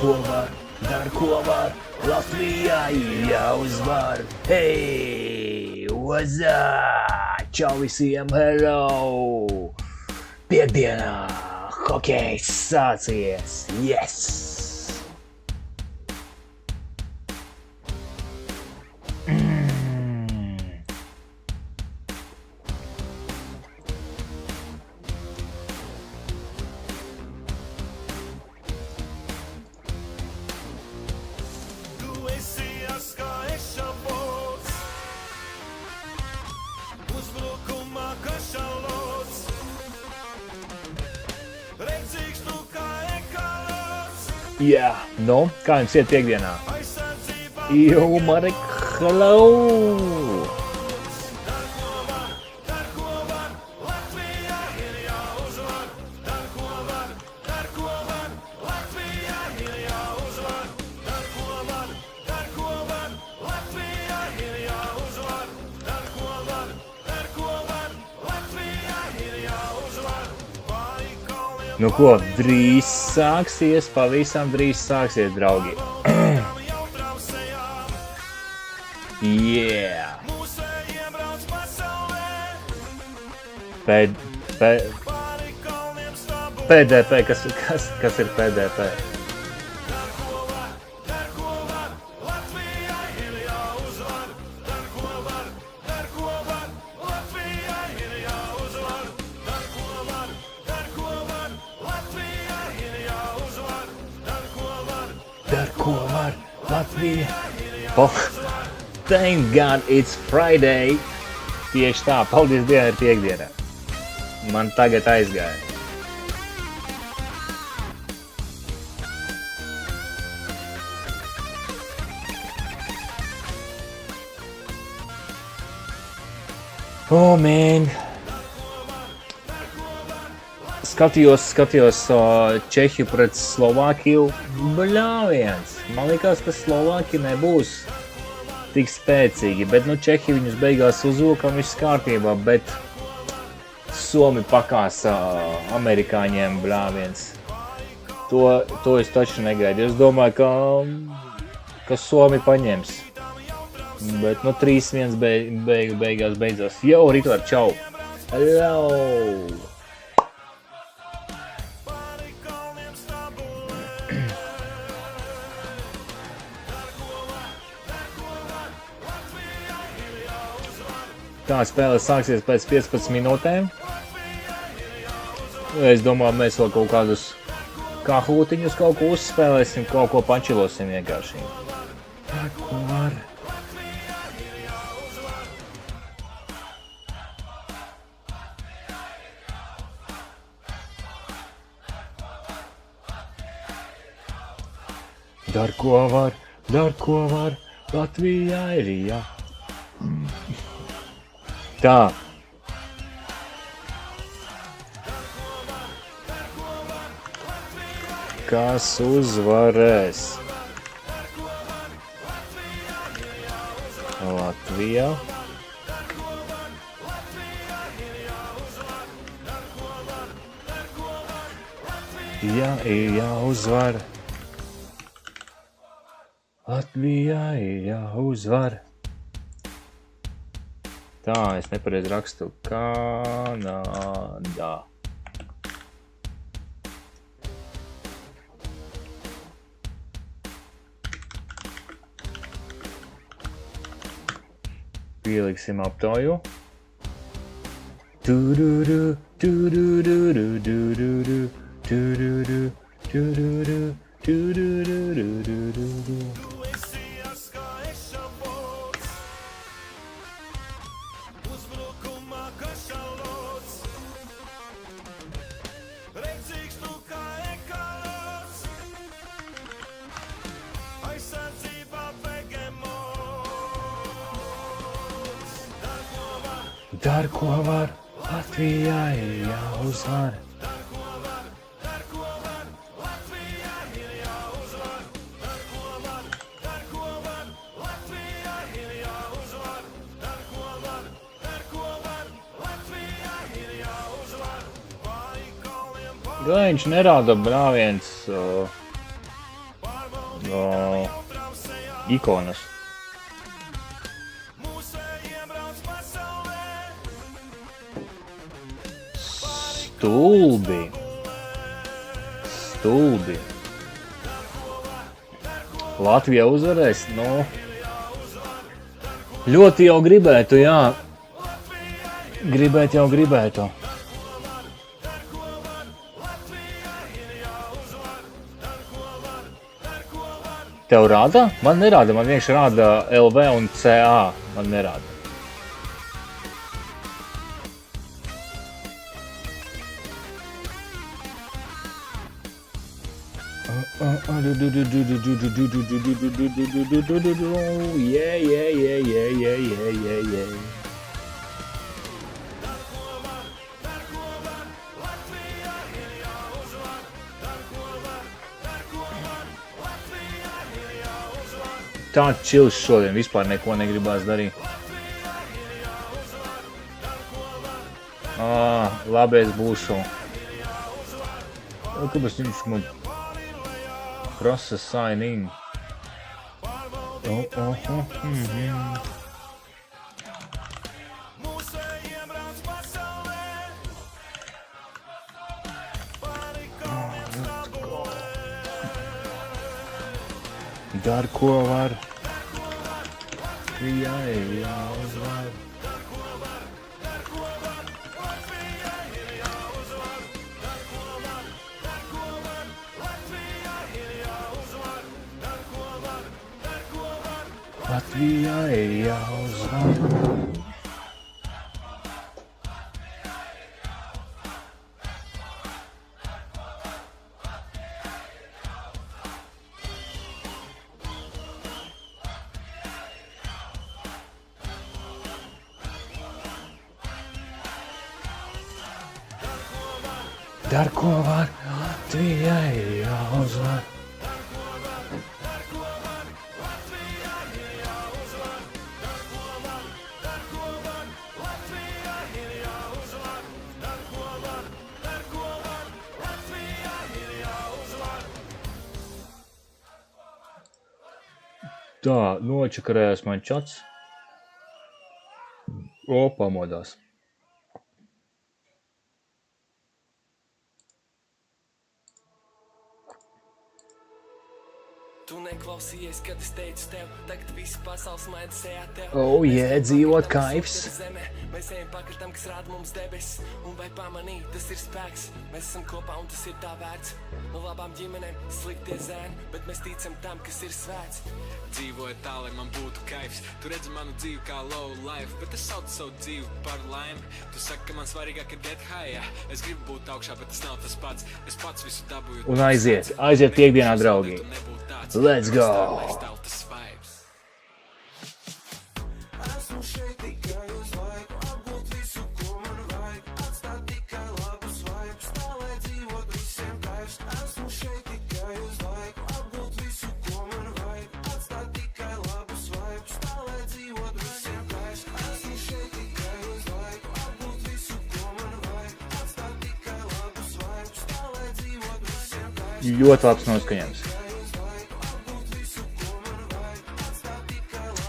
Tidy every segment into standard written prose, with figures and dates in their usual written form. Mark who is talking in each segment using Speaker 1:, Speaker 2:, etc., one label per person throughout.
Speaker 1: ko var, dar ko var, Latvijai jāuzvar. Hei, what's up? Čau visiem, hello! Piektdienā hokejs sācies, yes! Jā, nu, kā jums iet piektdienā? Jo, Marek, hello! Nu ko, drīz sāksies, pavisam drīz sāksies, draugi. Yeah! PDP, kas ir PDP? Oh, thank God it's Friday. Tieši tā, paldies Dievai ir piektdiena. Man tagad aizgāja. Oh, man. Skatījos Čehiju pret Slovākiju. Bļāviens. Man likās, ka Slovāki nebūs tik spēcīgi, bet nu Čehi viņus beigās uzvilka un viss kārtībā, bet Somi pakāsa amerikāņiem bļāviens. To es taču negaidu. Es domāju, ka Somi paņems. Bet nu 3-1 beigās beidzās. Jau, Rikard, čau! Hello! Tā spēle sāksies pēc 15 minūtēm. Es domāju, mēs vēl kaut kādus kahūtiņus kaut ko uzspēlēsim, kaut ko pačilosim vienkārši. Tā, ko var? Dar ko var, Latvijā ir jā. Tā. Kas uzvarēs? Latvijā. Jā, ir jāuzvar. Latvijā ir jāuzvar. Tā, es nepareiz rakstu. Kanādā. Pieliksim aptauju. Tururu, tururu, tururu, tururu, tururu, tururu. Dar ko var, Latvijā ir jāuzvar. Viņš nerāda brāviens ikonas. Stulbi. Latvija uzvarēs, nu, ļoti jau gribētu, jā. Gribētu. Tev rāda? Man nerāda, man vienkārši rāda LV un CA, man nerāda. Yeah. Tāds čils šodien, vispār neko negribās darīt. Labi, es būšu. Kāpēc viņš man prasa sign in? Dar ko var, jāuzvar. Latvijā ir jāuzvar. Dar ko var Latvijai jāuzvar. Tā, nočakarējās man čats. Pamodās.
Speaker 2: Tu neklausījies, kad es teicu tev, tagad visi pasaules maida sejā tev.
Speaker 1: Oh, yeah, dzīvot kaifs.
Speaker 2: Mēs ejam pakaļ kas rāda mums debesis, un vai pamanī, tas ir spēks. Mēs esam kopā, un tas ir tā vērts. No labām ģimenēm sliktie zēni, bet mēs ticam tam, kas ir svēts. Dzīvoju tā, lai man būtu kaifs. Tu redzi manu dzīvi kā low life, bet es saucu savu dzīvi par laimi. Tu saki, ka man svarīgāk ir get high, jā. Es gribu būt augšā, bet tas nav tas pats. Es pats visu dabūju.
Speaker 1: Un aiziet piekdienā, draugi. Let's go! Ļoti labs noskaņojums.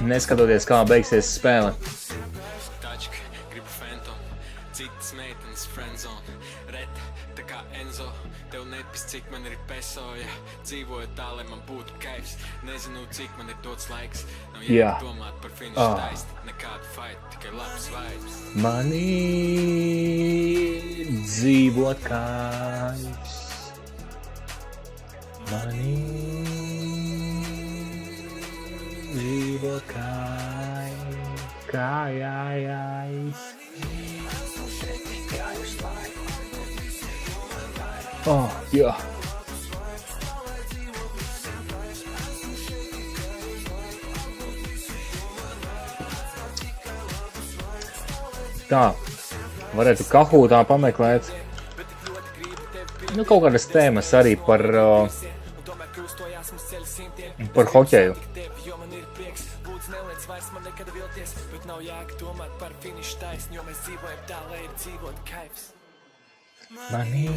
Speaker 1: Neskatoties, kā beigsies spēle.
Speaker 2: Tačka, gribu phantom, citas meitenes friendzone. Reta, tā kā Enzo, tev nepis, cik man ir peso, ja. Dzīvoju tā, lai man būtu kaifs. Nezinu, cik man ir dots laiks. Nav jēga domāt par finišu taist. Nekādu fight, tikai labs vibes.
Speaker 1: Man ir dzīvot kaifs. Man ir dzīvot kājais. Oh, jā. Tā, varētu kahūtā pameklēt. Nu, kaut kādas tēmas arī par hoķeju. Man ir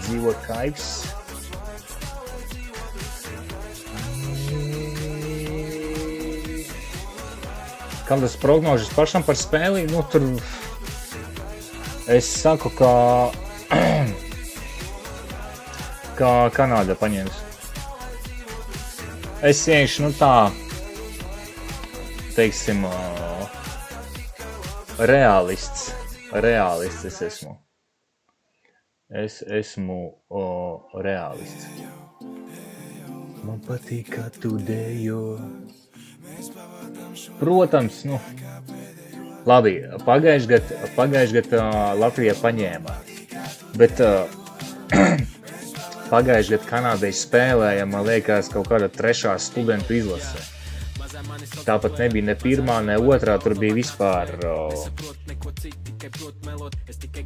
Speaker 1: dzīvot kaifs. Kādas prognožas pašam par spēli? Nu, tur es saku, ka Kanāda paņems. Es iešu, nu tā, teiksim, realists es esmu. Es esmu realists. Man patīk, kā tu dejo. Protams, nu, labi, pagājuši gadu Latvija paņēma, bet pagājuši gadu kanādieši spēlēja, man liekas, kaut kāda 3. studentu izlase. Tāpat nebija ne 1., ne 2, tur bija vispār.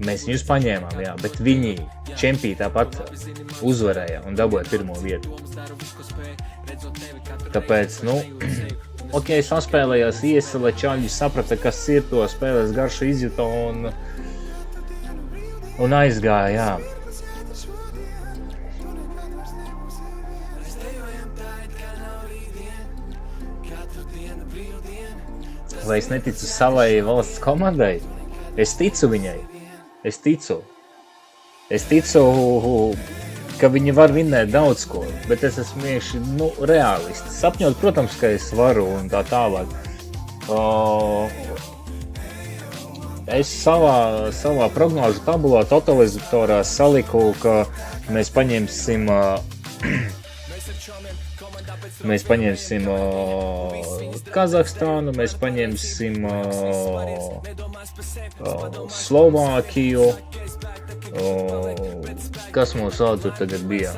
Speaker 1: Mēs viņus paņēmām, jā, bet viņi čempī tāpat uzvarēja un dabūja 1. vietu. Tāpēc, nu, ok, saspēlējās iesala, čaļi saprata, kas ir to spēles garšu izjuta un aizgāja, jā. Vai es neticu savai valsts komandai? Es ticu viņai. Es ticu, ka viņi var vinnēt daudz ko, bet es esmu vienkārši, nu, realists. Sapņot, protams, ka es varu un tā tālāk. Es savā prognožu tabulā totalizatorā saliku, ka mēs paņemsim Kazahstānu, mēs paņemsim Slovākiju, kas mums vēl tur tagad bija?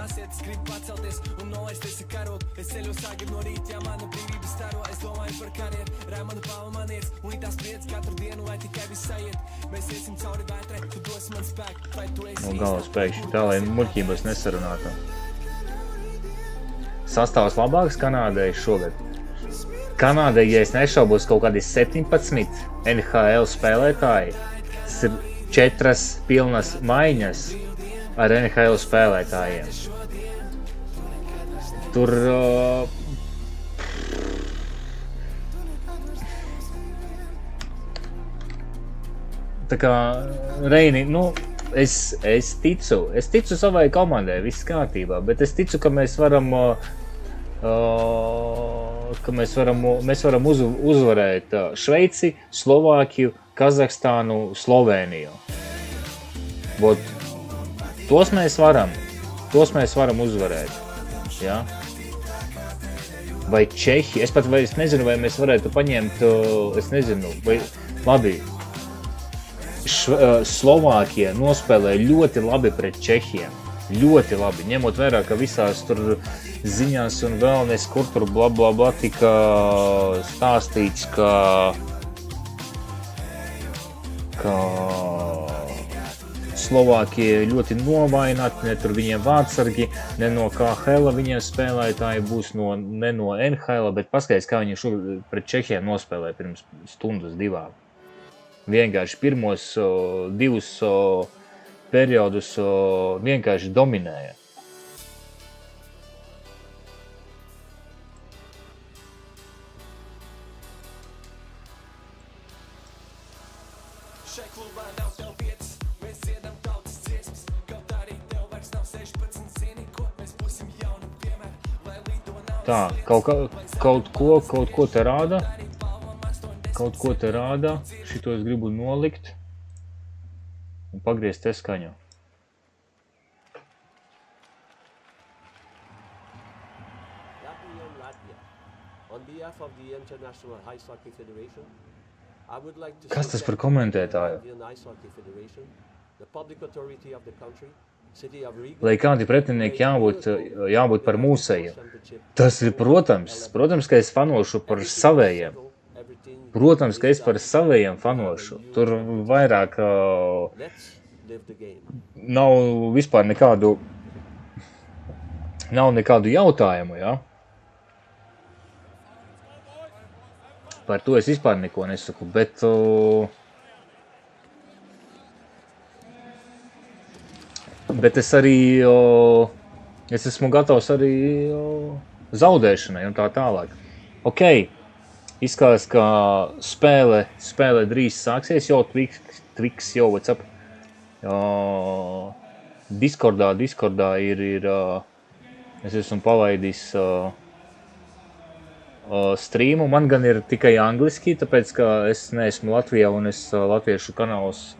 Speaker 1: No galvas pēkšņi, tā lai muļķības nesarunātu. Sastāvs labāks Kanādai šogad. Kanādai, ja es nešaubos, kaut kādi 17 NHL spēlētāji. Tas ir 4 pilnas maiņas ar NHL spēlētājiem. Tur... Tā kā, Reini, nu, es ticu savai komandai, viss kārtībā, bet es ticu, ka mēs varam uzvarēt Šveici, Slovākiju, Kazahstānu, Slovēniju. Būt, tos mēs varam uzvarēt, ja? Vai Čehi, es nezinu, vai mēs varētu paņemt, es nezinu, vai, labi, Slovākija nospēlēja ļoti labi pret Čehiem. Ļoti labi, ņemot vērā, ka visās tur ziņās un vēl nes kur tur bla bla bla tika stāstīts, ka Slovākija ļoti novaināti, ne tur viņiem vārdsargi, ne no KHL viņiem spēlētāji būs ne no NHL, bet paskaties, kā viņi šogad pret Čehiem nospēlēja pirms stundas 2. Vienkārši pirmos 2 periodus vienkārši dominēja. Tā, kaut ko te rāda. Kaut ko te rāda, šito es gribu nolikt un pagriezt te skaņu. Kas tas par komentētāju? Lai kādi pretinieki jābūt par mūsējiem. Tas ir, protams, ka es fanošu par savējiem. Protams, ka es par savējiem fanošu. Tur vairāk nav vispār nekādu jautājumu, ja? Par to es vispār neko nesaku, bet es arī, es esmu gatavs arī zaudēšanai un tā tālāk. Ok. Izskatās, ka spēle drīz sāksies, jau Twix, jau what's up. Discordā ir, es esmu palaidis streamu, man gan ir tikai angliski, tāpēc, ka es neesmu Latvijā un es latviešu kanālus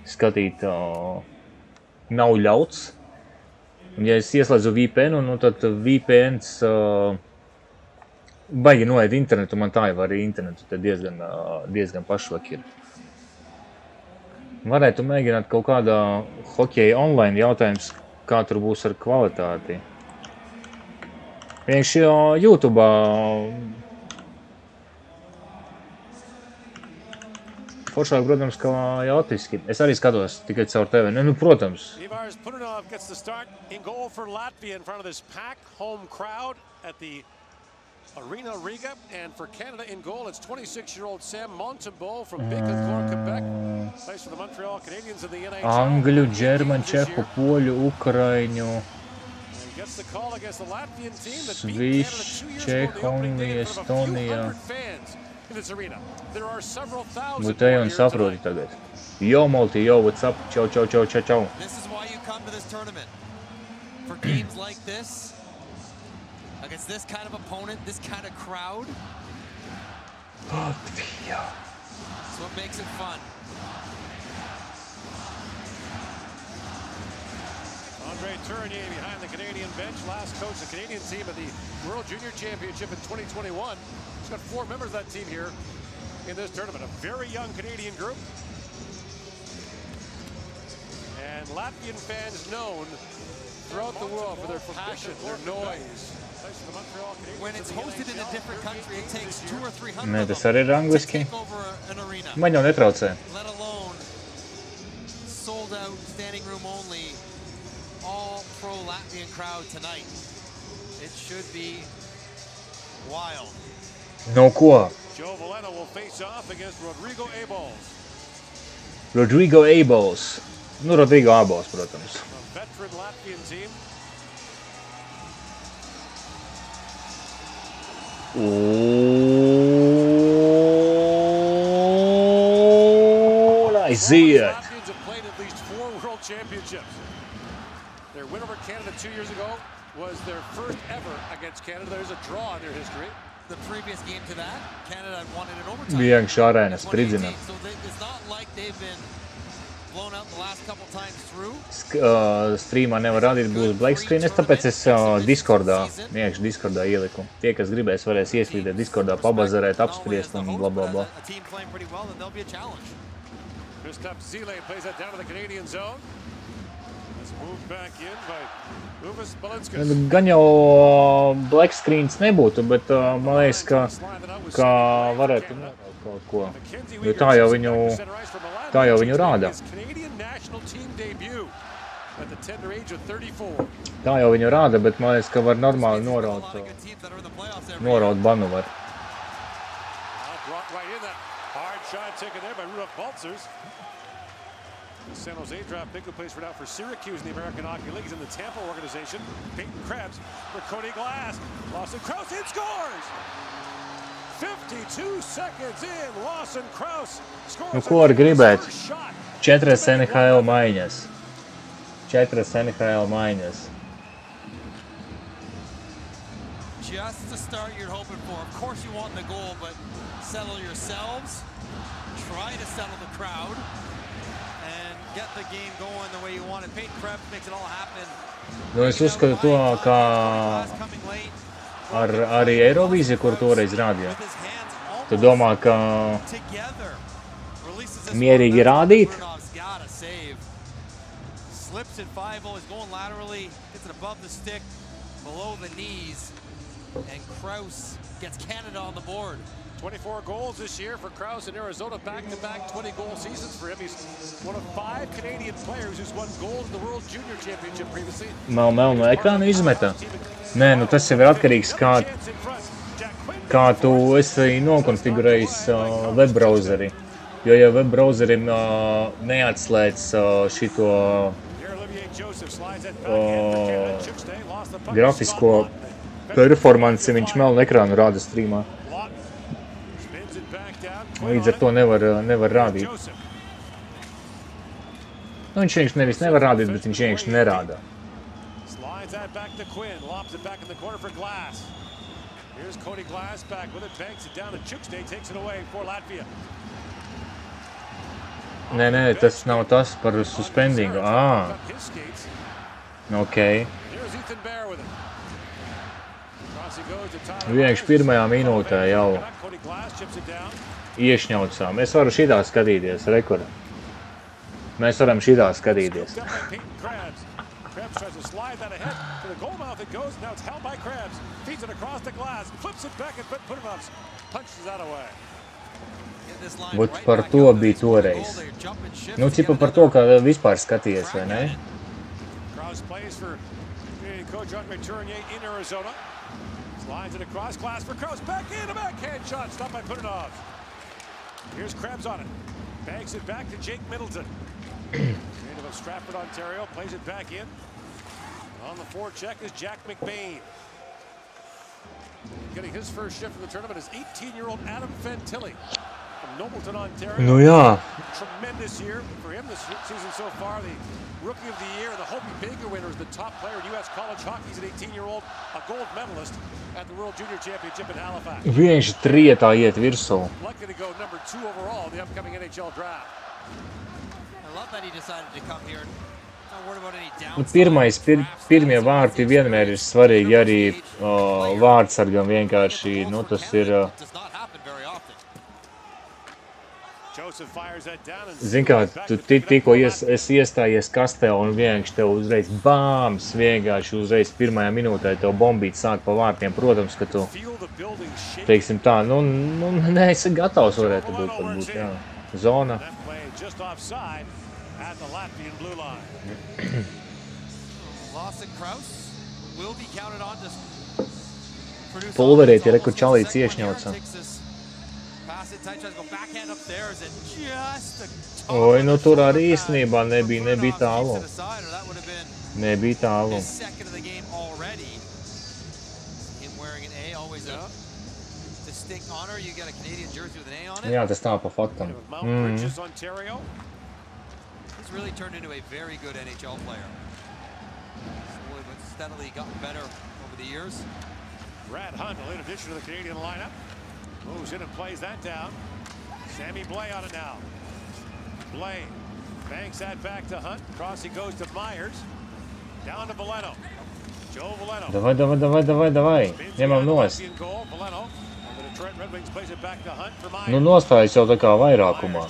Speaker 1: skatīt nav ļauts. Un ja es ieslēdzu VPN, nu tad VPNs baigi noiet internetu, man tā jau arī internetu, te diezgan pašvak ir. Varētu mēģināt kaut kādā hokeja online jautājums, kā tur būs ar kvalitāti. Vienkārši YouTube'ā foršāk, protams, kā latviski. Es arī skatos tikai caur TV. Nu, protams.
Speaker 3: Arena Riga, and for Canada in goal, it's 26-year-old Sam Montembeau from Bécancour, Quebec. Plays for the Montreal Canadiens in the NHL.
Speaker 1: Angļu, ģermaņu, čehu, poļu, ukraiņu.
Speaker 3: Gets the call against the Latvian team that
Speaker 1: beat Canada 2 years ago. The opening day of a few hundred
Speaker 3: fans in this arena. There are several thousand
Speaker 1: more here tonight. Yo, Multi, yo, what's up? Ciao.
Speaker 4: This is why you come to this tournament. For games like this, against this kind of opponent, this kind of crowd. That's what makes it fun.
Speaker 3: Andre Tournier behind the Canadian bench, last coach the Canadian team at the World Junior Championship in 2021. He's got 4 members of that team here in this tournament. A very young Canadian group. And Latvian fans known throughout the world for their passion, their noise.
Speaker 4: When it's hosted in a different country, it takes 200 or 300
Speaker 1: Nē,
Speaker 4: of
Speaker 1: tas
Speaker 4: them
Speaker 1: arī ir
Speaker 4: to
Speaker 1: angliski.
Speaker 4: take over an arena.
Speaker 1: Man jau netraucē.
Speaker 4: Let alone sold out, standing room only, all pro Latvian crowd tonight. It should be wild.
Speaker 1: No ko?
Speaker 3: Joe Valeno will face off against Rodrigo Abels.
Speaker 1: Rodrigo Abels. Nu, Rodrigo Abels, protams.
Speaker 3: A veteran Latvian team.
Speaker 1: Aiziet!
Speaker 3: Latvians have played at least 4 world championships. Their win over Canada 2 years ago was their first ever against Canada. There's a draw in their history.
Speaker 4: The previous game to that, Canada had won it in overtime.
Speaker 1: Vienkārši arēna spridzina.
Speaker 4: So it's not like they've been blown out the last couple times through.
Speaker 1: Strīmā nevar rādīt, būs black screen, tāpēc es Discordā, vienkārši Discordā ieliku. Tie, kas gribēs, varēs ieslīdēt Discordā, pabazarēt, apspriest un blablabla.
Speaker 4: A team playing pretty well, then there'll be a challenge.
Speaker 3: Kristaps Zile plays that down to the Canadian zone. It's moved back in by Uvis Balinskas.
Speaker 1: Gan jau black screens nebūtu, bet man liekas, ka varētu nedaudz kaut ko. Jo tā jau viņu rāda. Tā jau viņu rāda, bet man liekas, ka var normāli noraut banu var.
Speaker 3: The San Jose draft pick who plays for now for Syracuse in the American Hockey League. He's in the Tampa organization. Peyton Krebs for Cody Glass. Lawson Krause in scores! 52 seconds in. Lawson Krause scores.
Speaker 1: Nu, ko var gribēt? 4 NHL maiņas. 4 NHL maiņas.
Speaker 4: Just to start, you're hoping for. Of course you want the goal, but settle yourselves. Try to settle the crowd. And get the game going the way you want it. Peyton Krebs makes it all happen.
Speaker 1: Nu, es uzskatu to, kā arī Eirovīzija, kur toreiz rādīja. Tu domā, ka mierīgi rādīt?
Speaker 4: Slips at 5-0, is going laterally, gets it above the stick, below the knees, and Krause gets Canada on the board.
Speaker 3: 24 goals this year for Krause in Arizona, back-to-back 20-goal seasons for him. He's one of 5 Canadian players who's won gold in the World Junior Championship previously.
Speaker 1: Melno ekrānu izmeta? Nē, nu tas jau ir atkarīgs, kā tu esi nokonfigurējis webbrauzeri. Jo ja webbrauzerim neatslēdz šito grafisko performanci, viņš melnu ekrānu rāda streamā. Līdz ar to nevar rādīt. Nu, viņš nevis nevar rādīt, bet viņš vienkārši nerāda. Nē, tas nav tas par suspendingu. Ok. Vienkārši pirmajā minūtē jau iešņaucām. Mēs varam šitā skatīties, rekord. Mēs varam šitā skatīties. Būt par to bija toreiz. Nu, cipa par to, ka vispār skaties, vai ne?
Speaker 3: Lines it across, Glass for Krause, back in, a backhand shot, stopped by Putinov. Here's Krebs on it, banks it back to Jake Middleton. Native of Stratford, Ontario, plays it back in. On the forecheck is Jack McBain. Getting his first shift in the tournament is 18-year-old Adam Fantilli from Nobleton, Ontario.
Speaker 1: Nu jā.
Speaker 3: Tremendous year for him this season so far. The Rookie of the Year, the Hopi Baker winner, is the top player in U.S. college hockey. He's an 18-year-old, a gold medalist at the World Junior Championship in Halifax.
Speaker 1: Vienkārši trietā iet virsū.
Speaker 3: Lucky to go number 2 overall in the upcoming NHL draft.
Speaker 4: I love that he decided to come here. Not worried about any
Speaker 1: downside. Pirmie vārti vienmēr ir svarīgi, arī vārdsargam vienkārši, nu tas ir... Zin kā, tu tikko esi iestājies kastē un vienkārši tev uzreiz bāms, vienkārši uzreiz pirmajā minūtē tev bombīt sāk pa vārtiem. Protams, ka tu, teiksim tā, nu neesi gatavs varētu būt, varbūt, jā. Zona. Pulverēti, reku čalīts iešņauca. Oi, nu tur arī īstenībā nebija tālu. Nebija tālu. Jā, tas tā pa faktam.
Speaker 3: Brad Hunt, a late addition to the Canadian lineup. Moves in and plays that down. Sammy Blay on it now. Blay banks that back to Hunt. Across he goes to Myers. Down to Valeno. Joe Valeno.
Speaker 1: Davai. Ņemam nost. Nu nostājas jau tā kā vairākumā.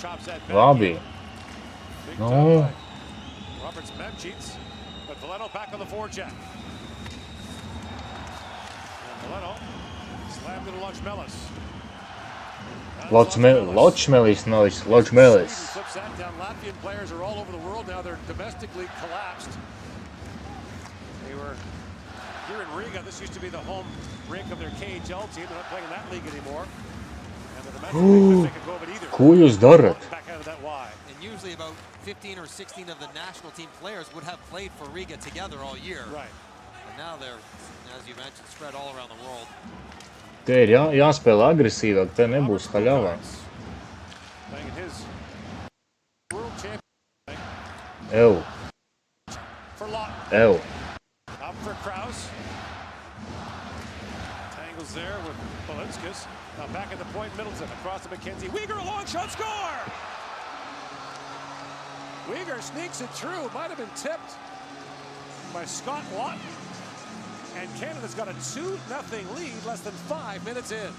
Speaker 1: Labi. Nu.
Speaker 3: Roberts Memcheats. But Valeno back on the forecheck. Valeno slammed into Lochmelis.
Speaker 1: Lochmelis.
Speaker 3: Flips that down. Latvian players are all over the world now. Their domestic league collapsed. They were here in Riga. This used to be the home rink of their KHL team. They're not playing in that league anymore. And the domestic league they could go of it either.
Speaker 1: Ko jūs darat?
Speaker 3: Back out of that Y.
Speaker 4: And usually about 15 or 16 of the national team players would have played for Riga together all year.
Speaker 3: Right.
Speaker 4: And now they're, as you mentioned, spread all around the world.
Speaker 1: Te ir jāspēlē agresīvāk, te nebūs haļavā. Ew.
Speaker 3: Up for Kraus. Tangles there with Balinskis. Now back at the point, Middleton across to McKenzie. Uyghur, a long shot, score! Uyghur sneaks it through. Might have been tipped by Scott Lawton. And Canada's got a 2-0 lead less than 5 minutes in.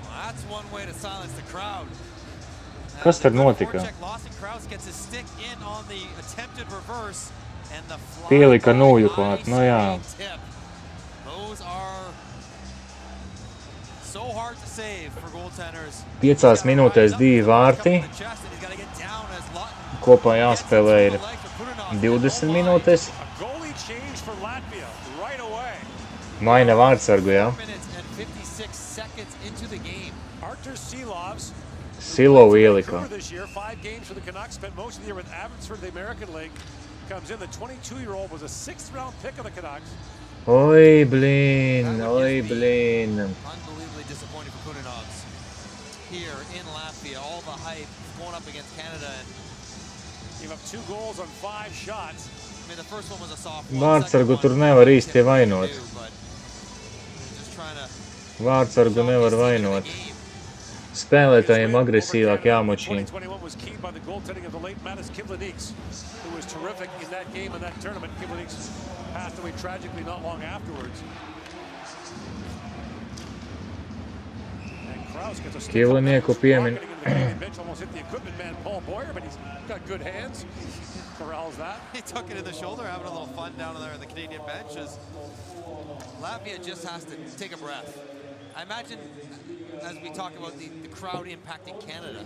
Speaker 4: Well, that's one way to silence the crowd.
Speaker 1: Kas tad notika? Pielika nūju klāt, nu jā.
Speaker 4: Those are so hard to save for goaltenders.
Speaker 1: 5 minūtēs 2 vārti. Kopā jāspēlē ir 20 minūtes. Maina vārdsargu, jā. Silovu ielika. Oi, blīn.
Speaker 4: Unbelievably disappointing for Kunanovs. Here in Latvia, all the hype going up against Canada.
Speaker 3: Gave up 2 goals on 5 shots.
Speaker 4: I mean, the first one was a soft one.
Speaker 1: Vārdsargu tur nevar īsti vainot. Vārdsargu nevar vainot. Spēlētājiem agresīvāk jāmočina.
Speaker 3: 2021 was key by the goaltending of the late Matas Kivlenieks, who was terrific in that game and that tournament. Kivlenieks passed away tragically not long afterwards. And Kraus gets a stick.
Speaker 1: Kivlenieku piemin.
Speaker 3: Almost hit the equipment man Paul Boyer, but he's got good hands. Corrals that.
Speaker 4: He took it in the shoulder, having a little fun down there in the Canadian benches. Latvia just has to take a breath. I imagine, as we talk about the crowd impacting Canada,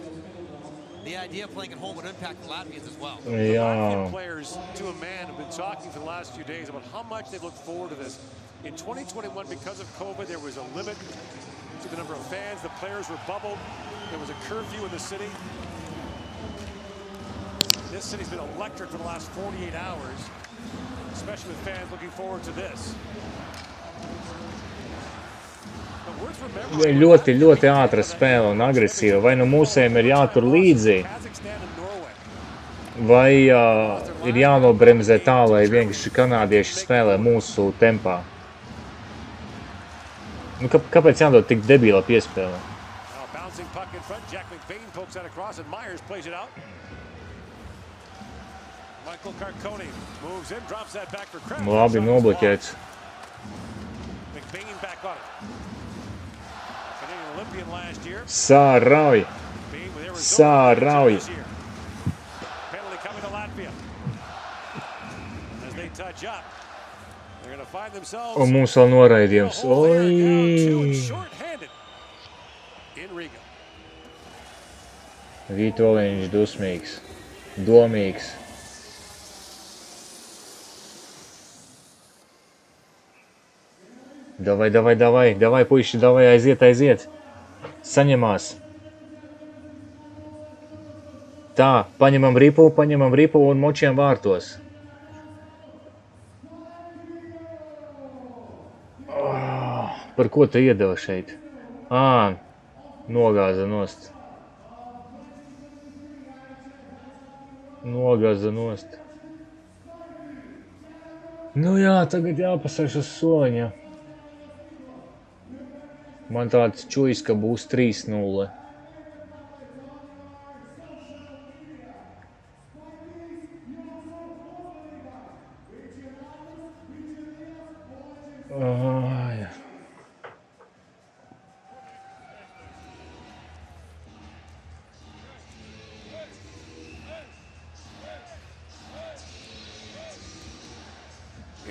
Speaker 4: the idea of playing at home would impact the Latvians as well.
Speaker 3: The Latvian players, to a man, have been talking for the last few days about how much they look forward to this. In 2021, because of COVID, there was a limit to the number of fans. The players were bubbled. There was a curfew in the city. This city's been electric for the last 48 hours, especially with fans looking forward to this.
Speaker 1: Ļoti ātra spēle un agresīva. Vai nu mūsējiem ir jātur līdzi, vai ir jānobremzē tā, lai vienkārši kanādieši spēlē mūsu tempā. Nu, kāpēc jādod tik debīla piespēle?
Speaker 3: Canadians Canadian Olympian last year.
Speaker 1: Sārauj! Sārauj!
Speaker 3: Penalty coming to Latvia. As they touch up, they're going to find themselves.
Speaker 1: Un mums vēl noraidījums. Oi!
Speaker 3: In Riga.
Speaker 1: Vitoļiņš dusmīgs. Domīgs. Davai, puiši, davai, aiziet. Saņemās. Tā, paņemam ripu un močiem vārtos. Par ko tu iedeva šeit? Nogāza nost. Nu jā, tagad jāpasaiš uz soliņa. Man tāds čujis, ka būs 3-0.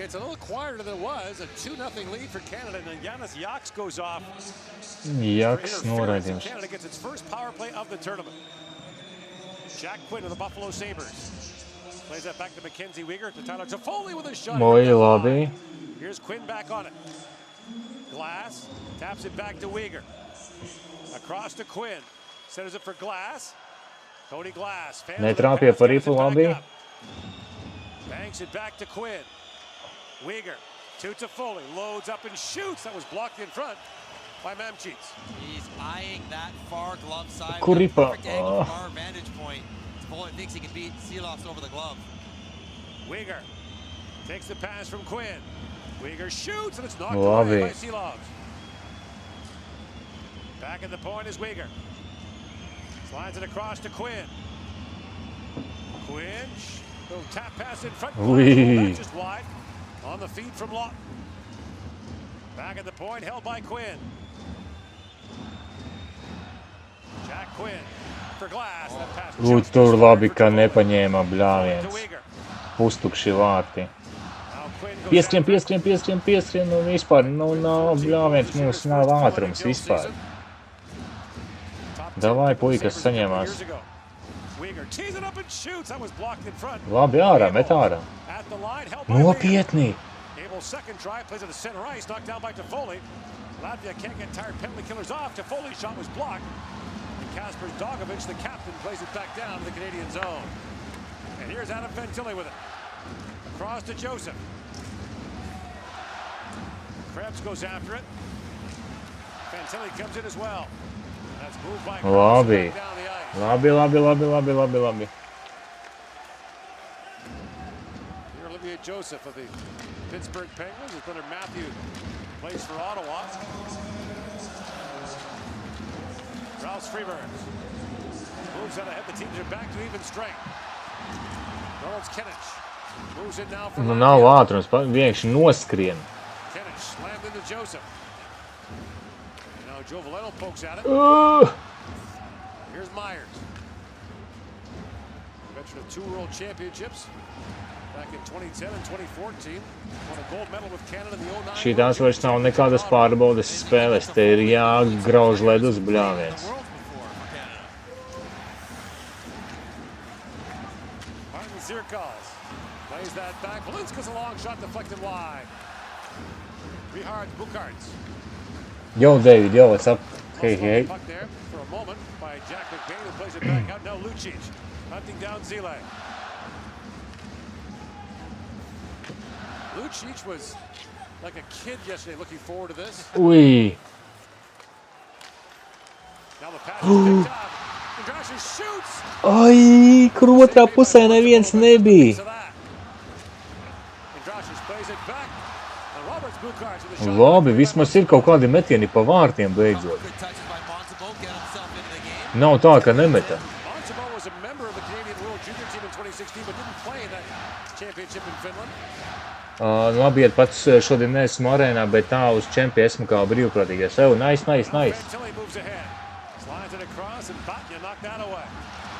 Speaker 3: It's a little quieter than it was. A 2-0 lead for Canada, and then Jānis Jāks goes off.
Speaker 1: Jāks noraidījums.
Speaker 3: Canada gets its first power play of the tournament. Jack Quinn of the Buffalo Sabres. Plays that back to Mackenzie Weegar, to Tyler Toffoli with a shot.
Speaker 1: Oi, labi.
Speaker 3: Here's Quinn back on it. Glass taps it back to Weegar. Across to Quinn. Centers it for Glass. Cody Glass.
Speaker 1: Netrāpīja par ripu, labi.
Speaker 3: Banks it back to Quinn. Weegar, to Toffoli, loads up and shoots. That was blocked in front by M.2.
Speaker 4: He's eyeing that far glove side.
Speaker 1: Kuripa.
Speaker 4: Perfect angle, far vantage point. Toffoli thinks he can beat Seeloff's over the glove.
Speaker 3: Weegar takes the pass from Quinn. Weegar shoots, and it's knocked away by Seeloff. Back at the point is Weegar. Slides it across to Quinn. Quinn, little tap pass in front. That's just wide. On the feed from Lawton. Back at the point, held by Quinn. Jack Quinn for Glass. That pass
Speaker 1: Tur labi, ka nepaņēma bļāviens. Pustukši vārti. Pieskrien, nu vispār, nav bļāviens, mums nav ātrums vispār. Davai, puikas saņemās. Labi ārā, met ārā. Nopietni!
Speaker 3: Second try, plays it to center ice, knocked down by Toffoli. Latvia can't get tired, penalty killers off. Toffoli's shot was blocked. And Kasper Dogovic, the captain, plays it back down to the Canadian zone. And here's Adam Fantilli with it. Across to Joseph. Krebs goes after it. Fantilli comes in as well. That's moved by Krebs back down the ice.
Speaker 1: Labi.
Speaker 3: Joseph of the Pittsburgh Penguins. His brother Matthew plays for Ottawa. Ralph Freeburg moves out ahead. The teams are back to even strength. Donalds Kenich moves in now for
Speaker 1: nav ātrums, vienkārši noskrien.
Speaker 3: Kenich slammed into Joseph. And now Joe Valeno pokes at it. Here's Myers. Veteran of 2 World Championships. Back in 2010 and 2014, won a gold medal with Canada in the 09.
Speaker 1: Šitās vairs nav nekādas pārbaudes spēles, te ir jāgrauž ledus bļāviens.
Speaker 3: Martin Zirkals plays that back. Valinska's a long shot deflected wide. Richard Bukarts.
Speaker 1: Yo, David, yo, what's up? Hey.
Speaker 3: Puck there for a moment by Jack McBain, who plays it back out. Now Lucic hunting down Zile. Lucic was like a kid yesterday looking forward to this.
Speaker 1: Ui.
Speaker 3: Now the pass is picked up. And Drasher shoots.
Speaker 1: Ai, kur otrā pusē neviens nebija. Labi, vismaz ir kaut kādi metieni pa vārtiem beidzot. Nav tā, ka nemeta.
Speaker 3: was a member of the Canadian World Junior team in 2016, but didn't play in that championship in Finland.
Speaker 1: Labi, iet pats šodien neesmu arēnā, bet tā uz čempi esmu kā brīvprātīgais. Nice.
Speaker 3: Fantilli moves ahead. Slides it across and Batya knocked that away.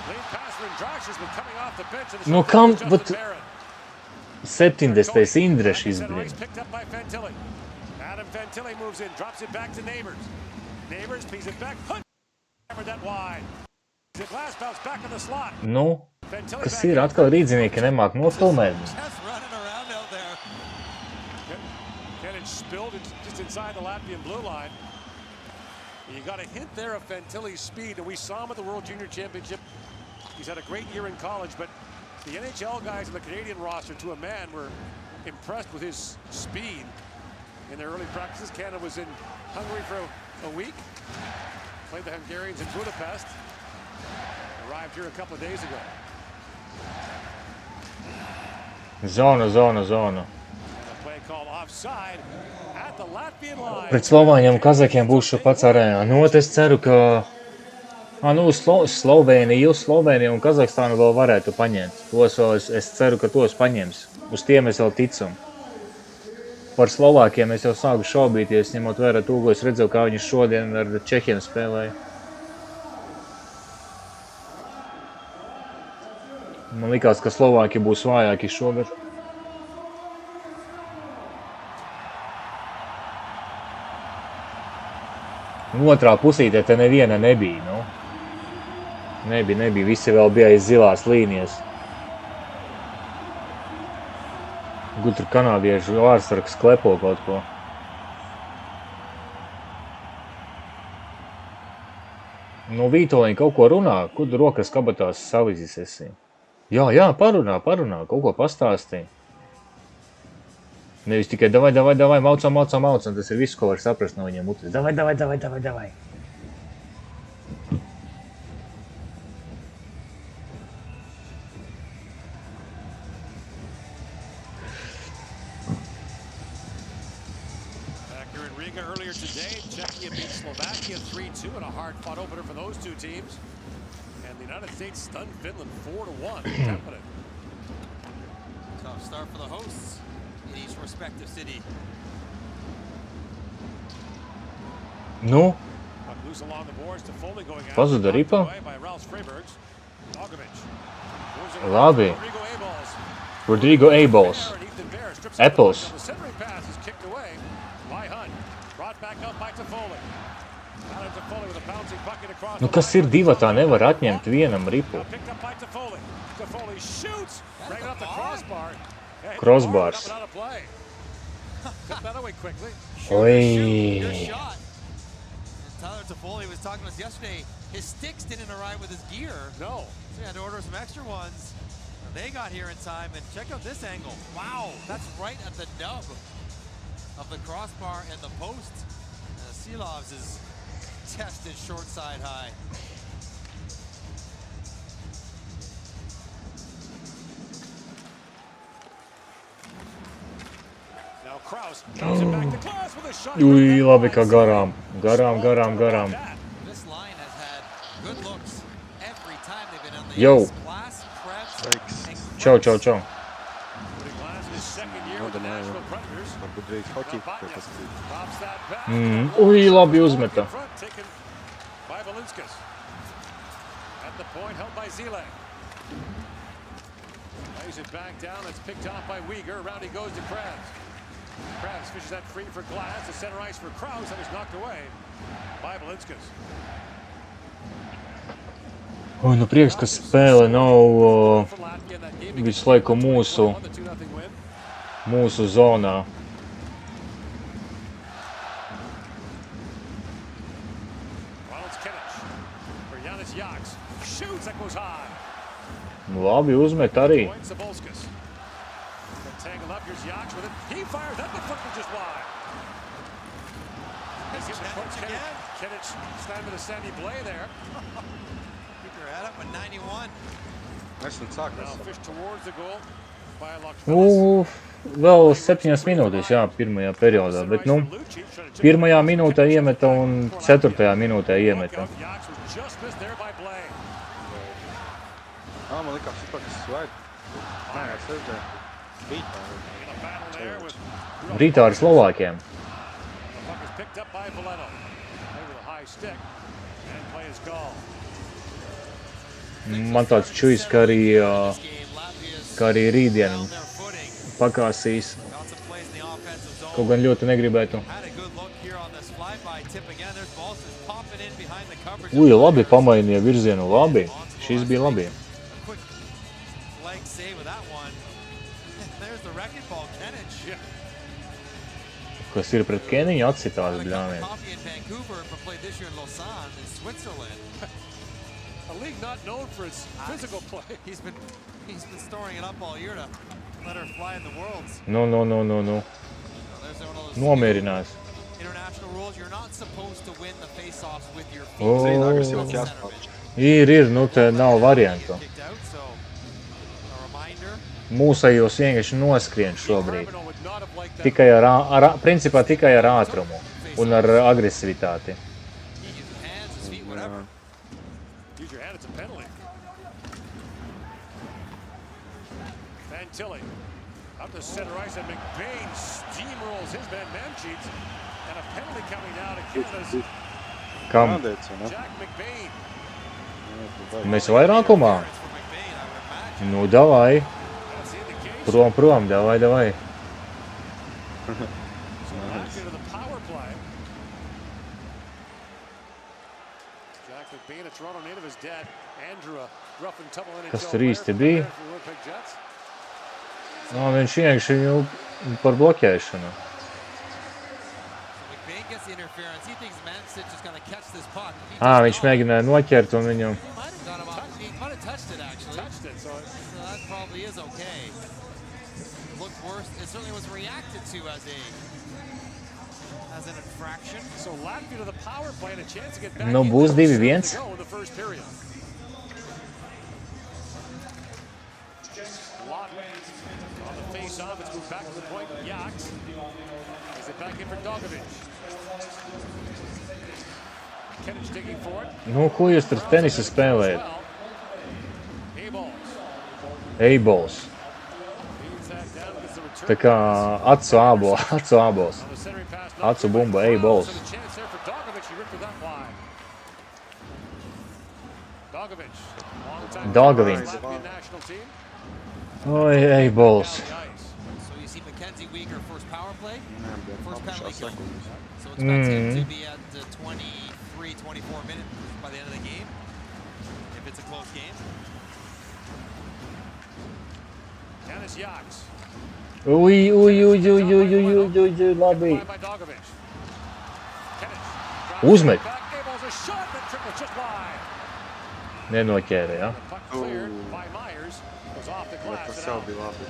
Speaker 3: Lead passer and Draugs been coming off the bench. And
Speaker 1: Nu kam, vat 70. Indreši izbrīn.
Speaker 3: Picked up by Fantilli. Adam Fantilli moves in, drops it back to Neighbors. Neighbors pees it back. Hammered that wide. The glass bounce back in the slot.
Speaker 1: Nu, kas ir atkal rīdzinieki nemāk nofilmēt?
Speaker 3: Spilled just inside the Latvian blue line. You got a hint there of Fantilli's speed, and we saw him at the World Junior Championship. He's had a great year in college, but the NHL guys in the Canadian roster, to a man, were impressed with his speed in their early practices. Canada was in Hungary for a week, played the Hungarians in Budapest, arrived here a couple of days ago.
Speaker 1: Zona.
Speaker 3: Called offside at the Latvian line.
Speaker 1: Pret Slovāņiem un Kazakiem būšu pats arēnā. Nu, es ceru, ka Slovēnija un Kazahstānu vēl varētu paņemt. Tos vēl es ceru, ka tos paņems. Uz tiem es vēl ticu. Par Slovākiem es jau sāku šaubīties, ņemot vērā to, ko es redzēju, kā viņi šodien ar Čehiem spēlēja. Man likās, ka Slovāki būs vājāki šogad. Otrā pusītē te neviena nebija, nu. Nebija, visi vēl bija aiz zilās līnijas. Tur kanādiešu ārsargs klepo kaut ko. Nu, Vītoliņi kaut ko runā, kur tu rokas kabatās salīdzis esi? Jā, parunā, kaut ko pastāstīja. Nevis tikai davai, maucam, tas ir viss, ko var saprast no viņiem mutes. Davai.
Speaker 3: Back here in Riga earlier today, Czechia beat Slovakia 3-2 in a hard-fought opener for those two teams. And the United States stunned Finland 4-1.
Speaker 4: Tough start for the hosts in each respective city.
Speaker 1: Nu, pazuda ripa. Labi. Rodrigo Eibols. Apples. Nu, kas ir divatā, nevar atņemt vienam ripu. Crossbars. Oi.
Speaker 4: Tyler Toffoli was talking to us yesterday. His sticks didn't arrive with his gear.
Speaker 3: No.
Speaker 4: So he had to order some extra ones. They got here in time, and check out this angle. Wow, that's right at the nub of the crossbar and the post. Silovs is tested short side high.
Speaker 1: Ui, labi, kā garām. Garām. Jau. Čau. Ui, labi uzmeta.
Speaker 3: Krabs fishes that free for Glass. The center ice for Kraus. That is knocked away by Valinskas.
Speaker 1: Oi, nu prieks, ka spēle nav visu laiku mūsu zonā. Labi uzmet arī. Vēl 7 minūtes, jā, pirmajā periodā, bet, nu, pirmajā minūtē iemeta un 4. minūtē iemeta.
Speaker 5: Man likās, ka tas svaid. Nē, es redzēju. Bija.
Speaker 1: Rītā ar Slovākiem. Man tāds čujs, ka arī rītdien pakāsīs. Kaut gan ļoti negribētu. Uj, labi pamainīja virzienu, labi. Šis bija labi. Kas ir pret Keniņu atsitās, bļāvien.
Speaker 3: A league not known for its physical play.
Speaker 4: He's been storing it up all year to let her fly in the worlds.
Speaker 1: Nu. Nomierinās.
Speaker 4: International rules, you're not supposed to win the face-offs with your feet.
Speaker 1: O, ir, nu te nav variantu. Mūsējos vienkārši noskrien šobrīd. Principā tikai ar ātrumu un ar agresivitāti.
Speaker 3: Tilly up to center ice, and McBain steamrolls his man cheats, and a penalty coming out of Canada's
Speaker 1: Kam?
Speaker 3: Jack McBain.
Speaker 1: Mēs vairākumā? Nu, davai. Prom, davai.
Speaker 3: So Latvia to the power play. Jack McBain, a Toronto native, is dead. Andrew, a rough and tumble NHL
Speaker 1: Kas tur īsti bija? Viņš vienkārši viņu par bloķēšanu. Viņš mēģināja noķert un viņu... Nu, būs 2-1.
Speaker 3: Off, it's moved back to the point. Yachts. Is it back in for Dogovic? Kenich digging for it.
Speaker 1: Nu, ko jūs tur tenisa spēlējat? A-balls. Tā kā acu ābols. Acu bumba, A-balls. Dogovic. Oi, A-balls.
Speaker 4: First penalty kill. So expect him to be at 23-24 minutes by the end of the game, if it's a close game.
Speaker 3: Dennis Yachts.
Speaker 1: Uj, labi. Uzmet. Nenoķēra, ja?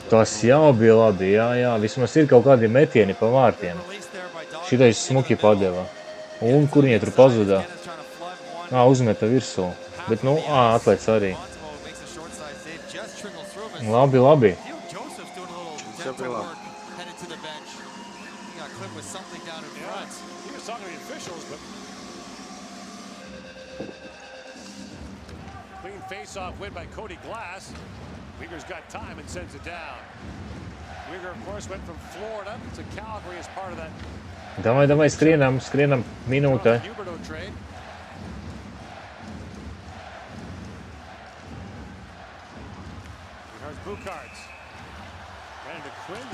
Speaker 1: Tas jau bija labi, jā. Vismaz ir kaut kādi metieni pa vārtiem. Šitais smuki padeva. Un kur viņa tur pazudā? Uzmeta virsū. Bet, nu, atlēc arī. Labi.
Speaker 3: Clean face-off win by Cody Glass. Uyghur's got time and sends it down. Uyghur, of course, went from Florida to Calgary as part of that.
Speaker 1: Davai, skrienam minūte.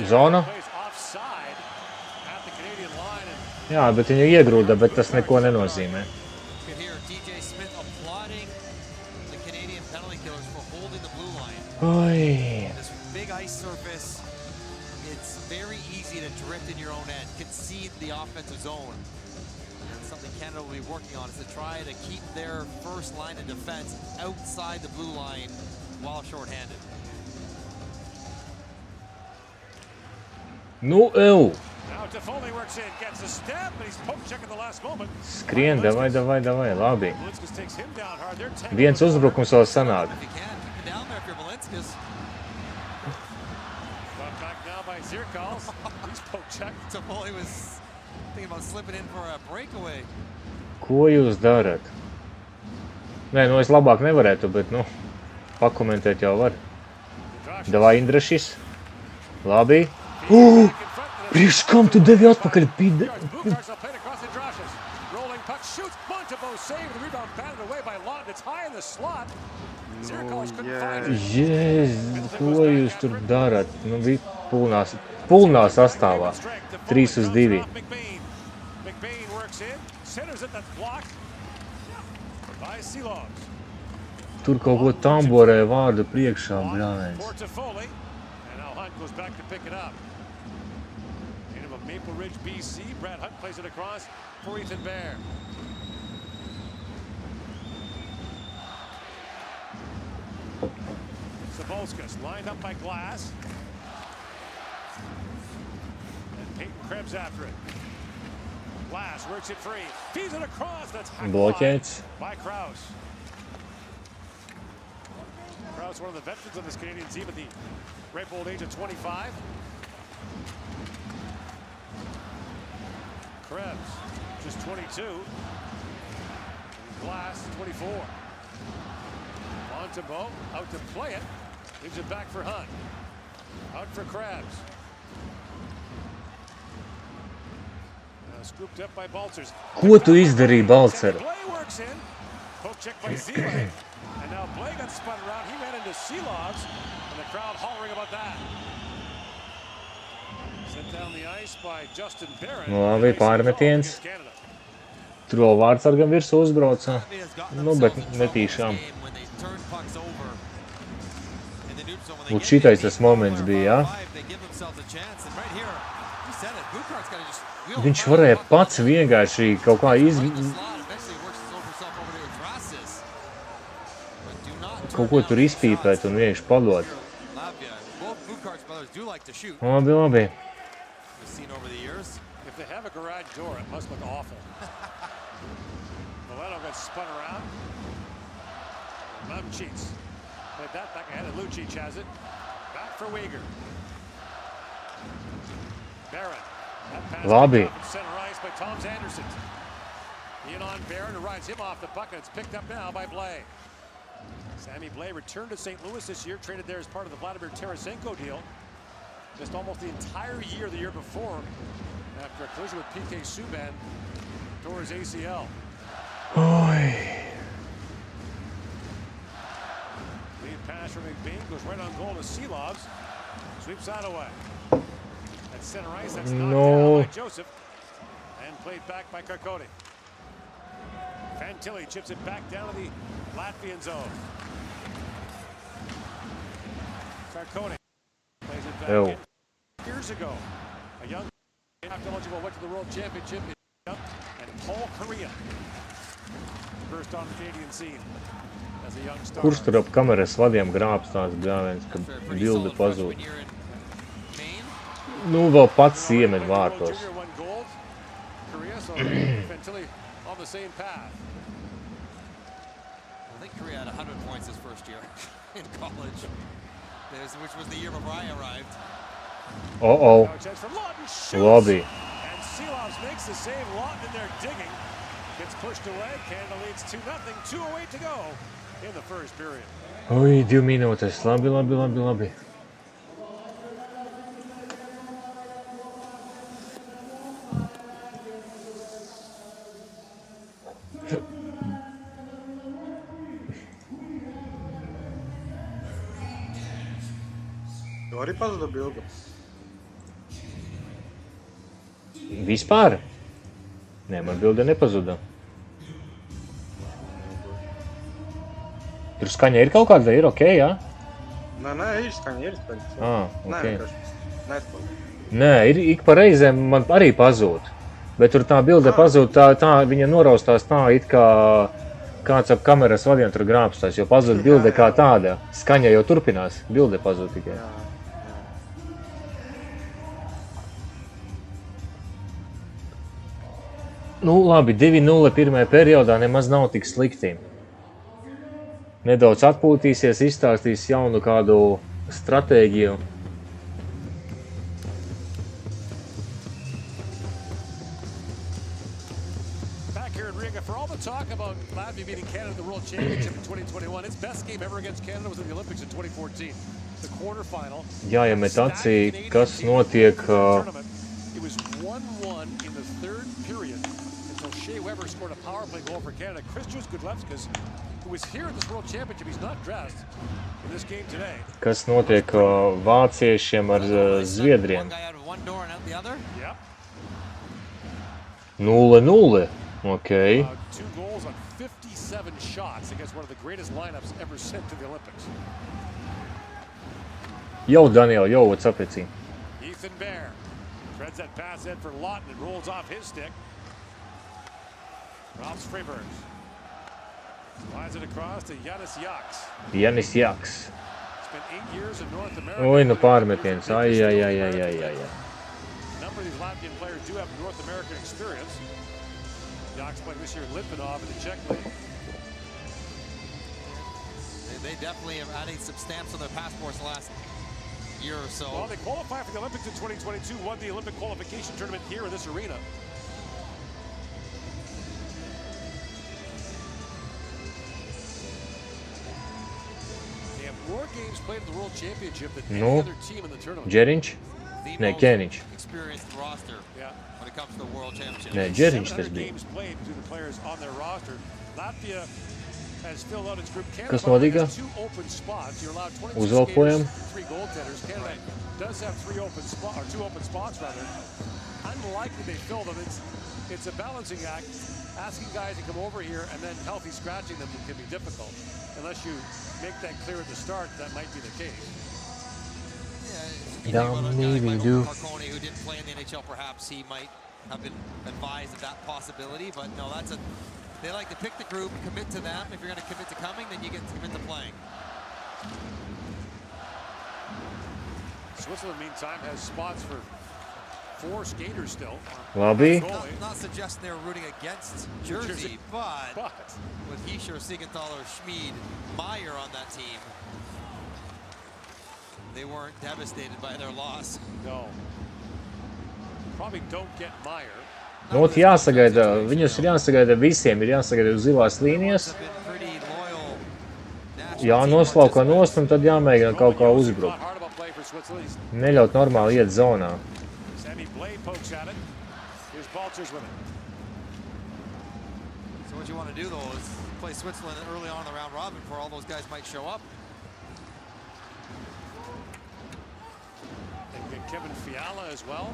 Speaker 1: Zona. Jā, bet viņu iegrūda, bet tas neko nenozīmē. Oi.
Speaker 4: This big ice surface, it's very easy to drift in your own end, concede the offensive zone. And something Canada will be working on is to try to keep their first line of defense outside the blue line while shorthanded.
Speaker 1: Nu, ew. Skrien, davai, labi. Viens uzbrukums vēl sanāk. Ko jūs darat? Nē, nu es labāk nevarētu, bet, nu, pakomentēt jau var. Davai, Indrašis. Labi. Priekš kam tu devi atpakaļ pide? Jēzus, ko jūs tur darat? Nu, bija pulnā sastāvā. 3-2. Tur kaut ko tamborē vārdu priekšā, bļāviens.
Speaker 3: Maple Ridge, BC. Brad Hunt plays it across for Ethan Bear. Sabolskas lined up by Glass. And Peyton Krebs after it. Glass works it free. Feeds it across. That's
Speaker 1: blockades
Speaker 3: by Krause. Krause, one of the veterans of this Canadian team at the ripe old age of 25. Krebs, just 22. Glass, 24. On to Bo, out to play it. Gives it back for Hunt. Out for Krebs. Scooped up by Balcers.
Speaker 1: Ko tu izdarīji, Balcer?
Speaker 3: Blay works in. Poke check by Zile. And now Blay got spun around. He ran into Seelovs. And the crowd hollering about that.
Speaker 1: Nu, labi, pārmetiens. Tur vēl vārdsargam virsū uzbrauca. Nu, bet netīšām. Un šitais tas moments bija, jā? Viņš varēja pats vienkārši kaut kā kaut ko tur izpīpēt un vienkārši padot. Labi, labi.
Speaker 3: If they have a garage door, it must look awful. Milano got spun around. Mum cheats. Played that back ahead, and Lucic has it. Back for Uyghur. Barron. That pass
Speaker 1: Labi.
Speaker 3: center ice by Toms Anderson. In on Barron, who rides him off the puck, and it's picked up now by Blay. Sammy Blay returned to St. Louis this year, traded there as part of the Vladimir Tarasenko deal. Just almost the entire year the year before after a collision with PK Subban tore his ACL.
Speaker 1: Oi.
Speaker 3: Lead pass from McBain goes right on goal to Seelovs. Sweeps that away. At center ice, that's knocked down by Joseph. And played back by Karkote. Fantilli chips it back down to the Latvian zone. Karkote plays it back in. Years ago, a young eligible went to the World Championship and Paul Korea first on the Canadian scene as a young star.
Speaker 1: Kurš tur ap kameras vadiem grābstās bļāviens, kad bilde pazūd? Nu, vēl pats iemet vārtos.
Speaker 3: Korea, so Fantilli on the same path.
Speaker 4: I think Korea had 100 points his first year in college, which was the year before I arrived.
Speaker 1: Oh. Labi.
Speaker 3: And Seelovs makes the save. Lawton in there digging. Gets pushed away. Canada leads 2-0. 2:08 to go in the first period.
Speaker 1: Oi, 2 minūtes. Labi.
Speaker 5: Tu arī pazuda bilde?
Speaker 1: Vispār? Nē, man bilde nepazuda. Tur skaņa ir kaut kāda, ir ok, jā?
Speaker 5: Nē, ir skaņa.
Speaker 1: Ok.
Speaker 5: Nē, vienkārši.
Speaker 1: Nē, ik pa reizēm man arī pazūd. Bet tur tā bilde pazūd, tā viņa noraustās tā, it kā kāds ap kameras vadiem tur grābstās, jo pazūd bilde kā tāda. Skaņa jau turpinās, bilde pazūd tikai. Nu, labi, 2-0 pirmajā periodā nemaz nav tik slikti. Nedaudz atpūtīsies, izstāstīs jaunu kādu stratēģiju.
Speaker 3: Back here in Riga, for all the talk about Latvia beating Canada in the World Championship in 2021, its best game ever against Canada was in the Olympics in 2014. The quarterfinal.
Speaker 1: Jāiemet acī, kas notiek
Speaker 3: was 1-1 in the third period until Shea Weber scored a power play goal for Canada. Christos Gudlevskis, who was here at this World Championship, he's not dressed in this game today.
Speaker 1: Kas notiek vāciešiem ar Zviedriem?
Speaker 3: Yep.
Speaker 1: 0-0. Okay.
Speaker 3: 2 goals on 57 shots against one of the greatest lineups ever sent to the Olympics.
Speaker 1: Yo, Daniel, yo, what's up, Itzy?
Speaker 3: Ethan Bear threads that pass in for Lawton and rolls off his stick. Ralph Freeburgs lines it across to Yanis Yaks.
Speaker 1: Janis Jaks.
Speaker 3: Spent 8 years in North America.
Speaker 1: Oi, nu pārmetiens. Ai.
Speaker 3: A number of these Latvian players do have North American experience. Yaks playing this year in Litvinov in the Czech League.
Speaker 4: They definitely have added some stamps on their passports the last year or so.
Speaker 3: Well, they qualified for the Olympics in 2022, won the Olympic qualification tournament here in this arena. They have more games played at the World Championship than any other team in the tournament.
Speaker 1: Džeriņš? Nē, Ķēniņš.
Speaker 4: Experienced roster when it comes to the World Championship.
Speaker 1: Nē, Džeriņš tas
Speaker 3: 700
Speaker 1: bija.
Speaker 3: games played between the players on their roster. Latvia has filled out its group. Canada
Speaker 1: Kas notika?
Speaker 3: has 2 open spots. You're allowed 22
Speaker 1: Uzvalkojam.
Speaker 3: skaters, 3 goaltenders. Canada does have 2 open spots rather. Unlikely they fill them. It's a balancing act. Asking guys to come over here and then healthy scratching them can be difficult. Unless you make that clear at the start, that might be the case.
Speaker 4: Marconi, who didn't play in the NHL, perhaps he might have been advised of that possibility, but no, they like to pick the group, commit to them. If you're going to commit to coming, then you get to commit to playing.
Speaker 3: Switzerland, meantime, has spots for 4 skaters still.
Speaker 1: Labi.
Speaker 4: Not suggesting they're rooting against Jersey, but with Hischer, Siegenthaler, Schmid, Meyer on that team, they weren't devastated by their loss.
Speaker 3: No. Probably don't get Meyer.
Speaker 1: Nu, jāsagaida, viņus ir jāsagaida visiem, ir jāsagaida uz zilās līnijas. Jānoslauka nost un tad jāmēģina kaut kā uzbrukt. Neļaut normāli iet zonā.
Speaker 4: So what you want to do though is play Switzerland early on in the round robin before all those guys might show up.
Speaker 3: And Kevin Fiala as well.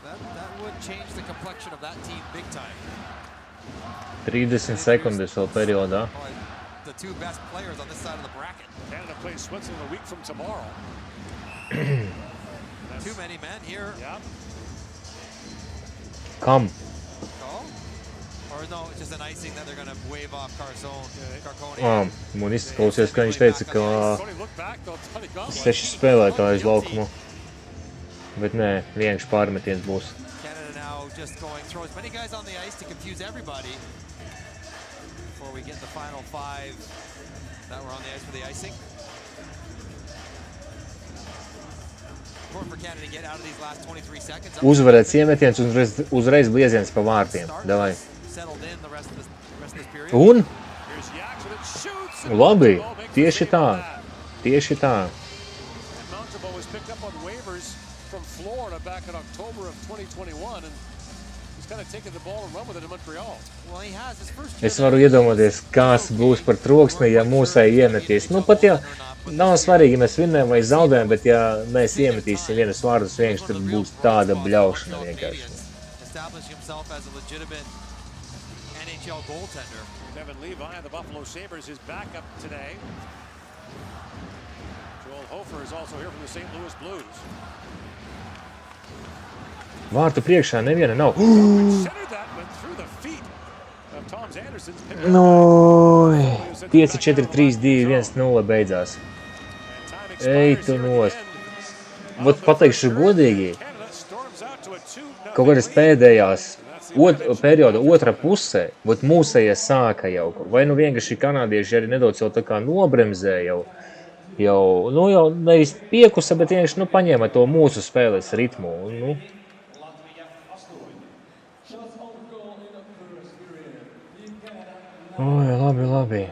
Speaker 4: That would change the complexion of that team big time.
Speaker 1: 30 sekundes vēl periodā.
Speaker 4: The 2 best players on this side of the bracket.
Speaker 3: Canada plays Switzerland a week from tomorrow.
Speaker 4: Too many men here.
Speaker 3: Yeah.
Speaker 1: Kam?
Speaker 4: Call? Or no, it's just an icing that they're going to wave off Carconi.
Speaker 1: Man izklausījās, ka viņš teica, ka 6 spēlētāji uz laukuma. Bet nē, vienkārši pārmetiens būs.
Speaker 4: Canada now just going throw as many guys on the ice to confuse everybody before we get the final 5 that were on the ice for the icing. Important for Canada to get out of these last 23 seconds.
Speaker 1: Uzvarēts iemetiens un uzreiz blieziens pa vārtiem. Davai. Un? Labi, tieši tā. Tieši tā.
Speaker 3: From Florida back in October of 2021, and he's kind of taken the ball and run with it in Montreal.
Speaker 4: Well, he has his first.
Speaker 1: Es varu iedomāties, kas būs par troksni, ja mūsēji iemetīs. Nu, pat ja nav svarīgi, ja mēs vinnējam vai zaudējam, bet ja mēs iemetīsim vienus vārdus, vienkārši tur būs tāda bļaušana vienkārši.
Speaker 4: Establish himself as a legitimate NHL goaltender.
Speaker 3: Devin Levi of the Buffalo Sabres is backup today. Joel Hofer is also here from the St. Louis Blues.
Speaker 1: Vārtu priekšā neviena nav. Noi! 5-4-3-2-1-0 beidzās. Ej tu nost. Vot pateikšu godīgi, kaut kādas pēdējās perioda otrā pusē, vot mūsējie sāka jau, vai nu vienkārši kanādieši arī nedaudz jau tā kā nobremzē jau nevis piekusa, bet vienkārši, paņēma to mūsu spēles ritmu, Oi, labi.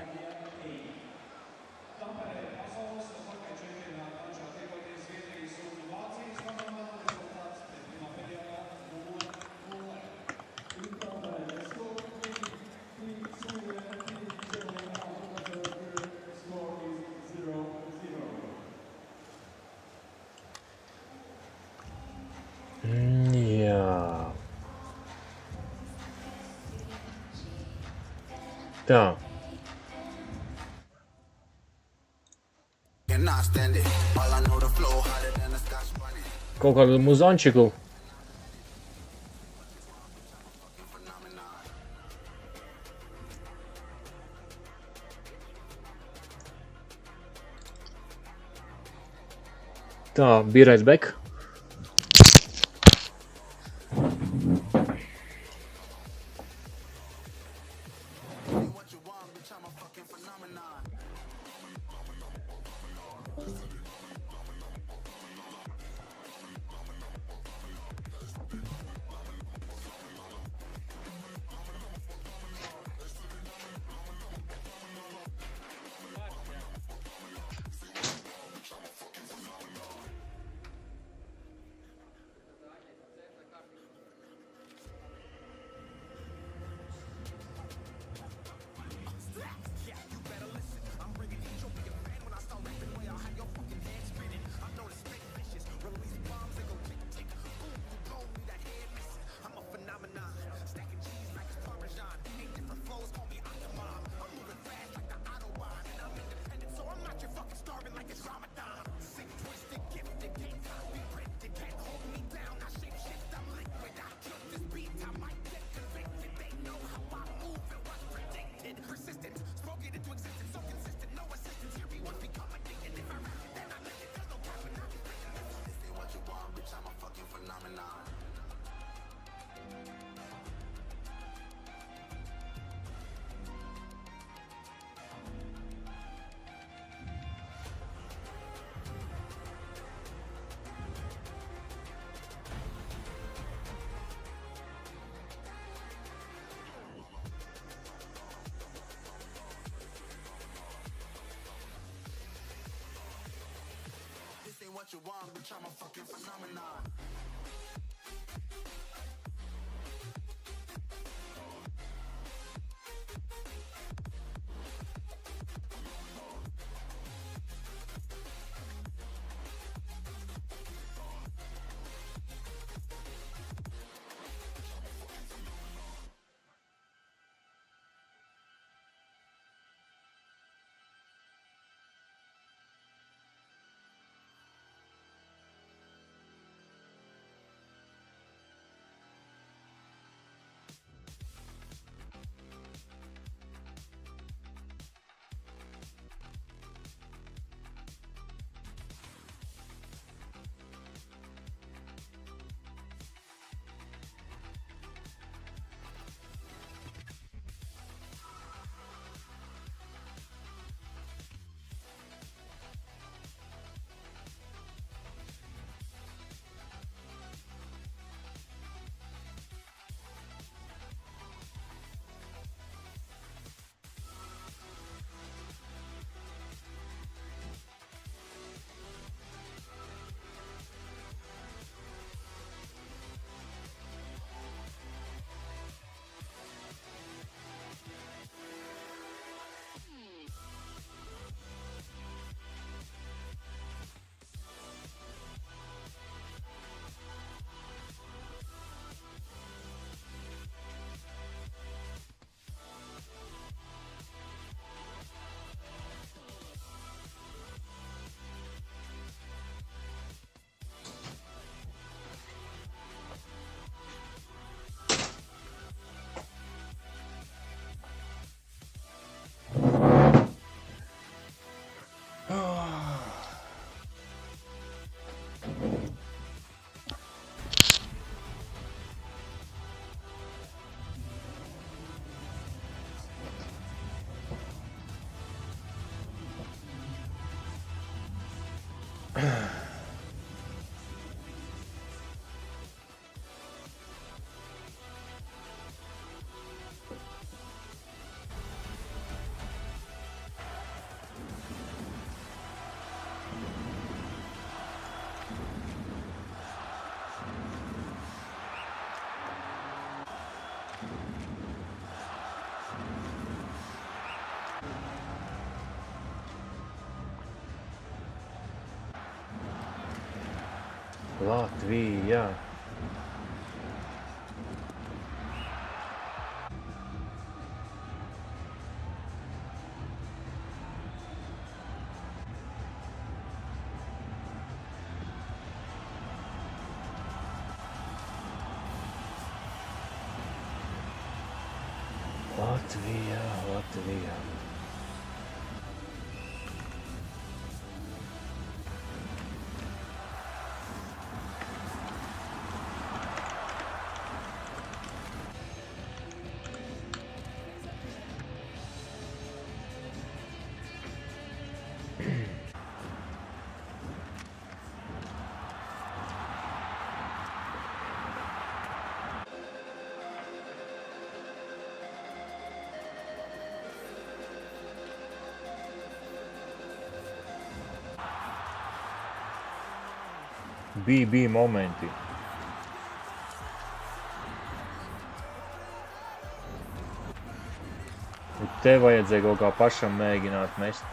Speaker 1: Tā. Kaut kādu muzančiku. Tā, bīrais bek.
Speaker 6: What you want, bitch, I'm a fucking phenomenon.
Speaker 1: Latvija. Latvijā, Latvijā. Bija momenti. Te vajadzēja kaut kā pašam mēģināt mest.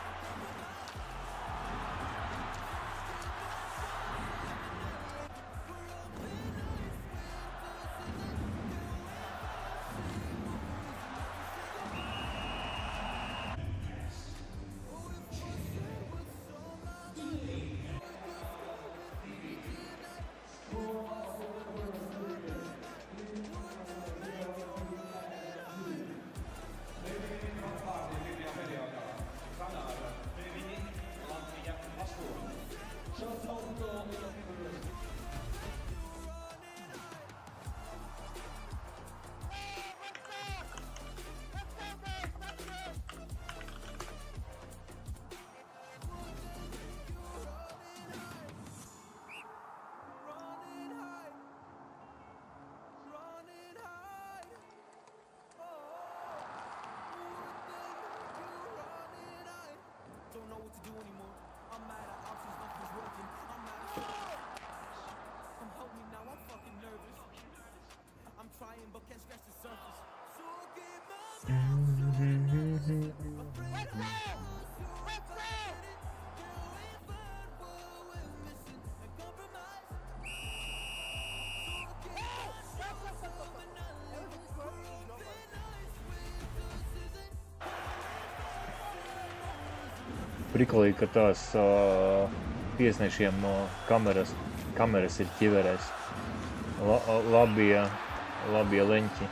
Speaker 1: Prikolīgi, ka tās tiesnešiem kameras ir ķiverēs. Labie leņķi.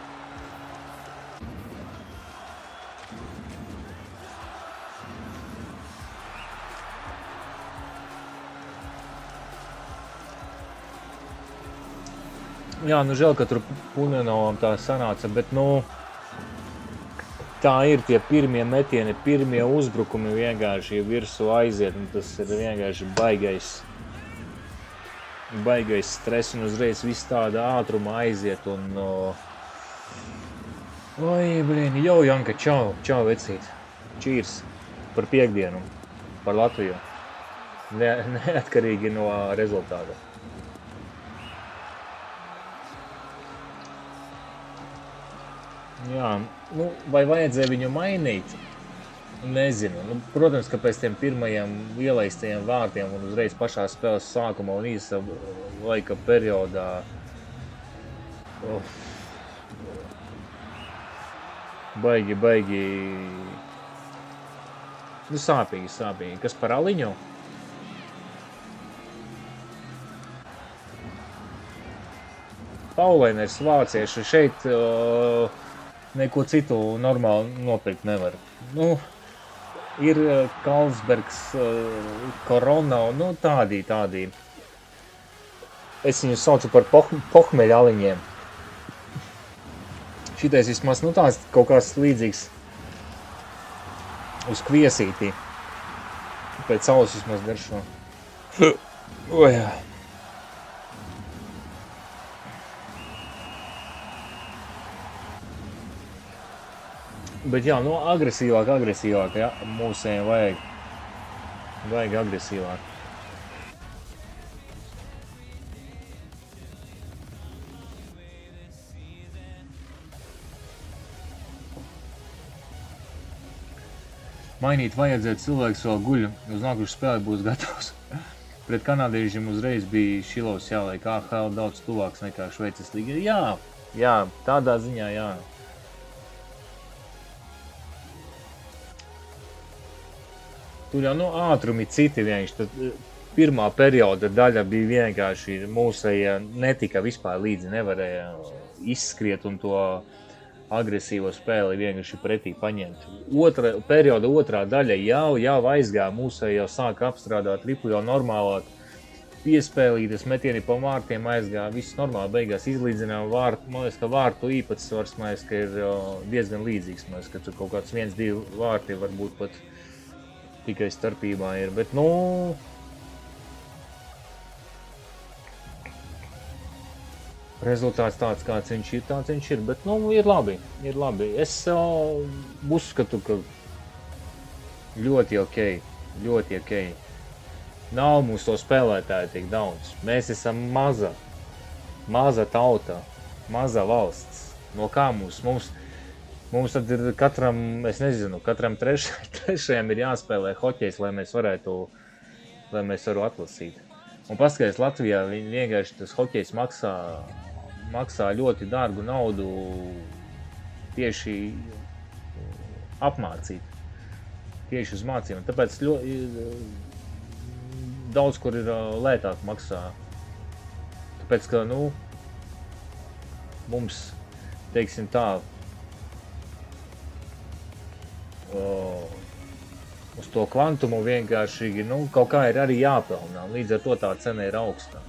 Speaker 1: Jā, nu žēl, ka tur Punenovam tā sanāca, bet tā ir tie pirmie metieni, pirmie uzbrukumi vienkārši virsū aiziet, un tas ir vienkārši baigais stress, un uzreiz viss tāda ātruma aiziet, un oi, blīn, jau, Janka, čau, vecīt, cheers par Piektdienu, par Latviju, neatkarīgi no rezultāta. Jā, vai vajadzēja viņu mainīt? Nezinu. Protams, ka pēc tiem pirmajiem ielaistajiem vārtiem un uzreiz pašā spēles sākumā un īsa laika periodā baigi sāpīgi. Kas par aliņu? Paulēners vācieši šeit neko citu normāli nopirkt nevar. Ir Kalsbergs, Korona, tādi. Es viņus saucu par pohmeļa aliņiem. Šitais vismaz, tās kaut kāds līdzīgs uz kviesītī. Pēc saules vismaz garšo. Ojā. Bet jā, agresīvāk, jā, mūsējiem vajag agresīvāk. Mainīt vajadzētu, cilvēks vēl guļ, uz nākušu spēli būs gatavs. Pret kanādiešiem uzreiz bija Šilovs jāliek AHL daudz tuvāks nekā Šveices līga. Jā, tādā ziņā, jā. Tur jau ātrumi citi vienkārši, tad pirmā perioda daļa bija vienkārši mūsējie netika vispār līdzi, nevarēja izskriet un to agresīvo spēli vienkārši pretī paņemt. Perioda otrā daļa jau aizgāja, mūsē jau sāka apstrādāt tripu jau normālāk, piespēlītas metieni pa vārtiem aizgāja, viss normāli beigās izlīdzinām vārtu, man liekas, ka vārtu īpatsvars, man liekas, ka ir diezgan līdzīgs, man liekas, ka tur kaut kāds 1-2 vārti varbūt pat tikai starpībā ir, bet rezultāts tāds, kāds viņš ir, bet, ir labi. Es uzskatu, ka ļoti ok. Nav mums to spēlētāju tik daudz. Mēs esam maza tauta, maza valsts. No kā mums tad ir katram, es nezinu, katram trešajam ir jāspēlē hoķejs, lai mēs varu atlasīt. Un paskaties, Latvijā vienkārši tas hoķejs maksā ļoti dārgu naudu tieši apmācīt, tieši uz mācību. Tāpēc daudz, kur ir lētāk maksā. Tāpēc, ka, mums, teiksim tā, uz to kvantumu vienkārši, kaut kā ir arī jāpelnā. Līdz ar to tā cena ir augstā.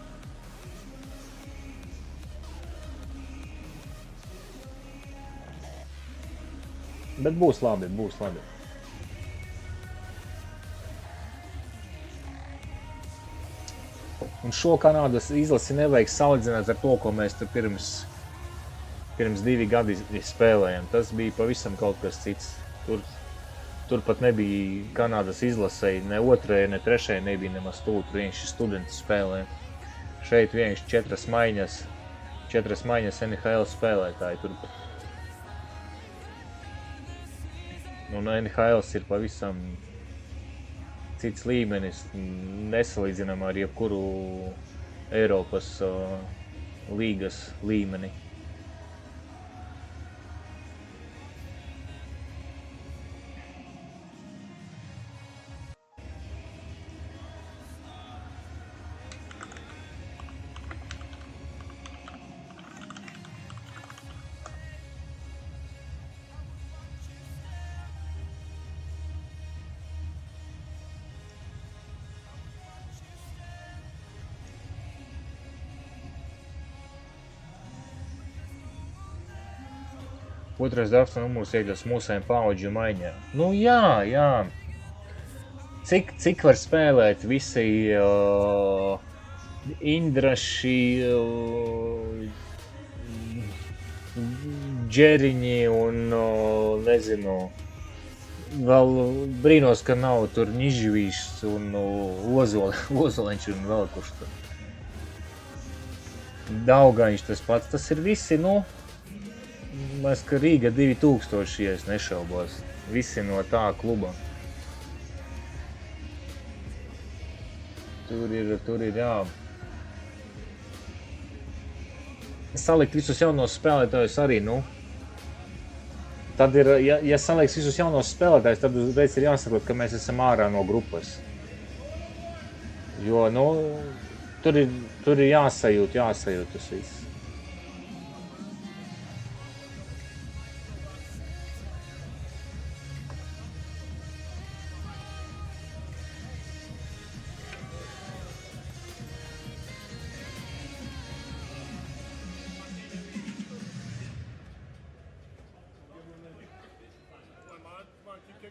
Speaker 1: Bet būs labi. Un šo Kanādas izlasi nevajag salīdzināt ar to, ko mēs tur pirms 2 gadi spēlējam. Tas bija pavisam kaut kas cits. Tur pat nebija Kanādas izlasei, ne otrajai, ne trešajai nebija nemaz tūlīt, vienkārši studenti spēlē. Šeit vienkārši 4 maiņas NHL spēlētāji tur. Un NHL ir pavisam cits līmenis, nesalīdzinām ar jebkuru Eiropas līgas līmeni. Otrais drafta numurs iekļaus mūsējiem paudžu maiņā. Jā. Cik var spēlēt visi Indraši, Džeriņi un, nezinu, vēl brīnos, ka nav tur Nižvīšs un Ozoliņš un vēl kurš tur. Daugaņš tas pats, tas ir visi, Mēs, ka Rīga 2000, ja es nešaubos. Visi no tā kluba. Tur ir, jā. Salikt visus jaunos spēlētājus arī, Tad ir, ja saliks visus jaunos spēlētājus, tad uzreiz ir jāsaprot, ka mēs esam ārā no grupas. Jo, tur ir jāsajūt tas viss.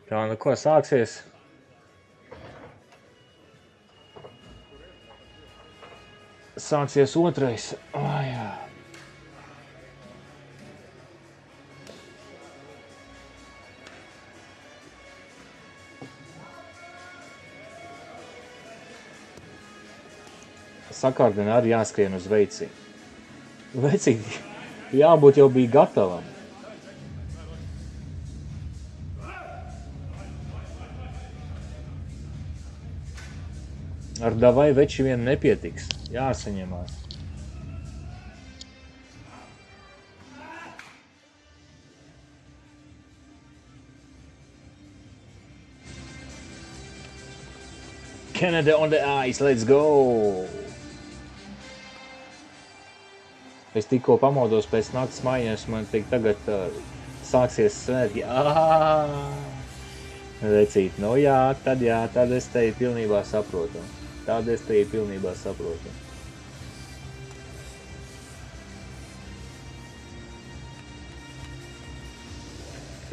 Speaker 1: Tā, ko sāksies? Sāksies otrais. Jā. Sakārdien arī jāskrien uz veici. Veici jābūt jau bija gatavam. Ar davai veči vien nepietiks, jāsaņemās. Canada on the ice, let's go! Es tikko pamodos pēc naktas maiņas, man tagad sāksies svētki. Vecīt, nu jā, tad es tevi pilnībā saprotu.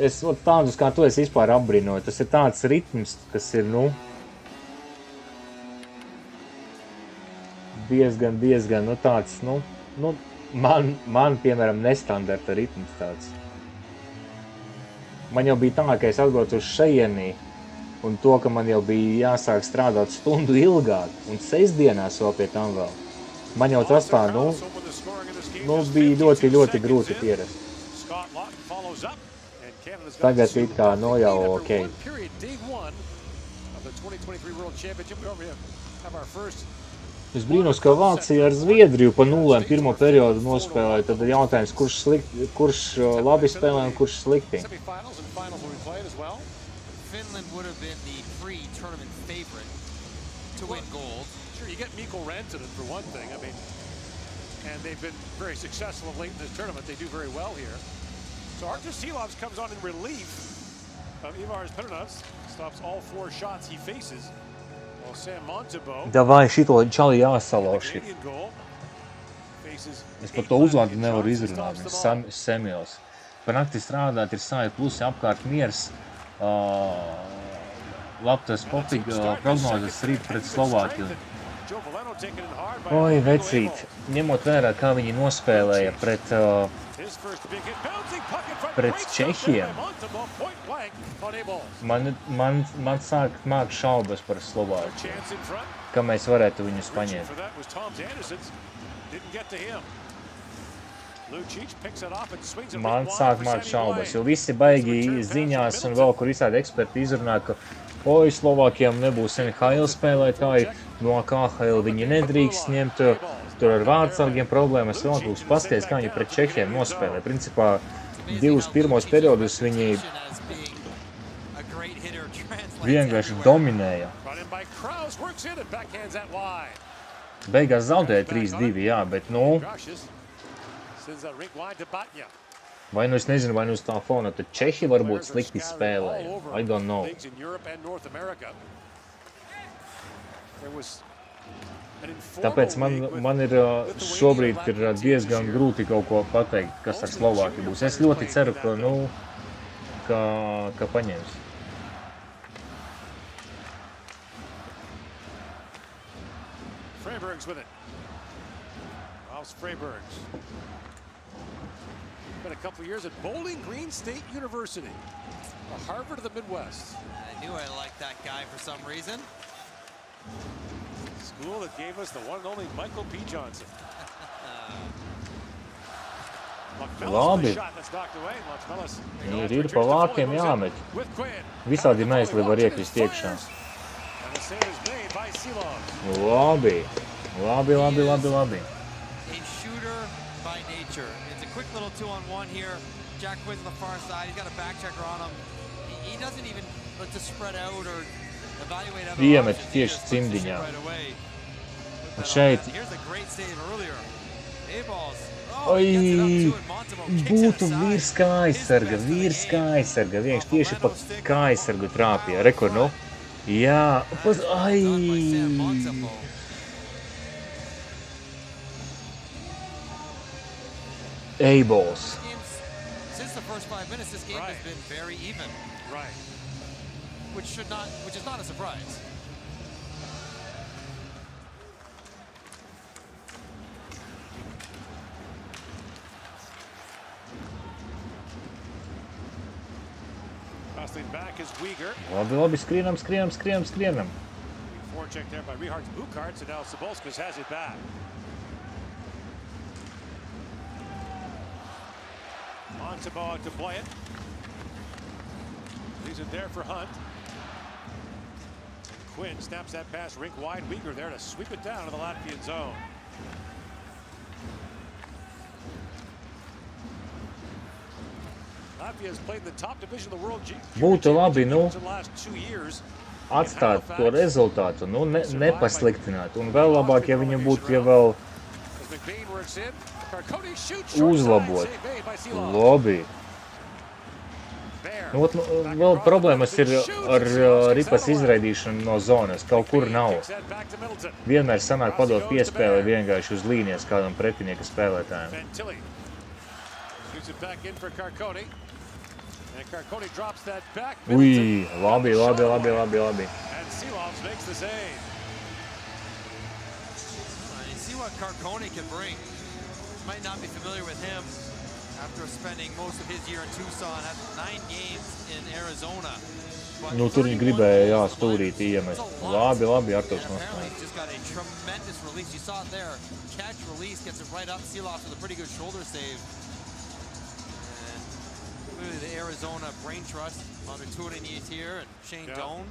Speaker 1: Es tādus kā tu es vispār apbrinoju. Tas ir tāds ritms, kas ir, diezgan, tāds, man, piemēram, nestandarta ritms tāds. Man jau bija tā, ka es atbraucu uz šajienī, un to, ka man jau bija jāsāk strādāt stundu ilgāk, un sestdienās vēl pie tam vēl. Man jau tas tā, bija ļoti, ļoti grūti pierast. Tagad it kā, jau ok. Es brīnos, ka Vācija ar Zviedriju pa nulēm pirmo periodu nospēlēja, tad ir jautājums, kurš labi spēlē un kurš slikti.
Speaker 4: Finland would have been the pre-tournament favorite to win gold.
Speaker 3: Sure, you get Mikko Rantanen for one thing. I mean, and they've been very successful of late in this tournament. They do very well here. So Artur Silovs comes on in relief of Ivars Perunovs. Stops all 4 shots he faces. While Sam Montebo,
Speaker 1: Davai šito čali jāsalauž. Es par to uzvārdu nevaru izrunāt. Semjos. Pa nakti strādāt ir sāja plusi apkārt miers. Labtas prognozes rīt pret Slovākiju. Oi, vecīt, ņemot vērā, kā viņi nospēlēja pret Čehiem, man sāk māk šaubas par Slovākiju, ka mēs varētu viņus paņemt. Man sāk māk šaubas, jo visi baigi ziņās un vēl kur visādi eksperti izrunā, ka Slovākijām nebūs NHL spēlētāji, no KHL viņi nedrīkst ņemt, tur ar vārdsargiem problēmas vēl būs. Paskaties, kā viņi pret Čehiem nospēlē. Principā, 2 pirmos periodus viņi vienkārši dominēja. Beigās zaudēja 3-2, jā, bet vai es nezinu, vai uz tā fona, tad Čehi varbūt slikti spēlēja. I don't know. Tāpēc man ir šobrīd ir diezgan grūti kaut ko pateikt, kas ar Slovākiju būs. Es ļoti ceru, ka paņems.
Speaker 3: Freiberg's with it. Klaus Freiberg's. Been a couple of years at Bowling Green State University, the Harvard of the Midwest.
Speaker 4: I knew I liked that guy for some reason.
Speaker 3: School that gave us the one and only Michael P. Johnson.
Speaker 1: Labi. Ir pa vārtiem jāmet. Visādi mēsli var iekrist iekšā. Labi.
Speaker 4: A shooter by nature. It's a quick little 2-on-1 here. Jack Quiz on the far side. He's got a back checker on him. He doesn't even look to spread out or evaluate other
Speaker 1: Iemet
Speaker 4: options.
Speaker 1: tieši cimdiņā. Un
Speaker 4: Here's
Speaker 1: šeit
Speaker 4: a great save earlier. A-balls.
Speaker 1: Būtu vīrs kā aizsarga. Vienkārši tieši pa kā aizsargu trāpīja. Rekur, Jā, A-balls.
Speaker 4: Since the first 5 minutes, this game has been very even.
Speaker 3: Right.
Speaker 4: Which is not a surprise.
Speaker 3: Crossing back is Uyghur.
Speaker 1: Labi, skrienam.
Speaker 3: Forecheck there by Rihards Bukarts, and now Sabolskas has it back. Montebo out to play it. Leaves it there for Hunt. Quinn snaps that pass rink wide. Uyghur there to sweep it down to the Latvian zone. Latvia has played in the top division of the world.
Speaker 1: Būtu labi,
Speaker 3: in the last 2 years.
Speaker 1: Atstāt to rezultātu, nepasliktināt. Un vēl labāk, ja viņa būtu, ja vēl uzlabot. Labi. Nu, vēl problēmas ir ar ripas izraidīšanu no zonas. Kaut kur nav. Vienmēr sanāk padot piespēli vienkārši uz līnijas kādam pretinieka spēlētājiem. Ui, labi.
Speaker 4: What Carcone can bring. Might not be familiar with him after spending most of his year in Tucson, had 9 games in Arizona.
Speaker 1: Nu, tur viņi gribēja, jā, stūrīt iemest. Labi, Arturs
Speaker 4: Apparently, he's just got a tremendous release. You saw it there. Catch, release, gets it right up. Seal-off with a pretty good shoulder save. And clearly the Arizona brain trust under Tourigny's here, and Shane Doan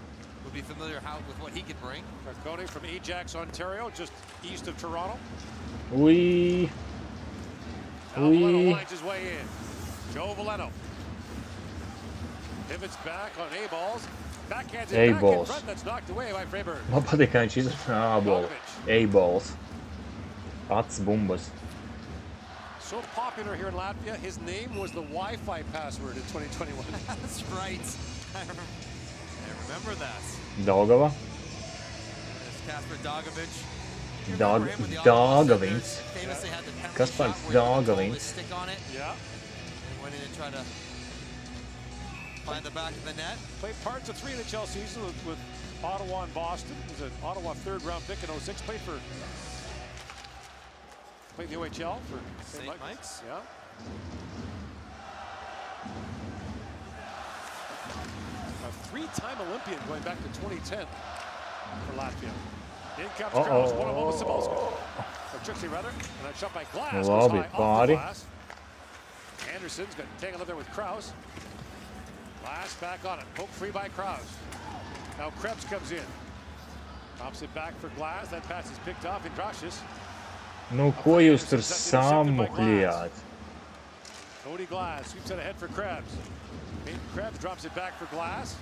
Speaker 4: would be familiar with what he could bring.
Speaker 3: Carcone from Ajax, Ontario, just east of Toronto.
Speaker 1: Ui.
Speaker 3: Valeno winds his way in. Joe Valeno. Pivots back on A-balls. Backhands it back in front. That's knocked away by Freiberg.
Speaker 1: Man patīk, kā viņš izrunā A-balls. Ats bumbas.
Speaker 3: So popular here in Latvia, his name was the Wi-Fi password in 2021.
Speaker 4: That's right. I remember that.
Speaker 1: Daugava.
Speaker 4: There's Kasper Dagovic.
Speaker 1: Dāgavins. Kas par Dāgavins?
Speaker 3: Yeah.
Speaker 4: Went in and tried to find the back of the net.
Speaker 3: Played parts of 3 of the Chelsea season with Ottawa and Boston. He was an Ottawa 3rd round pick in 06. Played the OHL for St. Mike's. Yeah. A 3-time Olympian going back to 2010 for Latvia. In comes Kraus, one-on-one with Cibulska. Or Trixie, rather. And that shot by Glass goes high off the glass. Anderson's got tangled up there with Kraus. Glass back on it. Poke free by Kraus. Now Krebs comes in. Pops it back for Glass. That pass is picked off in Draugs.
Speaker 1: Nu, ko jūs tur samuhļījāt?
Speaker 3: Cody Glass sweeps it ahead for Krebs. Krebs drops it back for Glass.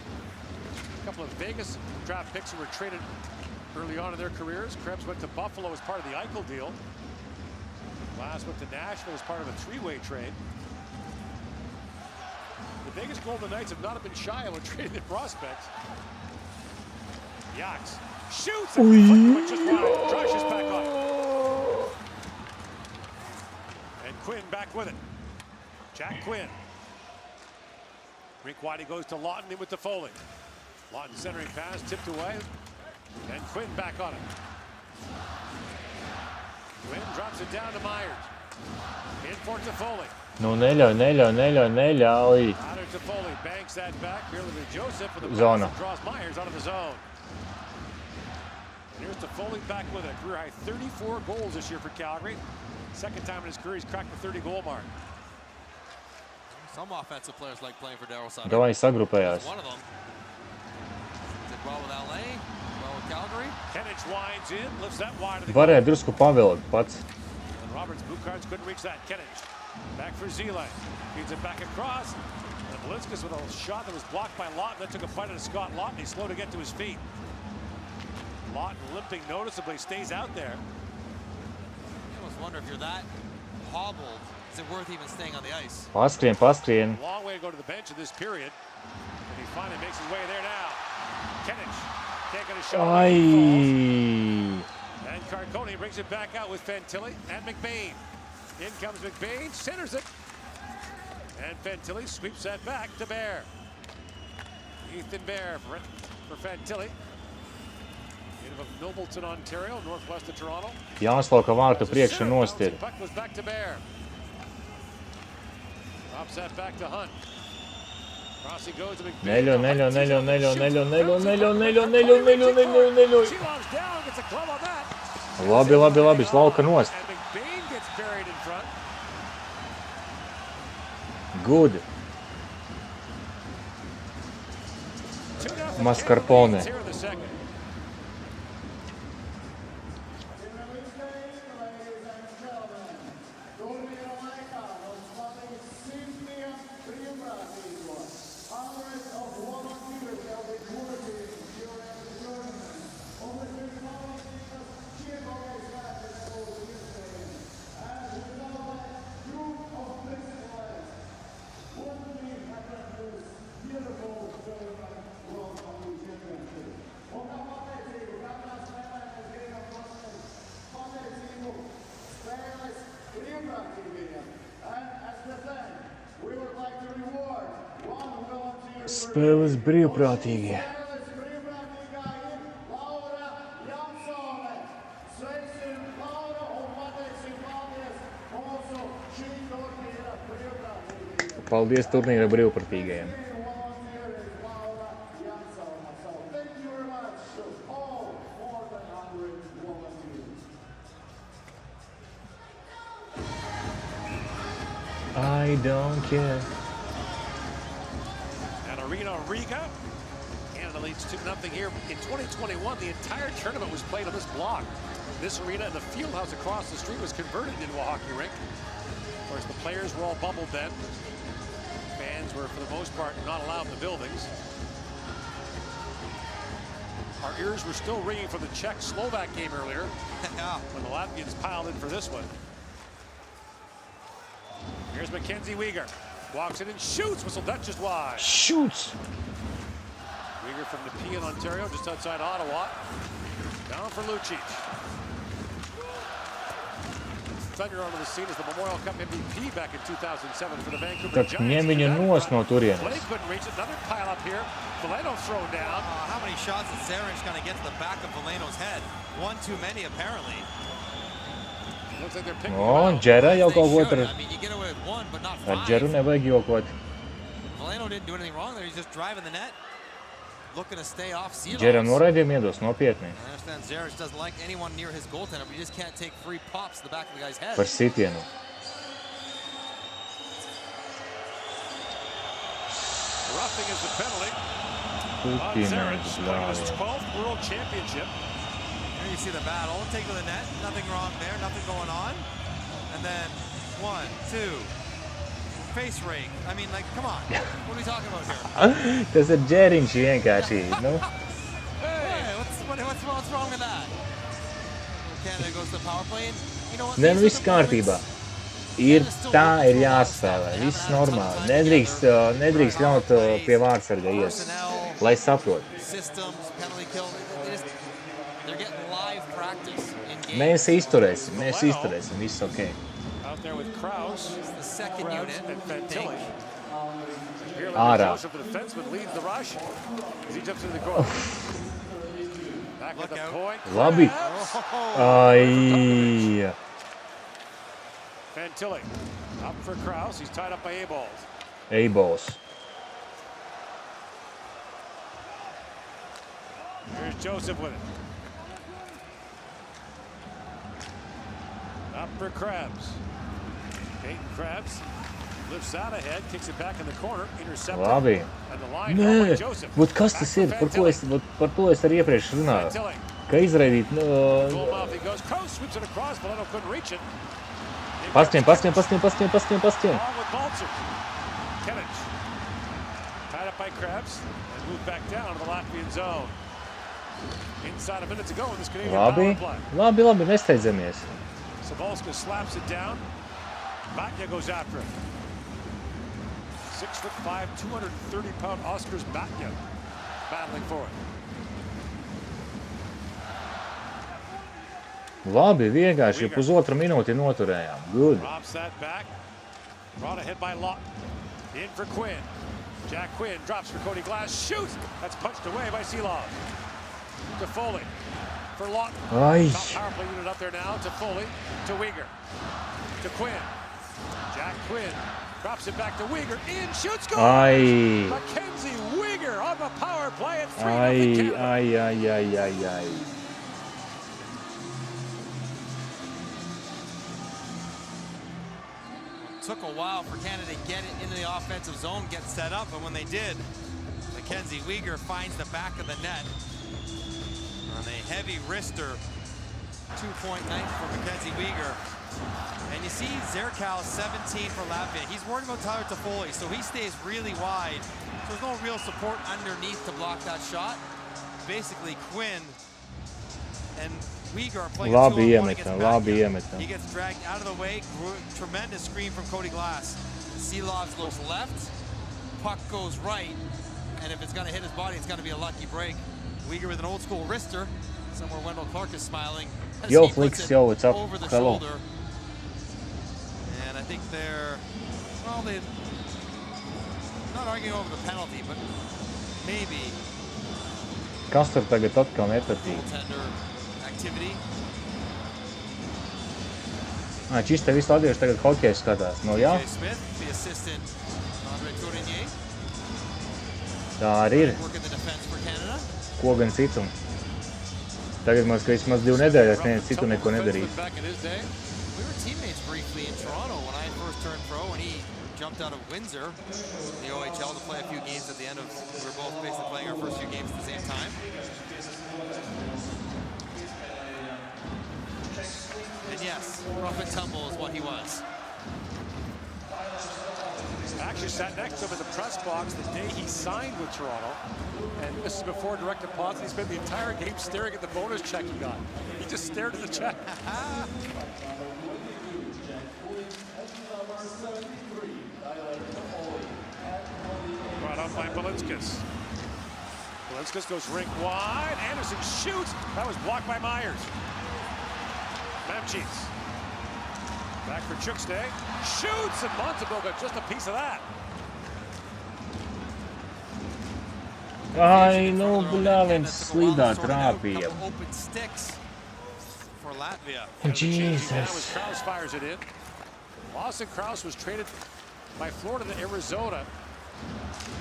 Speaker 3: A couple of Vegas draft picks who were traded early on in their careers. Krebs went to Buffalo as part of the Eichel deal. Glass went to Nashville as part of a 3-way trade. The Vegas Golden Knights have not been shy about trading their prospects. Yachts shoots and just wide. Josh is back on it. And Quinn back with it. Jack Quinn. Rink wide, he goes to Lawton in with the Foley. Lawton centering pass, tipped away. And Quinn back on it. Quinn drops it down to Myers. In for Toffoli.
Speaker 1: Nu, neļauj.
Speaker 3: Out of Toffoli, banks that back. Here to Joseph with the
Speaker 1: Zona.
Speaker 3: draws Myers out of the zone. And here's Toffoli back with it. Career high 34 goals this year for Calgary. Second time in his career he's cracked the 30-goal mark.
Speaker 4: Some offensive players like playing for Daryl Sutter.
Speaker 1: Davai sagrupējās.
Speaker 4: One of them. Did well with LA, well with Calgary.
Speaker 3: Kenich winds in, lifts that wide of the
Speaker 1: Varēja drusku pavilkt pats.
Speaker 3: And Roberts Bukarts couldn't reach that. Kenich back for Zile. Feeds it back across. And Blinskas with a shot that was blocked by Lawton. That took a fight out of Scott Lawton. He's slow to get to his feet. Lawton limping noticeably, stays out there.
Speaker 4: I almost wonder if you're that hobbled, is it worth even staying on the ice?
Speaker 1: Paskrien.
Speaker 3: Long way to go to the bench in this period. And he finally makes his way there now. Kenich taking a shot.
Speaker 1: Ai.
Speaker 3: And Carcone brings it back out with Fantilli and McBain. In comes McBain, centers it. And Fantilli sweeps that back to Bear. Ethan Bear for Fantilli. Of Nobleton, Ontario, northwest of Toronto.
Speaker 1: Jāslauka vārtu priekšā nostir.
Speaker 3: Puck was back to Bear. Drops that back to Hunt. Rossi goes to McBain.
Speaker 1: Neļauj.
Speaker 3: Chillin's down, gets a glove on that.
Speaker 1: Labi, slauka nost.
Speaker 3: And McBain gets buried in front.
Speaker 1: Good. Mascarpone.
Speaker 3: Here in the second.
Speaker 1: Spēles brīvprātīgie. Paldies turnīra brīvprātīgajiem. I don't care.
Speaker 3: And Arena Riga. Canada leads 2-0 here. In 2021, the entire tournament was played on this block. This arena and the field house across the street was converted into a hockey rink. Of course, the players were all bubbled then. Fans were, for the most part, not allowed in the buildings. Our ears were still ringing for the Czech-Slovak game earlier when the Latvians piled in for this one. Here's Mackenzie Weegar. Walks in and shoots. Whistle Dutch just wide.
Speaker 1: Shoots!
Speaker 3: Weegar from Nepean, Ontario, just outside Ottawa. Down for Lucic. Thunder onto the scene as the Memorial Cup MVP back in 2007 for the Vancouver
Speaker 1: Tak
Speaker 3: Giants.
Speaker 1: ņem viņu nos no turienes.
Speaker 3: Blake couldn't reach it. Another pile up here. Valeno thrown down.
Speaker 4: How many shots is Zaric going to get to the back of Valeno's head? One too many, apparently.
Speaker 3: Looks like they're picking
Speaker 1: O,
Speaker 3: him out.
Speaker 1: Džera jau kaut ko
Speaker 4: They
Speaker 1: tur.
Speaker 4: should. I mean, you get away with one, but not
Speaker 1: Ar
Speaker 4: five.
Speaker 1: Džeru nevajag jokot.
Speaker 4: Valeno didn't do anything wrong there. He's just driving the net, looking to stay off Sealoffs.
Speaker 1: Džeram noraidījumu iedos nopietni.
Speaker 4: I understand Zaric doesn't like anyone near his goaltender, but you just can't take free pops to the back of the guy's head.
Speaker 1: Par sitienu.
Speaker 3: Roughing is the penalty. On
Speaker 1: Putinais,
Speaker 3: Zaric, playing his
Speaker 1: blāvi.
Speaker 3: 12th World Championship.
Speaker 4: Here you see the battle. Take to the net. Nothing wrong there. Nothing going on. And then 1, 2. Face rake. I mean, like, come on. What are we talking about here?
Speaker 1: Tas ir Džeriņš vienkārši, nu.
Speaker 4: Hey, what's wrong with that? Canada goes to the power play. And you know what?
Speaker 1: Nē, nu
Speaker 4: These
Speaker 1: viss
Speaker 4: are the moments-
Speaker 1: kārtībā. Ir tā ir jāspēlē, viss normāli. Nedrīkst ļaut pie vārdsarga ies, lai saprot.
Speaker 4: Systems, penalty kill. They're getting live practice in game.
Speaker 1: Mēs izturēsim, viss ok.
Speaker 3: Out there with Krause.
Speaker 4: It's the second
Speaker 3: Krause
Speaker 4: unit.
Speaker 3: and Fantilli. Here,
Speaker 1: Ārā.
Speaker 3: Joseph, the defenseman, leads the rush as he jumps into the corner. Back at
Speaker 4: Look
Speaker 3: the
Speaker 4: out.
Speaker 3: point.
Speaker 1: Labi.
Speaker 3: Krause.
Speaker 1: Ai.
Speaker 3: Fantilli up for Krause. He's tied up by A-balls.
Speaker 1: Eibols.
Speaker 3: Here's Joseph with it. Up for Krabs. Peyton Krabs lifts out ahead, kicks it back in the corner, intercepted.
Speaker 1: Labi.
Speaker 3: And the line held by
Speaker 1: Nē,
Speaker 3: Joseph.
Speaker 1: būt kas
Speaker 3: Back
Speaker 1: tas
Speaker 3: for
Speaker 1: ir, par to es arī iepriekš runāju.
Speaker 3: Fantilli.
Speaker 1: Ka izraidīt,
Speaker 3: Goal mouth he goes. Krause sweeps it across. Valeno couldn't reach it.
Speaker 1: pastiem.
Speaker 3: Along with Balcer. Kevich. Tied up by Krabs and moved back down to the Latvian zone. Inside a minute to go in this Canadian power
Speaker 1: Labi,
Speaker 3: play.
Speaker 1: labi, nesteidzamies.
Speaker 3: Sabolska slaps it down. Batya goes after it. 6'5", 230-pound Oskars Batya battling for it.
Speaker 1: Labi, vienkārši pusotra minūti noturējām. Good.
Speaker 3: Drops that back. Brought ahead by Lott. In for Quinn. Jack Quinn drops for Cody Glass. Shoots! That's punched away by Seelov. To Foley. For Lott.
Speaker 1: Ai.
Speaker 3: Top power play unit up there now. To Foley. To Weegar. To Quinn. Jack Quinn drops it back to Weegar. In. Shoots. Goal!
Speaker 1: Ai.
Speaker 3: Mackenzie Weegar on the power play at 3-0
Speaker 1: Ai,
Speaker 3: Canada.
Speaker 1: ai.
Speaker 4: Took a while for Canada to get it into the offensive zone, get set up, and when they did, Mackenzie Weegar finds the back of the net on a heavy wrister. 2-point night for Mackenzie Weegar. And you see Zerkal 17 for Latvia. He's worried about Tyler Toffoli, so he stays really wide. So there's no real support underneath to block that shot. Basically, Quinn and Weegar are playing
Speaker 1: Labi
Speaker 4: a 2-on-1 against Batya. He
Speaker 1: iemetam.
Speaker 4: gets dragged out of the way. Tremendous screen from Cody Glass. Seelovs looks left. Puck goes right. And if it's going to hit his body, it's going to be a lucky break. Weegar with an old school wrister. Somewhere Wendell Clark is smiling. as
Speaker 1: Yo,
Speaker 4: he puts
Speaker 1: Flicks,
Speaker 4: it
Speaker 1: yo, what's up?
Speaker 4: over the
Speaker 1: Hello.
Speaker 4: shoulder. And I think they're, well, not arguing over the penalty, but maybe
Speaker 1: Kas tur tagad atkal nepatīk?
Speaker 4: goaltender activity.
Speaker 1: Šis te visu latviešu tagad hokeju skatās. No jā,
Speaker 4: Jay Smith, the assistant, Andre Tourigny,
Speaker 1: tā arī ir.
Speaker 4: working the defense for Canada.
Speaker 1: Ko gan citu. Tagad mums, ka vismaz 2 nedēļas neviens citu neko nedarīs.
Speaker 3: Back in his day.
Speaker 4: We were teammates briefly in Toronto when I first turned pro, and he jumped out of Windsor in the OHL to play a few games at the end of, we were both basically playing our first few games at the same time. And yes, rough and tumble is what he was.
Speaker 3: Actually sat next to him in the press box the day he signed with Toronto. And this is before direct deposit. He spent the entire game staring at the bonus check he got. He just stared at the check. Brought up by Balinskis. Balinskis goes rink wide. Anderson shoots. That was blocked by Myers. Mamchis. Back for Chukstay. Shoots, and Montembeau got just a piece of that.
Speaker 1: Ai, nu, bļāvien slīdā trāpīja.
Speaker 4: Open sticks for Latvia.
Speaker 1: Jesus.
Speaker 3: Krause fires it in. Lawson Krause was traded by Florida to Arizona.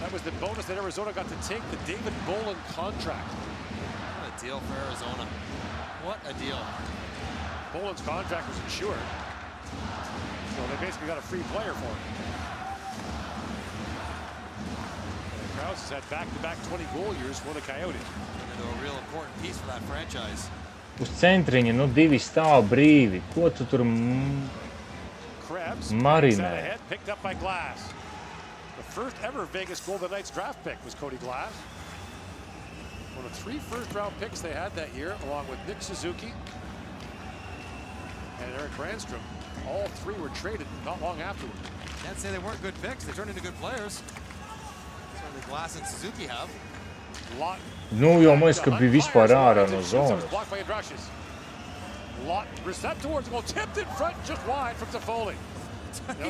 Speaker 3: That was the bonus that Arizona got to take, the David Bolin contract.
Speaker 4: What a deal for Arizona. What a deal.
Speaker 3: Bolin's contract was insured. So they basically got a free player for him. Krause has had back-to-back 20-goal years for the Coyotes.
Speaker 4: Into a real important piece for that franchise.
Speaker 1: Uz centriņa, nu, 2 stāv brīvi. Ko tu tur
Speaker 3: Krebs
Speaker 1: marinē?
Speaker 3: ahead, picked up by Glass. The first ever Vegas Golden Knights draft pick was Cody Glass. One of 3 first-round picks they had that year, along with Nick Suzuki and Eric Brandstrom. All 3 were traded not long afterward.
Speaker 4: Can't say they weren't good picks. They turned into good players. Certainly Glass and Suzuki have.
Speaker 3: Lot.
Speaker 1: Nu, jau mēs, ka bija vispār ārā no zonas.
Speaker 3: Blocked by Andrašis. Lot recept towards the goal, tipped in front, just wide from Toffoli.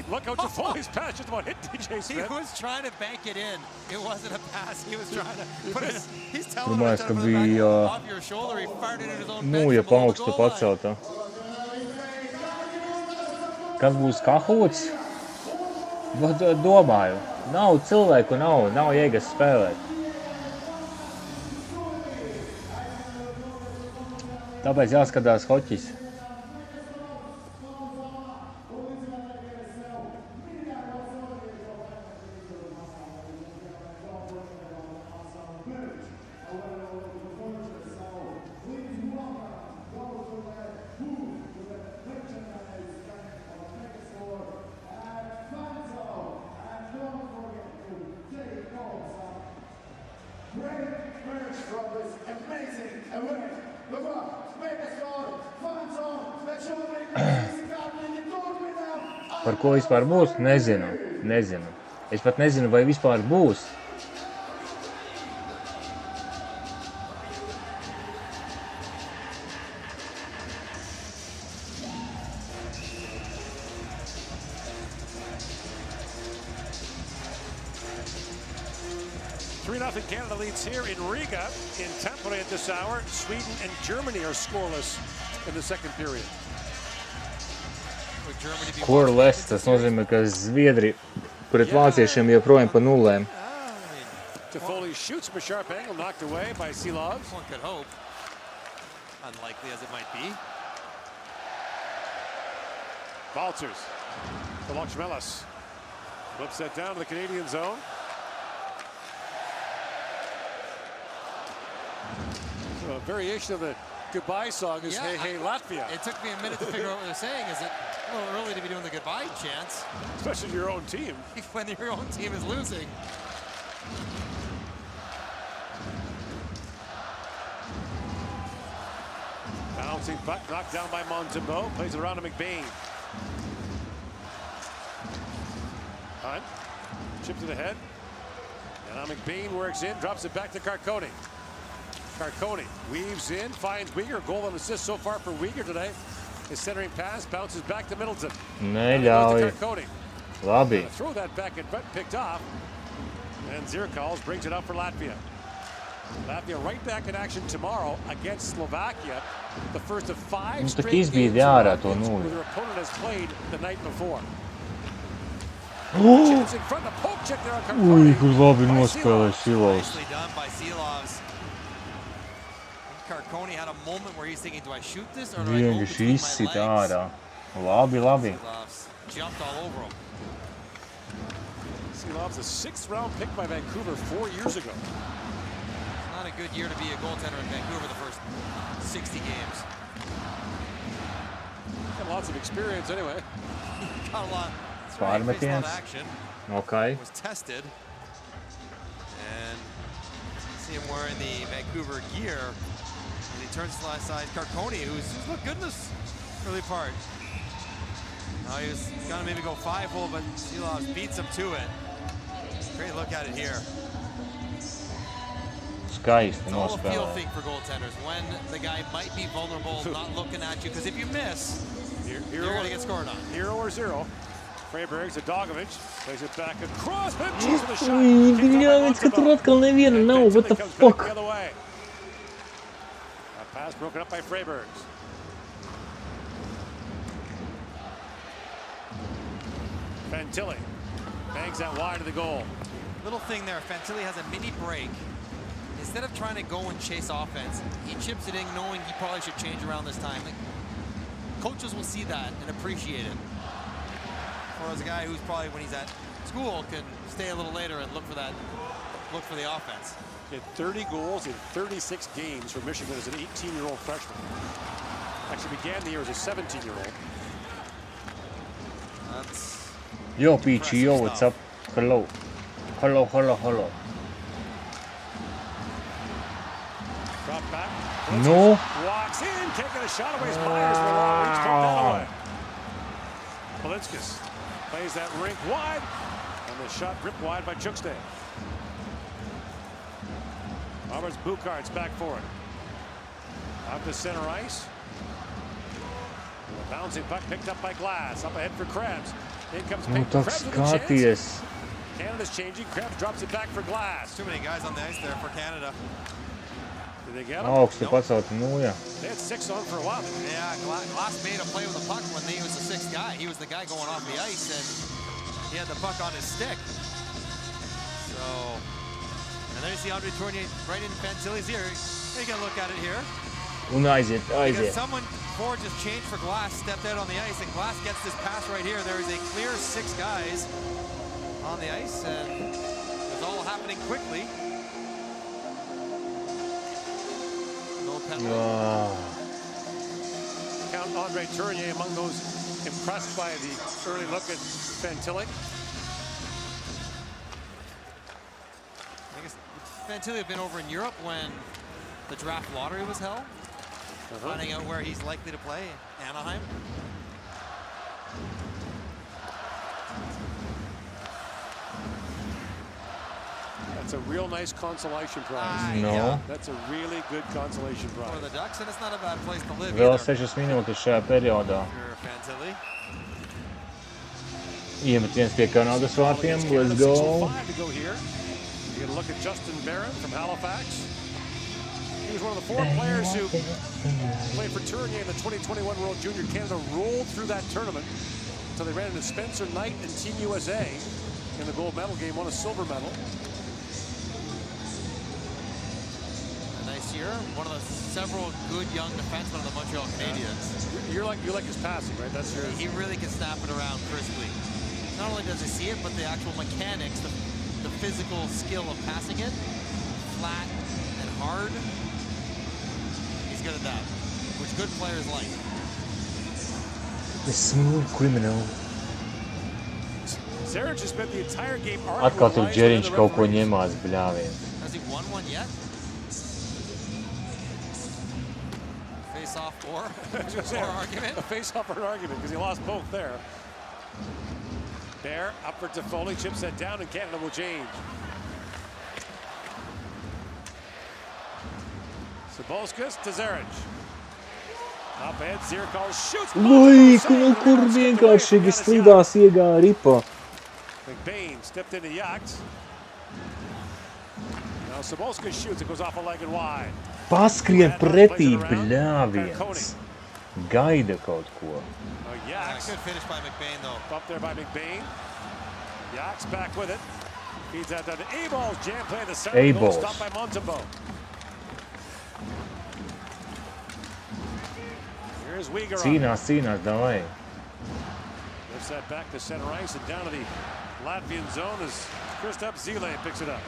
Speaker 3: Look how Toffoli's pass just about hit DJ
Speaker 4: He
Speaker 3: Smith.
Speaker 4: was trying to bank it in. It wasn't a pass. He was trying to put it. He's telling him
Speaker 1: Domāju,
Speaker 4: to
Speaker 1: ka
Speaker 4: put it back
Speaker 1: bija,
Speaker 4: off your shoulder. He fired it in his own
Speaker 1: nu,
Speaker 4: bench
Speaker 1: ja
Speaker 4: below the
Speaker 1: paaugstu
Speaker 4: goal line.
Speaker 1: pacelta. Kas būs kahots? Domāju. Nav cilvēku, nav jēgas spēlēt. Tāpēc jāskatās hoķis. Par ko vispār būs? Nezinu. Es pat nezinu, vai vispār būs.
Speaker 3: Canada leads here in Riga. In Tampere at this hour, Sweden and Germany are scoreless in the second period.
Speaker 1: Scoreless, tas nozīmē, ka Zviedri pret vāciešiem joprojām pa nulēm.
Speaker 3: Toffoli shoots from a sharp angle, knocked away by Silov.
Speaker 4: One could hope, unlikely as it might be.
Speaker 3: Baltzers for Lakshmelas. Flips that down to the Canadian zone. So a variation of the goodbye song is Hey Hey Latvia.
Speaker 4: It took me a minute to figure out what they're saying. Is it a little early to be doing the goodbye chants?
Speaker 3: Especially your own team.
Speaker 4: When your own team is losing.
Speaker 3: Bouncing puck knocked down by Montembeau. Plays it around to McBain. Hunt. Chips to the head. And now McBain works in, drops it back to Carcone. Carcone weaves in, finds Uyghur. Goal and assist so far for Uyghur today. His centering pass bounces back to Middleton.
Speaker 1: Neļauj.
Speaker 3: Carcone.
Speaker 1: Labi.
Speaker 3: Throw that back in front, picked off. Zirkals brings it up for Latvia. Latvia right back in action tomorrow against Slovakia. The first of 5 straight games where their opponent has played the night before. Chance in front of the poke check there on
Speaker 1: Ui,
Speaker 3: Karkovs.
Speaker 1: kur labi nospēlē Silovs.
Speaker 4: Nicely done by Silovs. Karkoni had a moment where he's thinking, do I shoot this or do I go
Speaker 1: Vienkārši
Speaker 4: between my
Speaker 1: izsit
Speaker 4: legs?
Speaker 1: ārā. Labi, labi.
Speaker 4: Silovs jumped all over him.
Speaker 3: Silovs, a 6th round pick by Vancouver 4 years ago.
Speaker 4: It's not a good year to be a goaltender in Vancouver the first 60 games.
Speaker 3: Got lots of experience anyway.
Speaker 4: Got a lot.
Speaker 1: Pārmetiens. Okay.
Speaker 4: Was tested. And see him wearing the Vancouver gear. And he turns to the side. Karkoni, who's looked good in this early part. He was gonna maybe go 5-hole, but Silovs beats him to it. Great look at it here.
Speaker 1: Skaisti
Speaker 4: It's all a feel
Speaker 1: nospēlē.
Speaker 4: thing for goaltenders when the guy might be vulnerable, not looking at you, because if you miss, you're gonna get scored on.
Speaker 3: 0 or 0. Freiberg, Zadogovic plays it back across. Cheese with a shot.
Speaker 1: Ui, bļāviens, ka tur atkal neviena nav, what the fuck?
Speaker 3: The other way. A pass broken up by Freiberg. Fantilli bangs that wide of the goal.
Speaker 4: Little thing there, Fantilli has a mini break. Instead of trying to go and chase offense, he chips it in knowing he probably should change around this time. Coaches will see that and appreciate it. Or as a guy who's probably, when he's at school, can stay a little later and look for the offense.
Speaker 3: He had 30 goals in 36 games for Michigan as an 18-year-old freshman. Actually began the year as a 17-year-old.
Speaker 4: That's
Speaker 1: Yo, Peachy, yo, what's up? Hello. Hello, hello, hello.
Speaker 3: Drop back.
Speaker 1: No.
Speaker 3: Walks in, taking a shot away. Myers for a long reach, took that away. Polinskis plays that rink wide, and the shot ripped wide by Chukstad. Roberts Buchart's back for it. Out to center ice. A bouncing puck picked up by Glass. Up ahead for Krebs. In comes
Speaker 1: Nu
Speaker 3: Pink.
Speaker 1: tak
Speaker 3: Krebs with a chance.
Speaker 1: skaties.
Speaker 3: Canada's changing. Krebs drops it back for Glass.
Speaker 4: too many guys on the ice there for Canada.
Speaker 3: Did they get him?
Speaker 1: Augsti pacelt, nu jā.
Speaker 3: They had 6 on for a while.
Speaker 4: Yeah, Glass made a play with the puck when he was the 6th guy. He was the guy going off the ice, and he had the puck on his stick. So, and there you see Andre Tournier right in Fantilli's ear. You can look at it here.
Speaker 1: Un aiziet,
Speaker 4: Because
Speaker 1: aiziet.
Speaker 4: someone forward just changed for Glass, stepped out on the ice, and Glass gets this pass right here. There is a clear 6 guys on the ice, and it's all happening quickly. No penalty.
Speaker 3: Count Andre Tournier among those impressed by the early look at Fantilli.
Speaker 4: I guess Fantilli had been over in Europe when the draft lottery was held, finding out where he's likely to play, Anaheim.
Speaker 3: That's a real nice consolation prize.
Speaker 1: No.
Speaker 4: Yeah,
Speaker 3: That's a really good consolation
Speaker 4: for
Speaker 3: prize.
Speaker 4: the Ducks, and it's not a bad place to live
Speaker 1: Vēl
Speaker 4: either.
Speaker 1: 6 minūtes šajā periodā.
Speaker 4: For Fantilli.
Speaker 1: Iemet viens pie Kanādas vārtiem, let's go.
Speaker 3: 6:05 to go here. You're gonna look at Justin Barron from Halifax. He was one of the 4 players who played for Tournier in the 2021 World Junior. Canada rolled through that tournament until they ran into Spencer Knight and Team USA in the gold medal game, won a silver medal.
Speaker 4: A nice year. One of the several good young defensemen of the Montreal Canadiens.
Speaker 3: You like his passing, right? That's your.
Speaker 4: He really can snap it around crisply. Not only does he see it, but the actual mechanics, the physical skill of passing it, flat and hard. He's good at that, which good players like.
Speaker 1: The smooth criminal.
Speaker 3: Zaric has spent the entire game arguing
Speaker 1: Atkal tur
Speaker 3: with
Speaker 1: Džeriņš
Speaker 3: the
Speaker 1: kaut ko
Speaker 3: referees.
Speaker 1: ņemās, bļāviens.
Speaker 4: Has he won one yet? Face-off or argument?
Speaker 3: A face-off or an argument because he lost both there. There, up for Toffoli, chips that down, and Canada will change. Sabolskas to Zaric. Up ahead, Zirkals shoots.
Speaker 1: Ui, kur vienkārši slīdās iegāja ripa.
Speaker 3: McBain stepped into Yachts. Now Sabolska shoots, it goes off a leg and wide.
Speaker 1: Paskrien pretī, bļāviens. Gaida kaut ko.
Speaker 3: Yaks.
Speaker 4: Good finish by McBain, though.
Speaker 3: Up there by McBain. Yaks back with it. Feeds that down to A-Balls. Jam play the center.
Speaker 1: A-Balls.
Speaker 3: Stopped by Montembeau. Here's Uyghur.
Speaker 1: Cīnās, davai.
Speaker 3: Lifts that back to center ice and down to the Latvian zone as Kristaps Zile picks it up.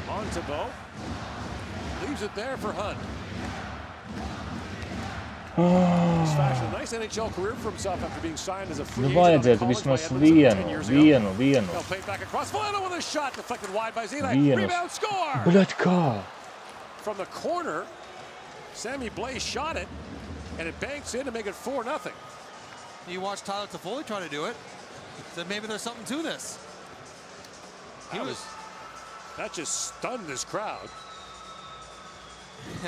Speaker 3: Montembeau leaves it there for Hunt. He's fashioned a nice NHL career for himself after being signed as a free agent.
Speaker 1: Vajadzētu
Speaker 3: out of
Speaker 1: vismaz
Speaker 3: college by Edmonton 10 years ago.
Speaker 1: vienu.
Speaker 3: They'll play back across. Valeno with a shot deflected wide by Zile.
Speaker 1: Vienu.
Speaker 3: Rebound score!
Speaker 1: Bļaļ, kā?
Speaker 3: From the corner, Sammy Blais shot it, and it banks in to make it 4-0.
Speaker 4: You watch Tyler Toffoli try to do it. So maybe there's something to this.
Speaker 3: That just stunned this crowd.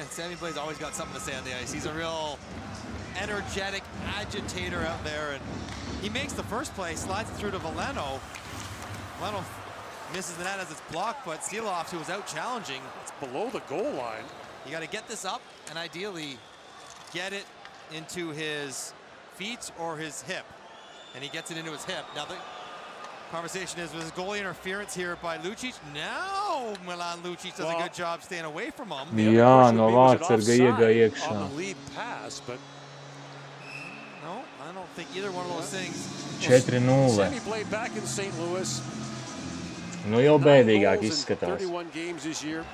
Speaker 4: Sammy Blais always got something to say on the ice. He's a real energetic agitator out there, and he makes the first play, slides it through to Valeno. Valeno misses the net as it's blocked, but Seeloff, who was out challenging.
Speaker 3: It's below the goal line.
Speaker 4: You got to get this up and ideally get it into his feet or his hip, and he gets it into his hip. Now the conversation is, was goalie interference here by Lucic? Now Milan Lucic does a good job staying away from him.
Speaker 1: Jā, no vārtsarga iegāja iekšā.
Speaker 3: On the lead pass, but
Speaker 4: no, I don't think either one of those things.
Speaker 1: 4-0.
Speaker 3: Sammy Blais back in St. Louis.
Speaker 1: Nu jau bēdīgāk izskatās.
Speaker 3: 31 games this year.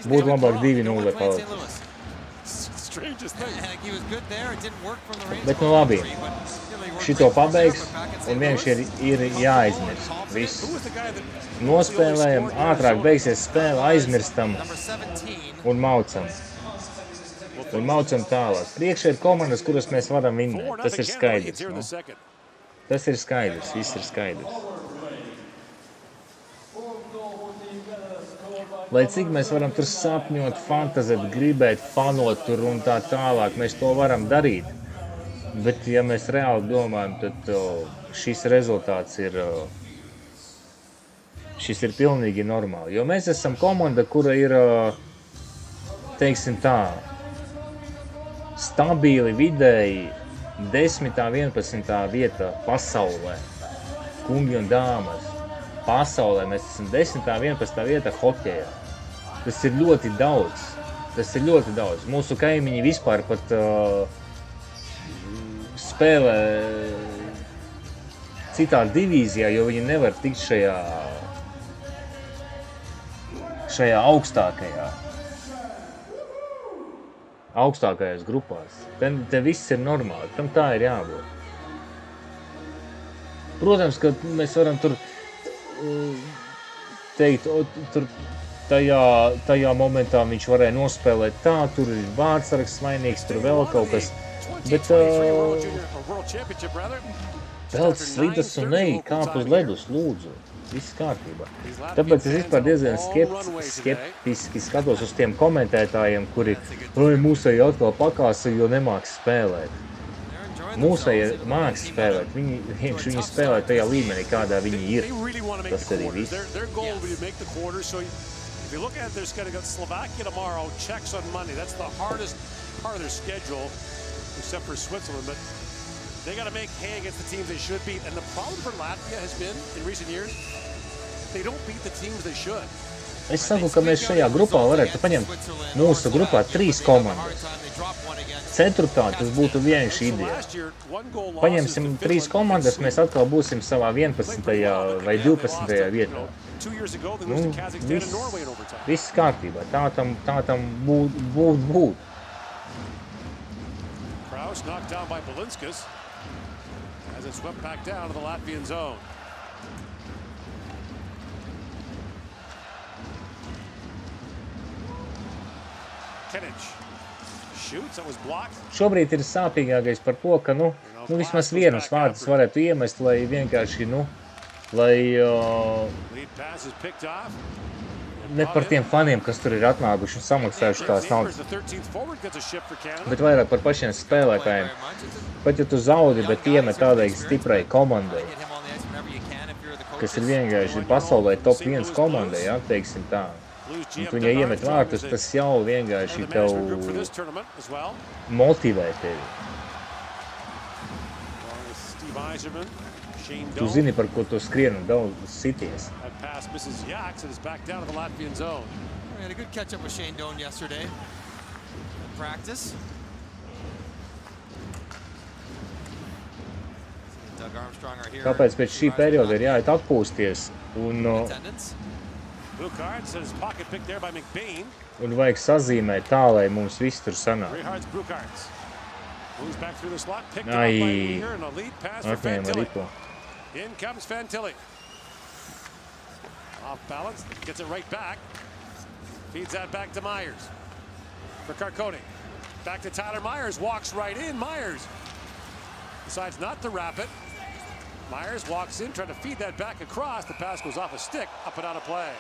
Speaker 1: Būtu labāk 2-0 palikt.
Speaker 3: Strangest thing.
Speaker 4: He was good there. It didn't work from the range.
Speaker 1: Bet nu labi, šito pabeigs un vienkārši ir jāaizmirst. Viss. Nospēlējam, ātrāk beigsies spēle, aizmirstam un maucam. Un maucam tālāk. Priekšā ir komandas, kuras mēs varam vinnēt. Tas ir skaidrs. Nu. Tas ir skaidrs, viss ir skaidrs. Lai cik mēs varam tur sapņot, fantazēt, gribēt, fanot tur un tā tālāk, mēs to varam darīt. Bet, ja mēs reāli domājam, tad šis rezultāts ir, šis ir pilnīgi normāli. Jo mēs esam komanda, kura ir, teiksim tā, stabili vidēji 10. 11. vieta pasaulē. Kungi un dāmas. Pasaulē mēs esam 10. 11. vieta hokejā. Tas ir ļoti daudz. Tas ir ļoti daudz. Mūsu kaimiņi vispār pat spēlē citā divīzijā, jo viņi nevar tikt šajā augstākajās grupās. Te viss ir normāli. Tam tā ir jābūt. Protams, ka mēs varam tur teikt, tur tajā momentā viņš varēja nospēlēt tā, tur ir vārdsargs svainīgs, tur vēl kaut kas, bet pelts slidas un ej, kāp uz ledus, lūdzu, viss kārtībā. Tāpēc es vispār diezgan skeptiski skatos uz tiem komentētājiem, kuri mūsēji atkal pakāsa, jo nemāks spēlēt. Mūsēji māks spēlēt, viņi spēlē tajā līmenī, kādā viņi ir. Tas arī viss.
Speaker 3: If you look at it, there's going to go Slovakia tomorrow, Czechs on Monday. That's the hardest part of their schedule, except for Switzerland. But they got to make hay against the teams they should beat. And the problem for Latvia has been, in recent years, they don't beat the teams they should.
Speaker 1: Es saku, ka mēs šajā grupā varētu paņemt mūsu grupā 3 komandas. Ceturtā tas būtu vienkārši ideja. Paņemsim 3 komandas, mēs atkal būsim savā 11. vai 12. vietā. Nu, viss kārtībā. Tā tam būt.
Speaker 3: Kraus knocked down by Belinskas as it swept back down to the Latvian zone.
Speaker 1: Šobrīd ir sāpīgākais par to, ka, vismaz vienus vārdus varētu iemest, lai vienkārši, ne par tiem faniem, kas tur ir atnākuši un samaksājuši tās naudas, bet vairāk par pašiem spēlētājiem. Pat ja tu zaudi, bet iemet tādai stiprai komandai, kas ir vienkārši pasaulē top 1 komandai, ja, teiksim tā. Un tu viņai iemet vārtus, tas jau vienkārši tev motivē tevi. Tu zini, par ko tu skrien un daudz sities.
Speaker 4: We had a good catch up with Shane Doan yesterday. Practice. Doug Armstrong are here.
Speaker 1: Tāpēc pēc šī perioda ir jāiet atpūsties un vajag sazīmēt tā, lai mums viss tur sanāk. Ai, atņēma ripo.
Speaker 3: In comes Fantilli. Off balance, gets it right back. Feeds that back to Myers. For Carcone. Back to Tyler Myers, walks right in. Myers decides not to wrap it. Myers walks in, trying to feed that back across. The pass goes off a stick, up and out of play.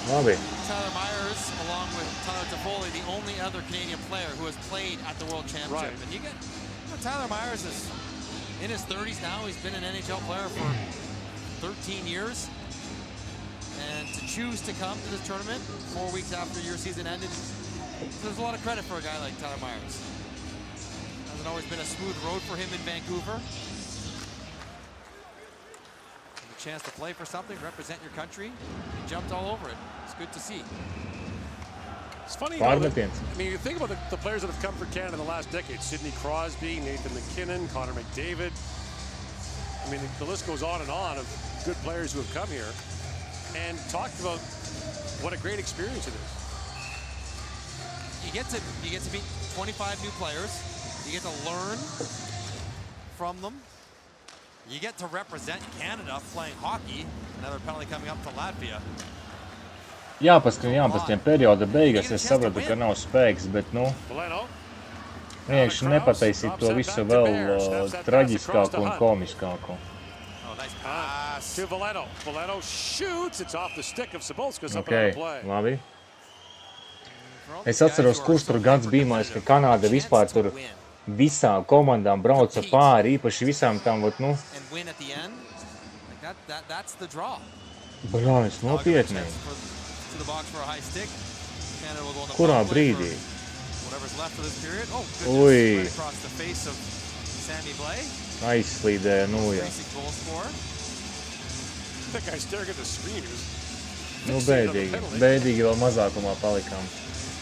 Speaker 1: Labi.
Speaker 4: Tyler Myers, along with Tyler Toffoli, the only other Canadian player who has played at the World Championship.
Speaker 3: Right.
Speaker 4: And you get, Tyler Myers is in his 30s now. He's been an NHL player for 13 years. And to choose to come to this tournament 4 weeks after your season ended, there's a lot of credit for a guy like Tyler Myers. Hasn't always been a smooth road for him in Vancouver. A chance to play for something, represent your country. He jumped all over it. It's good to see.
Speaker 3: It's funny, you know, I mean, you think about the players that have come for Canada in the last decade. Sidney Crosby, Nathan McKinnon, Connor McDavid. I mean, the list goes on of good players who have come here and talked about what a great experience it is.
Speaker 4: You get to meet 25 new players. You get to learn from them. You get to represent Canada playing hockey. Another penalty coming up to Latvia.
Speaker 1: Jāpaskrien perioda beigas, es sapratu, ka nav spēks, bet, nu, vienkārši nepataisīt to visu vēl traģiskāku un komiskāku.
Speaker 3: To Valeno. Valeno shoots. It's off the stick of Sabolskas up
Speaker 1: Okay,
Speaker 3: on the play.
Speaker 1: labi. Es atceros, kurš tur gads bijumais, ka Kanāda vispār tur visām komandām brauca pāri, īpaši visām tām, nu. Brāļs, nopietni. Kurā brīdī? Ui. Aizslīdēja nūja. Nu, bēdīgi vēl mazākumā palikām.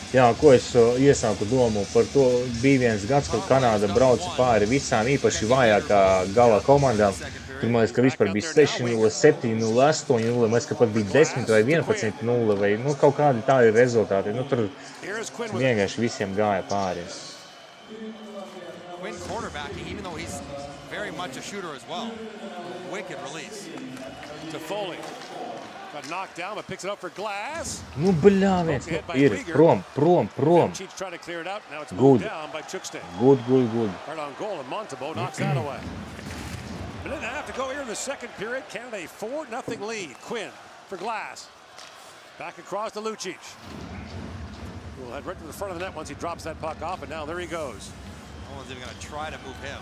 Speaker 1: Jā, ko es iesāku domu par to, bija viens gads, kad Kanāda brauca pāri visām īpaši vājākā gala komandām. Tur, man liekas, ka vispār bija 6-0, 7-0, 8-0, man liekas, ka pat bija 10 vai 11-0 vai, nu, kaut kādi tādi rezultāti. Nu, tur vienkārši visiem gāja pāri.
Speaker 4: Quinn quarterbacking, even though he's very much a shooter as well. Wicked release.
Speaker 3: Toffoli. Got knocked down, but picks it up for Glass.
Speaker 1: Nu, bļāviens, ir prom.
Speaker 3: Cheats trying to clear it out. Now it's
Speaker 1: Good.
Speaker 3: moved down by Chukste.
Speaker 1: Good.
Speaker 3: Right on goal, and Montebo knocks that away. Minute and a half to go here in the second period. Canada a 4-0 lead. Quinn for Glass. Back across to Lucic. We'll head right to the front of the net once he drops that puck off, and now there he goes.
Speaker 4: No one's even going to try to move him.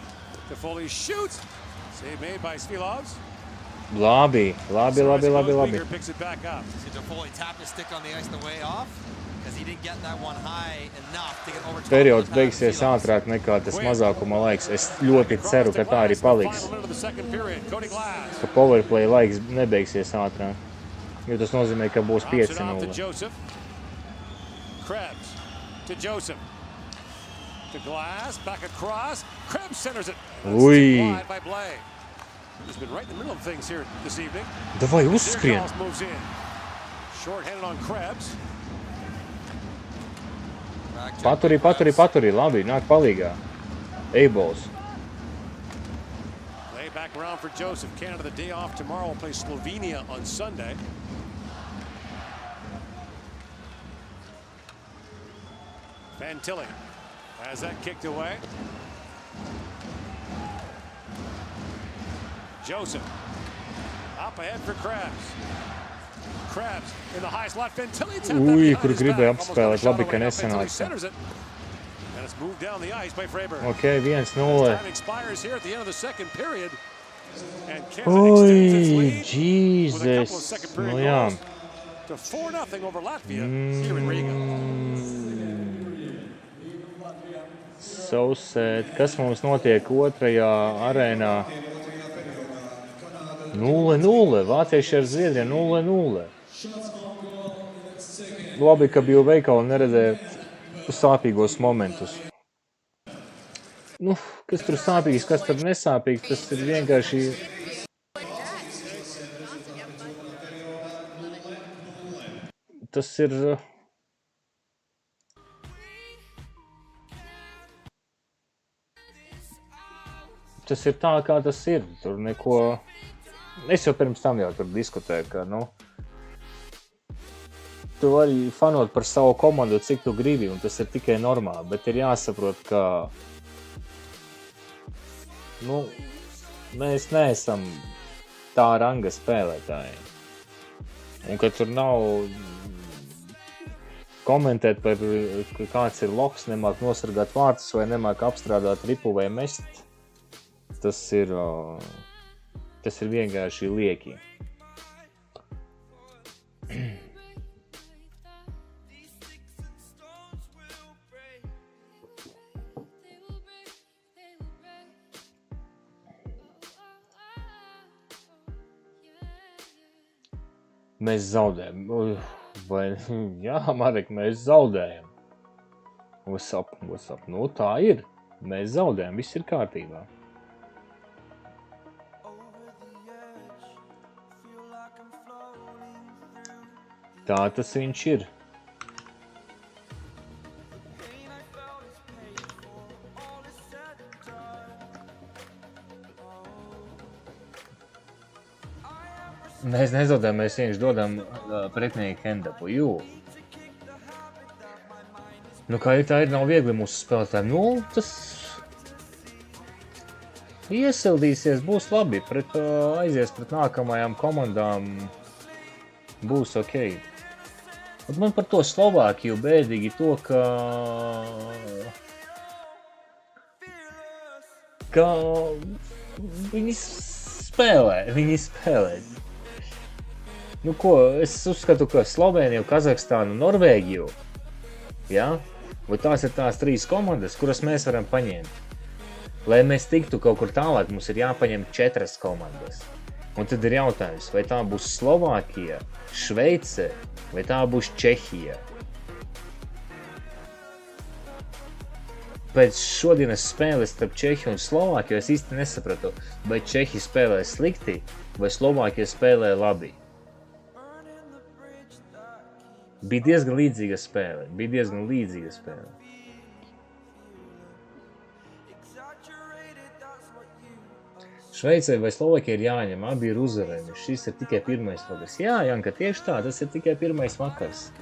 Speaker 3: Toffoli shoots. Save made by Svilovs.
Speaker 1: Labi.
Speaker 3: Picks it back up.
Speaker 4: See Toffoli tap his stick on the ice the way off because he didn't get that one high enough to get over top.
Speaker 1: Periods beigsies ātrāk nekā tas mazākuma laiks. Es ļoti ceru, ka tā arī paliks. Ka powerplay laiks nebeigsies ātrāk. Jo tas nozīmē, ka būs 5-0.
Speaker 3: Krebs to Joseph. To Glass, back across. Krebs centers it.
Speaker 1: Ui.
Speaker 3: By Blay. He's been right in the middle of things here this evening.
Speaker 1: Davai, uzskrien.
Speaker 3: Moves in. Short-handed on Krebs.
Speaker 1: Paturi. Labi, nāk palīgā. Eibols.
Speaker 3: Lay back around for Joseph. Canada the day off tomorrow. Will play Slovenia on Sunday. Fantilli has that kicked away. Joseph up ahead for Krebs. Krebs in the high slot. Fantilli tapped that
Speaker 1: Ui,
Speaker 3: behind
Speaker 1: kur
Speaker 3: his
Speaker 1: gribēja
Speaker 3: back.
Speaker 1: apspēlēt,
Speaker 3: Almost got a
Speaker 1: labi,
Speaker 3: shot
Speaker 1: ka
Speaker 3: away. Now
Speaker 1: nesanāca.
Speaker 3: Fantilli centers it. And That's moved down the ice by Freiberg.
Speaker 1: Ok, 1-0.
Speaker 3: Time expires here at the end of the second period. And Canada extends its
Speaker 1: Oi,
Speaker 3: lead with a couple of
Speaker 1: Jesus.
Speaker 3: second period
Speaker 1: Nu jā.
Speaker 3: goals to 4-0 over Latvia here in Riga.
Speaker 1: So sad. Kas mums notiek otrajā arēnā? 0-0. Vācieši ar Zviedriem 0-0. Labi, ka biju veikali un neredzēju sāpīgos momentus. Nu, kas tur sāpīgs, kas tur nesāpīgs, tas ir vienkārši... Tas ir... Tas ir tā, kā tas ir. Tur neko... Es jau pirms tam jau tur diskutēju, ka, nu... Tu vari fanot par savu komandu, cik tu gribi, un tas ir tikai normāli, bet ir jāsaprot, ka... Nu, mēs neesam tā ranga spēlētāji. Un ka tur nav komentēt par, kāds ir loks, nemāk nosargāt vārtus vai nemāk apstrādāt ripu vai mest, tas ir vienkārši lieki. Mēs zaudējam. Vai, jā, Marek, mēs zaudējam. What's up? Nu, tā ir. Mēs zaudējam, viss ir kārtībā. Tā tas viņš ir. Mēs nezaudējam, mēs vienkārši dodam pretinieku handupu, jū. Nu, kā ir tā ir, nav viegli mūsu spēlētājiem. Nu, tas iesildīsies, būs labi, aizies pret nākamajām komandām, būs ok. Un man par to Slovākiju bēdīgi to, ka viņi spēlē. Nu ko, es uzskatu, ka Slovēniju, Kazahstānu, Norvēģiju, ja? Vai tās ir tās 3 komandas, kuras mēs varam paņemt. Lai mēs tiktu kaut kur tālāk, mums ir jāpaņem 4 komandas. Un tad ir jautājums, vai tā būs Slovākija, Šveice, vai tā būs Čehija. Pēc šodienas spēles starp Čehiju un Slovākiju es īsti nesapratu, vai Čehi spēlē slikti, vai Slovākija spēlē labi. Bija diezgan līdzīga spēle. Šveicē vai Slovākija ir jāņem, abi ir uzvarēni. Šis ir tikai pirmais vakars. Jā, Janka, tieši tā, tas ir tikai pirmais vakars.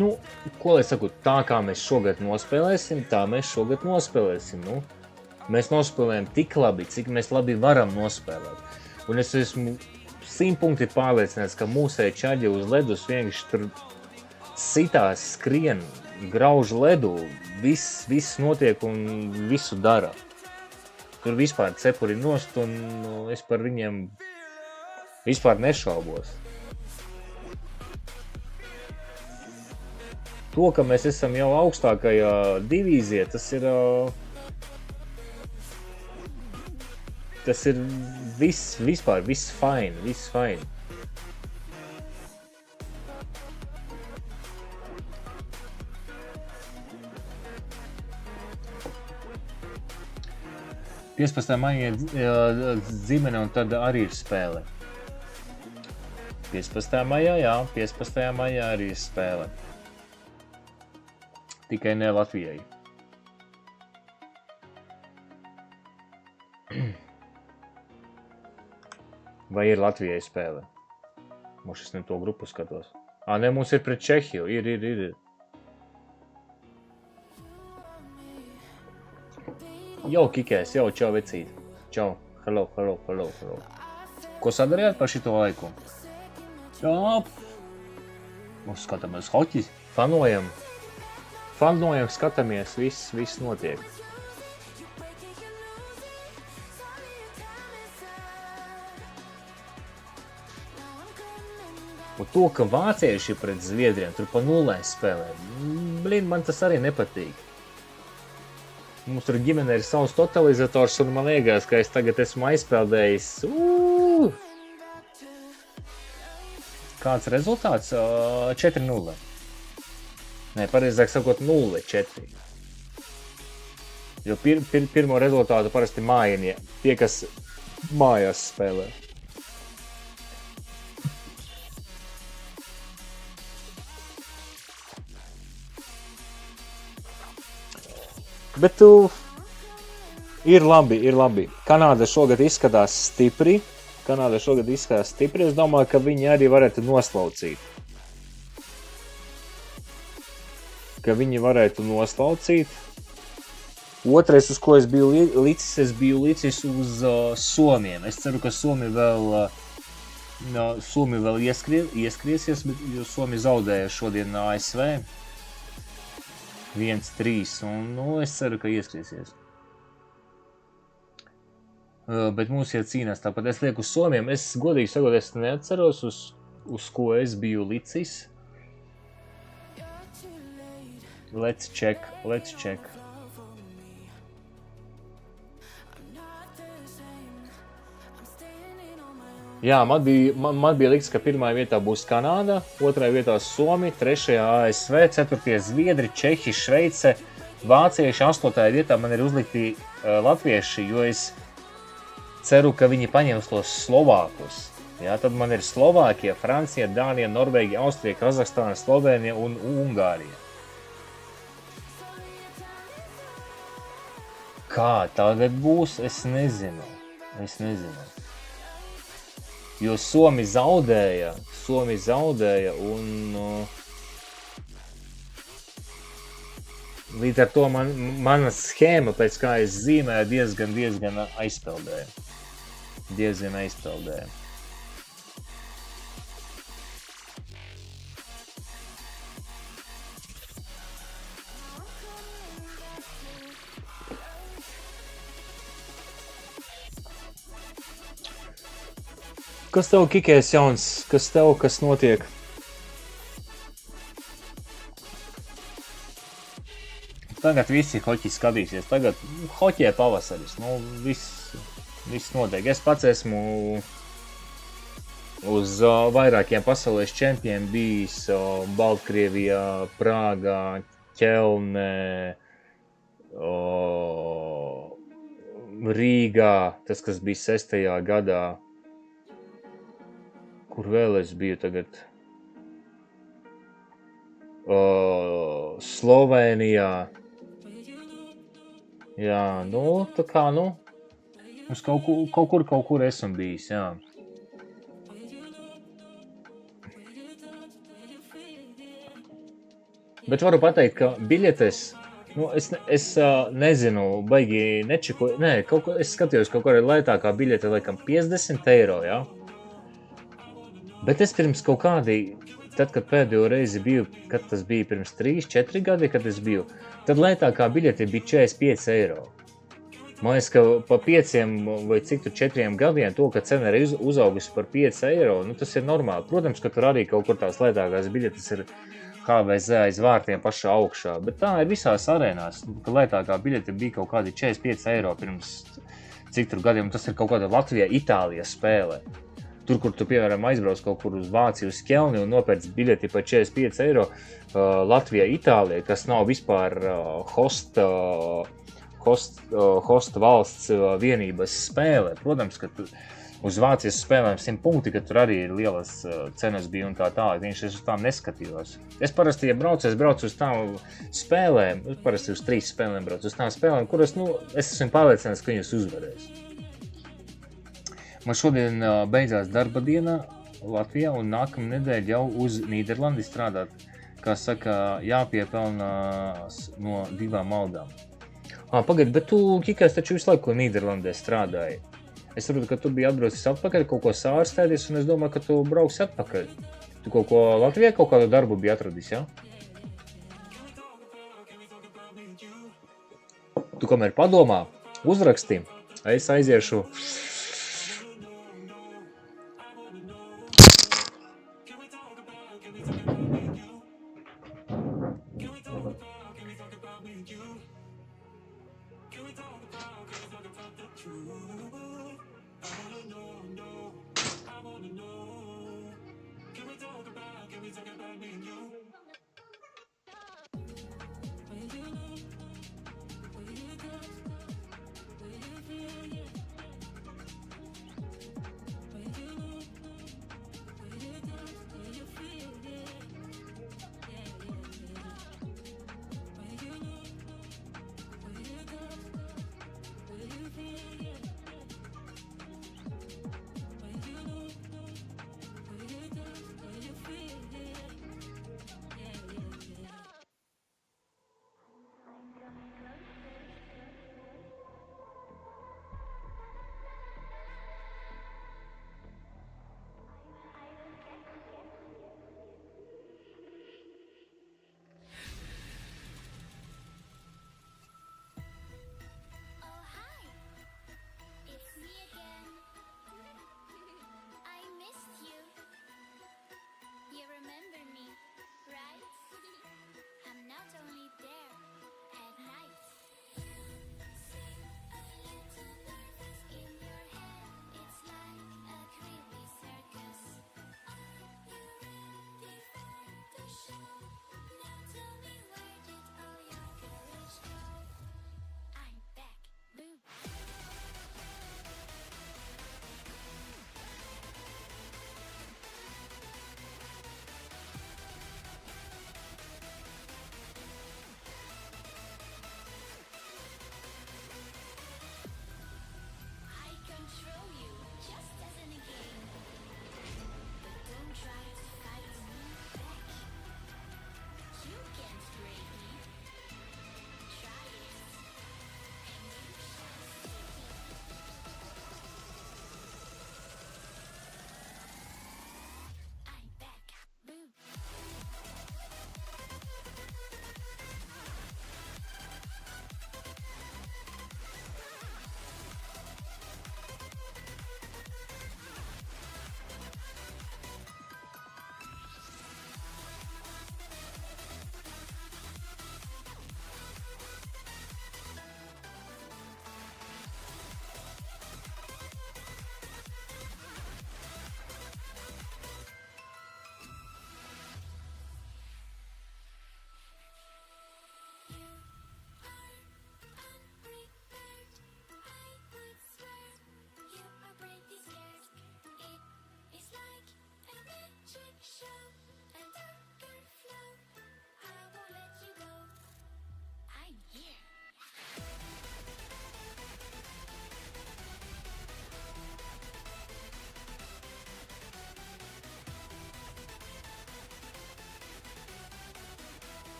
Speaker 1: Nu, ko lai saku, tā kā mēs šogad nospēlēsim, tā mēs šogad nospēlēsim, nu. Mēs nospēlējam tik labi, cik mēs labi varam nospēlēt. Un es esmu 100 punkti pārliecināts, ka mūsēji čaļi uz ledus vienkārši tur sitās, skrien, grauž ledu, viss notiek un visu dara. Tur vispār cepuri nost un es par viņiem vispār nešaubos. To, ka mēs esam jau augstākajā divīzijā, tas ir vispār, viss fine. Piespastā maijā dzimene un tad arī ir spēle. 15. maijā arī ir spēle. Tikai ne Latvijai. Vai ir Latvijai spēle? Mums es ne to grupu skatos. Ne, mums ir pret Čehiju. Ir. Jau kikēs, jau čau vecīt. Čau. Hello. Ko sadarījāt par šito laiku? Jā. Mums skatāmies hoķis. Fanojam, skatāmies, viss notiek. Un to, ka vācieši pret Zviedriem tur pa nulē spēlē, blin, man tas arī nepatīk. Mums tur ģimenē ir savs totalizators un man liekas, ka es tagad esmu aizpeldējis. Kāds rezultāts? 4-0. Nē, pareizāk sakot 0-4. Jo pirmo rezultātu parasti mājinie, tie, kas mājās spēlē. Bet ir labi. Kanāda šogad izskatās stipri. Es domāju, ka viņi arī varētu noslaucīt. Otrais, uz ko es biju licis uz Somiem. Es ceru, ka Somi vēl ieskriesies, jo Somi zaudēja šodien ASV. 1-3, un es ceru, ka ieskriesies. Bet mūs iet cīnās tāpat. Es lieku uz Somiem. Es godīgi sakot, es neatceros, uz ko es biju licis. Let's check. Jā, man bija liks, ka pirmajā vietā būs Kanāda, otrajā vietā Somi, trešajā ASV, ceturtajā Zviedri, Čehi, Šveice, vācieši, astotajā vietā man ir uzlikti latvieši, jo es ceru, ka viņi paņems tos Slovākus. Jā, tad man ir Slovākija, Francija, Dānija, Norvēģija, Austrija, Kazahstāna, Slovēnija un Ungārija. Kā tagad būs, es nezinu. Jo Somi zaudēja un līdz ar to mana schēma, pēc kā es zīmēju, diezgan aizpeldēja. Kas tev kikēs jauns? Kas notiek? Tagad visi hoķi skatīsies. Tagad hoķē pavasaris. Viss notiek. Es pats esmu uz vairākiem pasaules čempiem bijis Baltkrievijā, Prāgā, Ķelnē, Rīgā, tas, kas bija 6. gadā. Kur vēl es biju tagad? Slovēnijā. Jā, tā kā, uz kaut kur esmu bijis, jā. Bet varu pateikt, ka biļetes, es nezinu, baigi nečikoju, es skatījos kaut kādā lētākā biļete, laikam 50 eiro, jā. Bet es pirms kaut kādi, tad, kad pēdējo reizi biju, kad tas bija pirms 3-4 gadi, kad es biju, tad lētākā biļete bija 45 eiro. Man liekas, ka pa 5 vai cik tur 4 gadiem to, ka cena ir uzaugusi par 5 eiro, tas ir normāli. Protams, ka tur arī kaut kur tās lētākās biļetes ir HVZ aiz vārtiem pašā augšā, bet tā ir visās arēnās, ka lētākā biļete bija kaut kādi 45 eiro pirms cik tur gadiem, tas ir kaut kāda Latvijā, Itālija spēlē. Tur, kur tu, piemēram, aizbrauc kaut kur uz Vāciju, uz Ķelni un nopērc biļeti par 45 eiro Latvijā, Itālijā, kas nav vispār host valsts vienības spēle. Protams, ka uz Vācijas spēlēm 100 punkti, ka tur arī ir lielas cenas bija un tā tālāk. Viņš es uz tām neskatījos. Es parasti, ja braucu uz tām spēlēm, parasti uz 3 spēlēm braucu, uz tām spēlēm, kuras, es esmu pārliecināts, ka viņas uzvarēs. Man šodien beidzās darba diena Latvijā un nākamā nedēļa jau uz Nīderlandi strādāt. Kā saka, jāpiepelnās no 2 maldām. Pagaid, bet tu kikās taču visu laiku Nīderlandē strādāji. Es saprotu, ka tu biji atbraucis atpakaļ, kaut ko sārstēties, un es domāju, ka tu brauksi atpakaļ. Tu kaut ko Latvijā, kaut kādu darbu biji atradis, ja? Tu kamēr padomā, uzraksti, es aiziešu.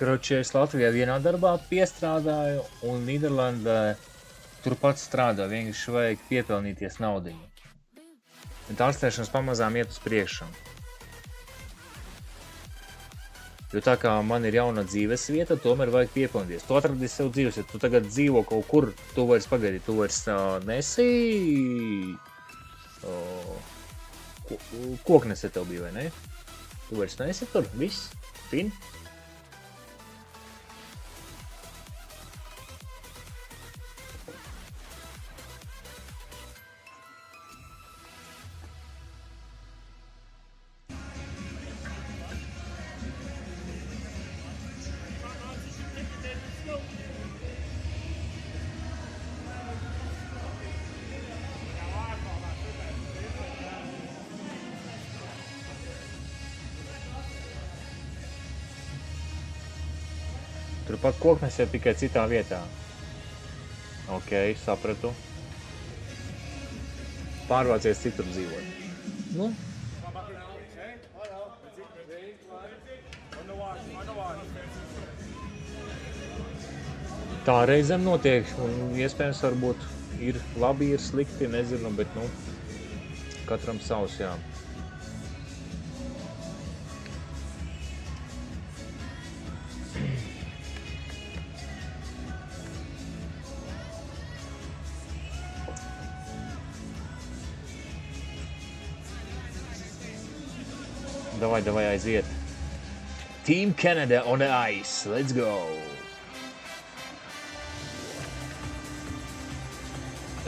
Speaker 1: Kroči, es Latvijā vienā darbā piestrādāju, un Nīderlandē turpat strādā, vienkārši vajag piepelnīties naudiņu. Un tā ārstēšanas pamazām iet uz priekšu. Jo tā kā man ir jauna dzīves vieta, tomēr vajag piepelnīties. Tu atradīsi sev dzīves, ja tu tagad dzīvo kaut kur, tu vairs pagaidi, tu vairs nesi... Koknese tev bija, vai ne? Tu vairs nesi tur, viss, fin. Turpat koknes jau tikai citā vietā. Ok, sapratu. Pārvācies citur dzīvot. Nu. Tā reizēm notiek, un iespējams varbūt ir labi, ir slikti, nezinu, bet, nu, katram savs, jā. Davai aiziet. Team Canada on the ice. Let's go.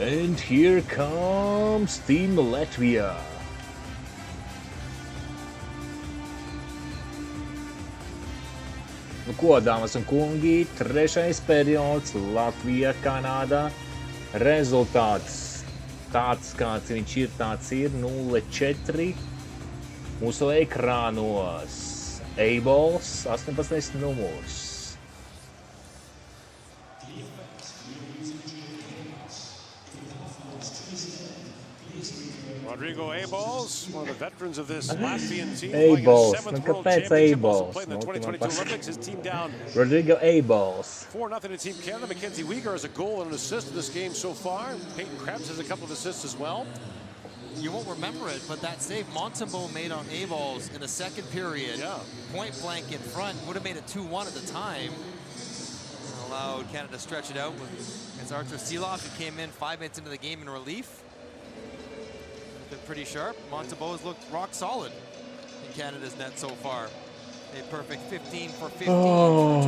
Speaker 1: And here comes Team Latvia. Nu ko, dāmas un kungi, trešais periods Latvija, Kanāda. Rezultāts tāds, kāds viņš ir, tāds ir 0-4. Mūsu ekrānos A-balls, 18 numurs.
Speaker 3: Rodrigo A-balls, one of the veterans of this Latvian team.
Speaker 1: A-balls, nu kāpēc A-balls?
Speaker 3: Playing the 2022 Olympics, his team down
Speaker 1: Rodrigo A-balls.
Speaker 3: 4-0 to Team Canada. Mackenzie Weegar has a goal and an assist in this game so far. Peyton Krebs has a couple of assists as well.
Speaker 4: You won't remember it, but that save Montembeault made on A-balls in the second period, point blank in front, would have made it 2-1 at the time. And allowed Canada to stretch it out against Arthur Seeloff, who came in 5 minutes into the game in relief. Been pretty sharp. Montembeault has looked rock solid in Canada's net so far. A perfect 15 for 15 for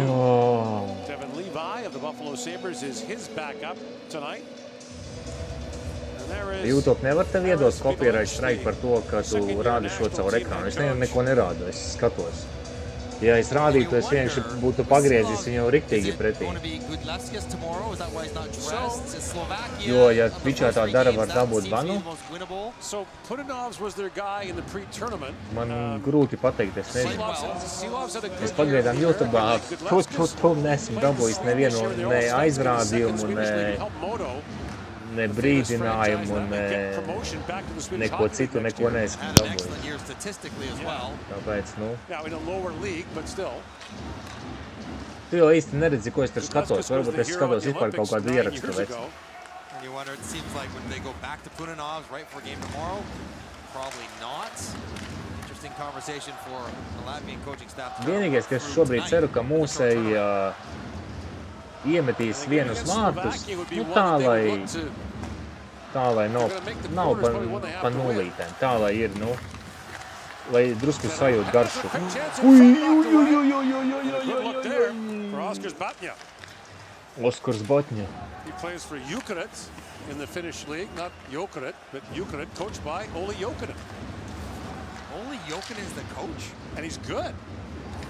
Speaker 4: 2.
Speaker 3: Devin Levi of the Buffalo Sabres is his backup tonight.
Speaker 1: YouTube nevar tev iedot copyright strike par to, ka tu rādi šo caur ekrānu. Es neko nerādu, es skatos. Ja es rādītu, es vienkārši būtu pagriezis viņu riktīgi pretī. Jo, ja Twitchā tā dara, var dabūt banu. Man grūti pateikt, es nezinu. Es pagaidām YouTube'ā nesmu dabūjis nevienu ne aizrādījumu, ne brīdinājumu, neko citu, neko neesmu dabūjis. Tāpēc, nu. Tu jau īsti neredzi, ko es tur skatos. Varbūt es skatos vispār kaut kādu ierakstu veci. Vienīgais, ka es šobrīd ceru, ka mūsei iemetīs vienus vārtus, nu tā, lai nav pa nulītēm, tā, lai ir, nu, lai drusku sajūt garšu. Oskars Batņa.
Speaker 3: He plays for Jukurit in the Finnish league, not Jokerit, but Jukurit, coached by Olli Jokinen.
Speaker 4: Olli Jokinen is the coach?
Speaker 3: And he's good.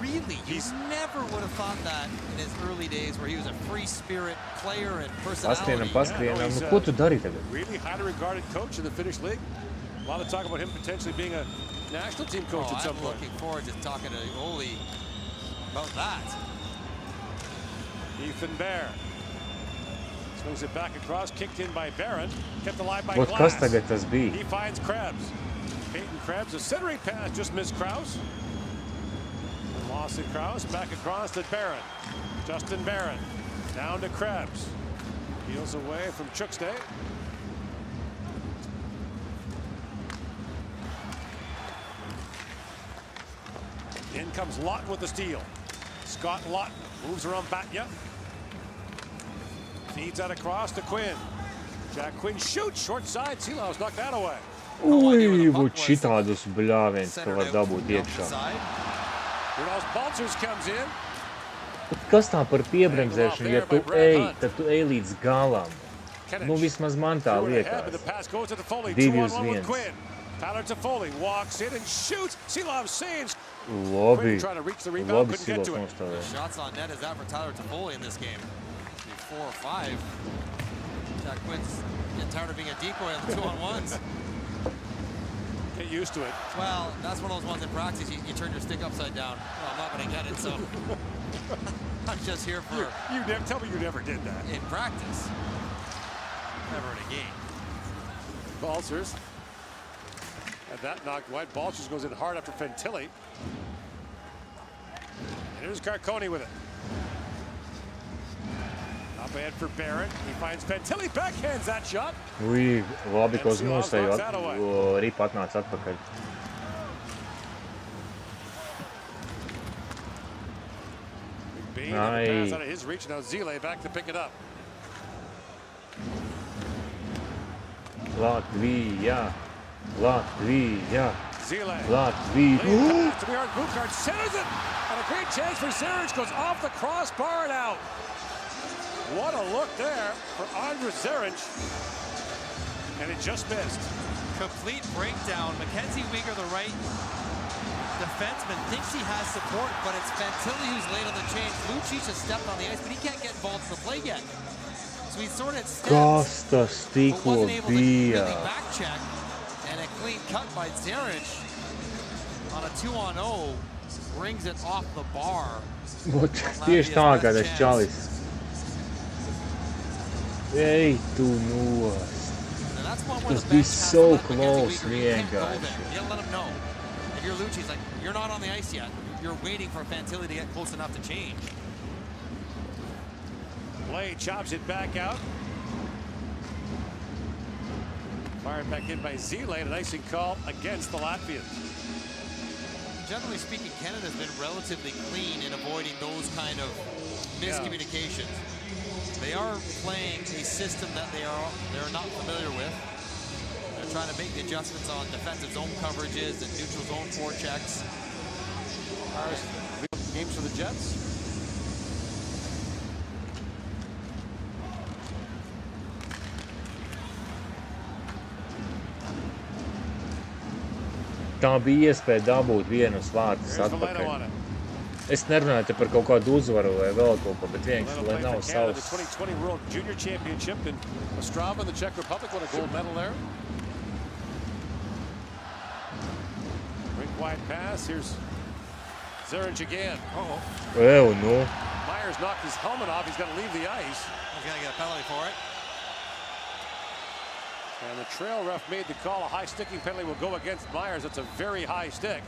Speaker 4: Really? You never would have thought that in his early days where he was a free spirit player and personality.
Speaker 1: Paskrienam, nu ko tu dari tagad?
Speaker 3: Really highly regarded coach in the Finnish league. A lot of talk about him potentially being a national team coach at some point.
Speaker 4: I'm looking forward to talking to Olli about that.
Speaker 3: Ethan Bear swings it back across, kicked in by Barron, kept alive by
Speaker 1: Glass. Kas tagad tas bija?
Speaker 3: He finds Krebs. Peyton Krebs, a centering pass, just missed Krause. Lost it Krause, back across to Barron. Justin Barron, down to Krebs. Peels away from Chukstay. In comes Lawton with the steal. Scott Lawton moves around Batya. Feeds that across to Quinn. Jack Quinn shoots, short side. Seelov's knocked that away.
Speaker 1: Ui, būt šitādus bļāviens, ka var dabūt iekšā. Kas tā par piebremzēšanu, ja tu tad tu ej līdz galam? Nu, vismaz man tā liekas. 2-1. Labi Seelovs nostāvē.
Speaker 4: Shots on net is that for Tyler Toffoli in this game. 4 or 5. Jack Quinn's getting tired of being a decoy on the 2-on-1s.
Speaker 3: Get used to it.
Speaker 4: Well, that's one of those ones in practice, you turn your stick upside down. Well, I'm not going to get it, so I'm just here for...
Speaker 3: Tell me you never did that.
Speaker 4: In practice. Never in a game.
Speaker 3: Balcers. And that knocked wide. Balcers goes in hard after Fantilli. And here's Carconi with it. Up ahead for Barrett. He finds Fantilli. Backhands that shot.
Speaker 1: Ui, labi, ko uz nosēju ripa atnāca atpakaļ.
Speaker 3: Pass out of his reach. Now Zile back to pick it up.
Speaker 1: Latvija. Latvija.
Speaker 3: Zile.
Speaker 1: Latvija.
Speaker 3: To be our boot guard. Centers it. And a great chance for Zaric. Goes off the crossbar and out. What a look there for Andrus Zaric. And it just missed.
Speaker 4: Complete breakdown. Mackenzie Weegar, the right defenseman, thinks he has support, but it's Fantilli who's late on the change. Lucic has stepped on the ice, but he can't get involved in the play yet. So he's sort of
Speaker 1: Kas tas tikko bija?
Speaker 4: Back check, and a clean cut by Zaric on a 2-on-0 brings it off the bar.
Speaker 1: Tieši tā kā tas čalis. Ej, tu nost. Tas bija so close vienkārši.
Speaker 4: You gotta let him know. If you're Lucic, like, you're not on the ice yet. You're waiting for Fantilli to get close enough to change.
Speaker 3: Play chops it back out. Fired back in by Zile, an icing call against the Latvians.
Speaker 4: Generally speaking, Canada's been relatively clean in avoiding those kind of miscommunications. They are playing a system that they're not familiar with. They're trying to make the adjustments on defensive zone coverages and neutral zone forechecks.
Speaker 3: Games for the Jets.
Speaker 1: Tā bija iespēja dabūt vienus vārtus atpakaļ. Es nerunāju te par kaut kādu uzvaru vai vēl kaut ko, bet vienkārši, lai nav savs.
Speaker 3: 2020 World Junior Championship in Ostrava in the Czech Republic. Won a gold medal there. Great wide pass. Here's Zaric again.
Speaker 1: Ew, no.
Speaker 3: Myers knocked his helmet off. He's got to leave the ice.
Speaker 4: He's going to get a penalty for it.
Speaker 3: And the trail ref made the call. A high sticking penalty will go against Myers. That's a very high stick.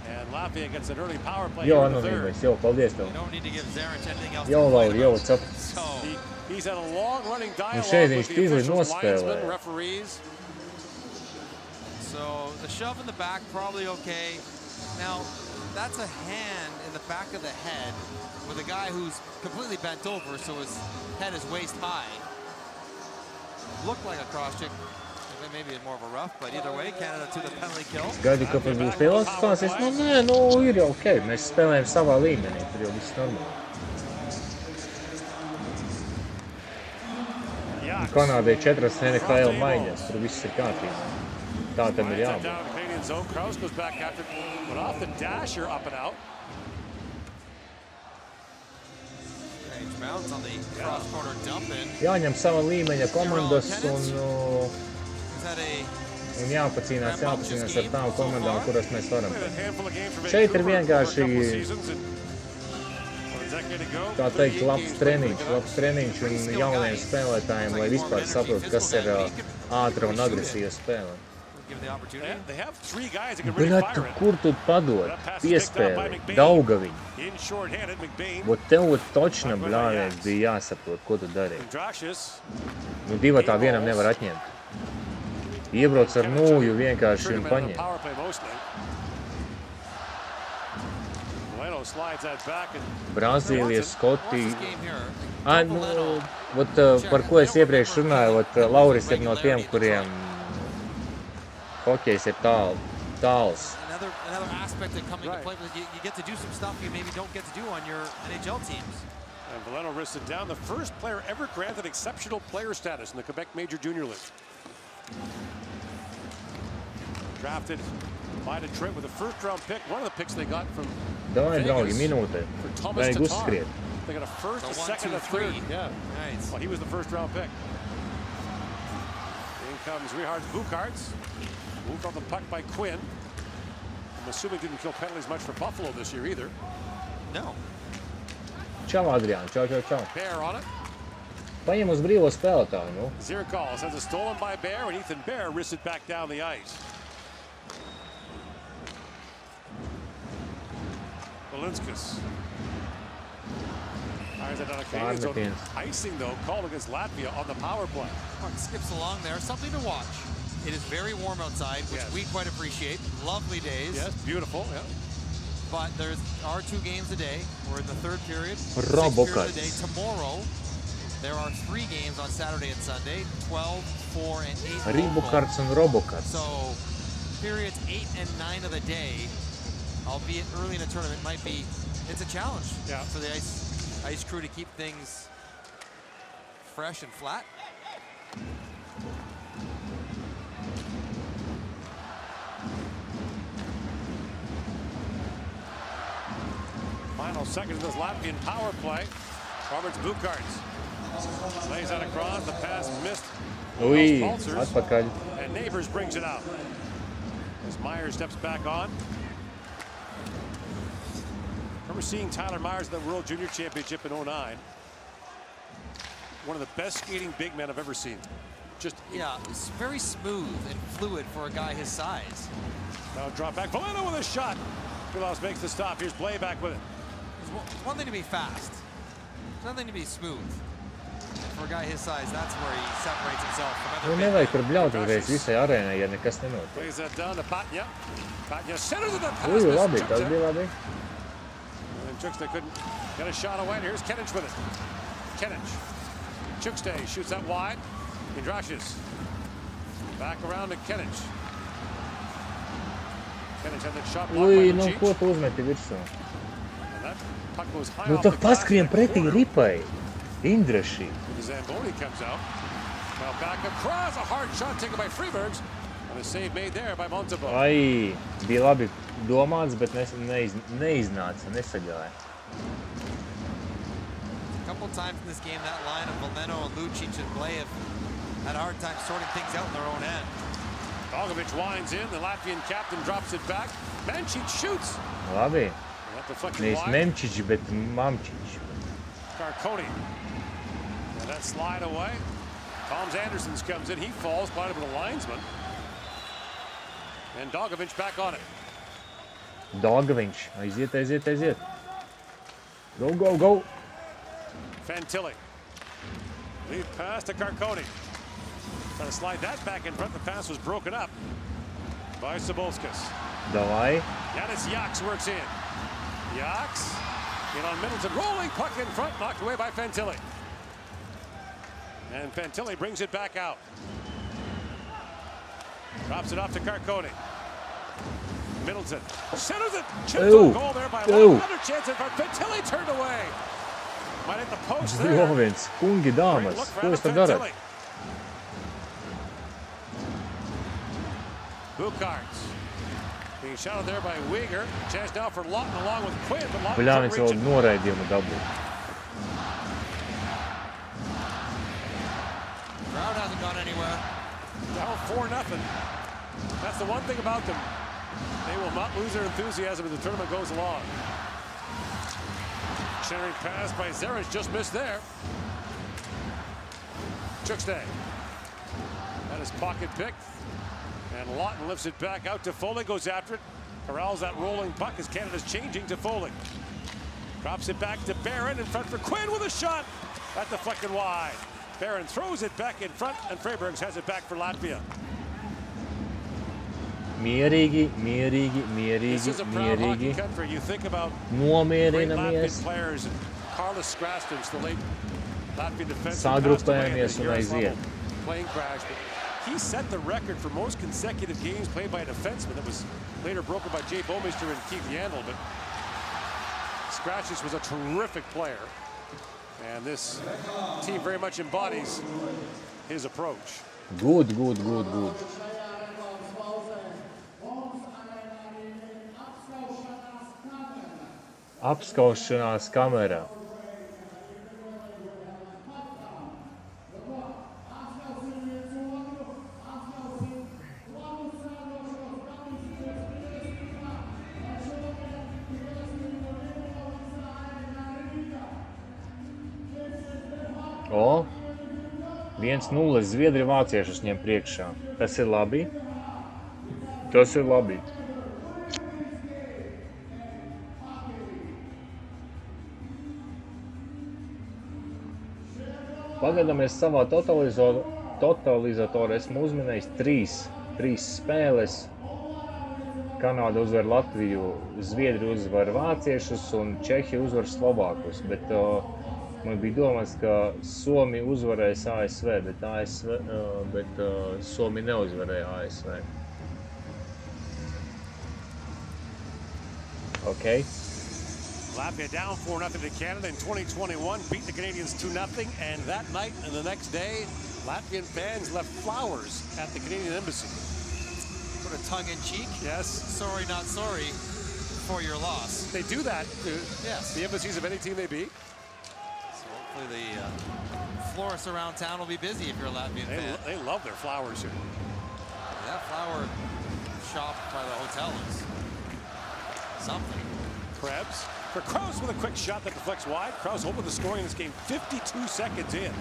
Speaker 3: And Latvia gets an early power play
Speaker 1: Jo,
Speaker 3: in the third.
Speaker 1: paldies tev.
Speaker 4: You don't need to give Zaric anything else.
Speaker 1: Jo, Lauri, jo, what's up?
Speaker 4: So,
Speaker 3: He's had a long-running dialogue
Speaker 1: šeit
Speaker 3: with
Speaker 1: viņš
Speaker 3: the
Speaker 1: tīzli
Speaker 3: officials,
Speaker 1: nospēlē.
Speaker 3: linesmen, referees.
Speaker 4: so the shove in the back, probably okay. Now, that's a hand in the back of the head with a guy who's completely bent over, so his head is waist high. Looked like a cross-check. Maybe more of a rough, but either way, Canada to the penalty kill.
Speaker 1: Gaidi, kāpēc būs lielāks spāns? Nē, ir jau ok. Mēs spēlējam savā līmenī, tur jau viss normāli. Kanādai 4 NHL maiņas, tur viss ir kārtībā. Tā tam ir jābūt.
Speaker 3: Canadian zone. Kraus goes back after, went off the dasher, up and out.
Speaker 4: Strange bounce on the cross-corner dump in.
Speaker 1: Jāņem sava līmeņa komandas un jāpacīnās ar tām komandām, kuras mēs varam. Šeit ir vienkārši, tā teikt, labs treniņš un jauniem spēlētājiem, lai vispār saprotu, kas ir ātra un agresīva spēle. Bet kur tu padod piespēli? Daugaviņu. Vot tev točna bļāviens bija jāsaprot, ko tu darīji. Nu, divatā vienam nevar atņemt. Iebrauc ar nūju vienkārši un paņem. Brazīlija, Skotija. Vot par ko es iepriekš runāju, vot Lauris ir no tiem, kuriem hokejs ir tāls.
Speaker 4: Another aspect that coming to play, you get to do some stuff you maybe don't get to do on your NHL teams.
Speaker 3: And Valeno wrists it down, the first player ever granted exceptional player status in the Quebec Major Junior League. Drafted by Detroit with a first-round pick. One of the picks they got from
Speaker 1: Davai,
Speaker 3: Vegas
Speaker 1: draugi, minūte. Vajag uzskriet.
Speaker 3: They got a first, a second, a third. Yeah.
Speaker 4: Nice.
Speaker 3: Well, he was the first-round pick. In comes Richard Bucharts. Moved on the puck by Quinn. I'm assuming didn't kill penalties much for Buffalo this year either.
Speaker 4: No.
Speaker 1: Čau, Adrian. Čau, čau, čau.
Speaker 3: Bear on it.
Speaker 1: Paņem uz brīvo spēlētāju, nu.
Speaker 3: Zirkals has a stolen by Bear, and Ethan Bear wrists it back down the ice. Valinskas. Fires it on a Canadian zone. Icing, though, called against Latvia on the power play.
Speaker 4: Puck skips along there. Something to watch. It is very warm outside, which we quite appreciate. Lovely days.
Speaker 3: Yes, beautiful. Yeah.
Speaker 4: But there are 2 games a day. We're in the 3rd period. 6
Speaker 1: Robocuts.
Speaker 4: periods a day. Tomorrow, there are 3 games on Saturday and Sunday. 12, 4, and 8.
Speaker 1: Ribokarts and Robokarts.
Speaker 4: So, periods 8 and 9 of the day, albeit early in the tournament, might be, it's a challenge for the ice crew to keep things fresh and flat.
Speaker 3: Final seconds of this Latvian power play. Roberts Bukarts lays out across. The pass missed.
Speaker 1: Ui,
Speaker 3: Pulsers,
Speaker 1: atpakaļ.
Speaker 3: and Neighbors brings it out. As Myers steps back on. Remember seeing Tyler Myers at the World Junior Championship in 09. One of the best skating big men I've ever seen. Just
Speaker 4: it's very smooth and fluid for a guy his size.
Speaker 3: now drop back. Valeno with a shot. Kulas makes the stop. Here's Blayback with it.
Speaker 4: It's one thing to be fast. It's another thing to be smooth. And for a guy his size, that's where he separates himself from other
Speaker 1: Nu,
Speaker 4: big
Speaker 1: nevajag
Speaker 4: men.
Speaker 1: tur bļaut uzreiz visai arēnai, ja nekas nenotiek.
Speaker 3: Plays that down to Patja. Patja centers of the pass.
Speaker 1: Ui,
Speaker 3: misses
Speaker 1: labi, tas
Speaker 3: Chuksta.
Speaker 1: bija labi.
Speaker 3: And Chuksta couldn't get a shot away. And here's Kenich with it. Kenich. Chuksta shoots that wide. Indrashis. Back around to Kenich. Kenich had that shot blocked
Speaker 1: Ui,
Speaker 3: by
Speaker 1: nu,
Speaker 3: Lucic.
Speaker 1: ko tu uzmeti virsū?
Speaker 3: And that puck goes high
Speaker 1: Nu,
Speaker 3: off
Speaker 1: tā
Speaker 3: the glass
Speaker 1: paskrien
Speaker 3: in the
Speaker 1: pretī
Speaker 3: corner.
Speaker 1: ripai. Indraši.
Speaker 3: The Zamboni comes out. Now back across. A hard shot taken by Freebergs. And a save made there by Montebo.
Speaker 1: Ai, bija labi domāts, bet neiznāca, nesagāja.
Speaker 4: A couple times in this game, that line of Valeno and Lucic and Blay have had a hard time sorting things out in their own end.
Speaker 3: Dogovic winds in. The Latvian captain drops it back. Mancic shoots.
Speaker 1: Labi.
Speaker 3: And that deflected
Speaker 1: Nevis
Speaker 3: wide.
Speaker 1: Memčić, bet Mamčić.
Speaker 3: Carconi. And that slide away. Toms Andersons comes in. He falls, quite over the linesman. And Dogovic back on it.
Speaker 1: Dogaviņš. Aiziet, aiziet, aiziet. Go, go, go.
Speaker 3: Fantilli. Lead pass to Carconi. Trying to slide that back in front. The pass was broken up by Sabolskas.
Speaker 1: Davai.
Speaker 3: Yanis Yaks works in. Yaks in on Middleton. Rolling puck in front. Knocked away by Fantilli. And Fantilli brings it back out. Drops it off to Carconi. Middleton centers it. Chips on goal there by Long. Another chance in front. Fantilli turned away. Might hit the post there.
Speaker 1: Zlovens, kungi, dāmas. Ko jūs tur darat?
Speaker 3: Bukarts. Being shot there by Uyghur. Chance now for Lawton along with Quinn. But Lawton
Speaker 1: Bļā,
Speaker 3: couldn't
Speaker 1: viņš
Speaker 3: reach
Speaker 1: vēl
Speaker 3: it.
Speaker 1: noraidījumu dabū.
Speaker 4: Crowd hasn't gone anywhere.
Speaker 3: Now 4-0. That's the one thing about them. They will not lose their enthusiasm as the tournament goes along. Sharing pass by Zaric, just missed there. Chukstay. That is pocket picked. And Lawton lifts it back out to Foley, goes after it. Corrals that rolling puck as Canada's changing to Foley. Drops it back to Barron in front for Quinn with a shot. That deflected wide. Barron throws it back in front, and Freibergs has it back for Latvia.
Speaker 1: Mierīgi, mierīgi,
Speaker 3: This is
Speaker 1: mierīgi,
Speaker 3: a proud hockey
Speaker 1: mierīgi.
Speaker 3: country. You think about great
Speaker 1: Nomierinamies,
Speaker 3: Latvian players. Carlis Skrastins, the late Latvian defenseman,
Speaker 1: Sagrupējamies un aiziet.
Speaker 3: Plane crash. But he set the record for most consecutive games played by a defenseman. That was later broken by Jay Bouwmeester and Keith Yandel. But Skrastins was a terrific player. And this team very much embodies his approach.
Speaker 1: Good, good, good, good. Apskaušanās kamerā. O, 1-0 Zviedri vāciešus ņem priekšā. Tas ir labi. Tas ir labi. Pagaidām es savā totalizatorā esmu uzminējis trīs spēles. Kanāda uzvar Latviju, Zviedri uzvar vāciešus un Čehi uzvar Slovākus. Bet man bija domāts, ka Somi uzvarēs ASV, bet Somi neuzvarēja ASV. Okay.
Speaker 3: Latvia down 4-0 to Canada in 2021, beat the Canadians 2-0, and that night and the next day, Latvian fans left flowers at the Canadian embassy.
Speaker 4: Sort of tongue-in-cheek.
Speaker 3: Yes.
Speaker 4: Sorry, not sorry for your loss.
Speaker 3: They do that to
Speaker 4: Yes.
Speaker 3: the embassies of any team they beat.
Speaker 4: So hopefully the florists around town will be busy if you're a Latvian fan.
Speaker 3: They love their flowers here.
Speaker 4: That flower shop by the hotel is something.
Speaker 3: Krebs for Kraus with a quick shot that deflects wide. Kraus opened the scoring in this game 52 seconds in.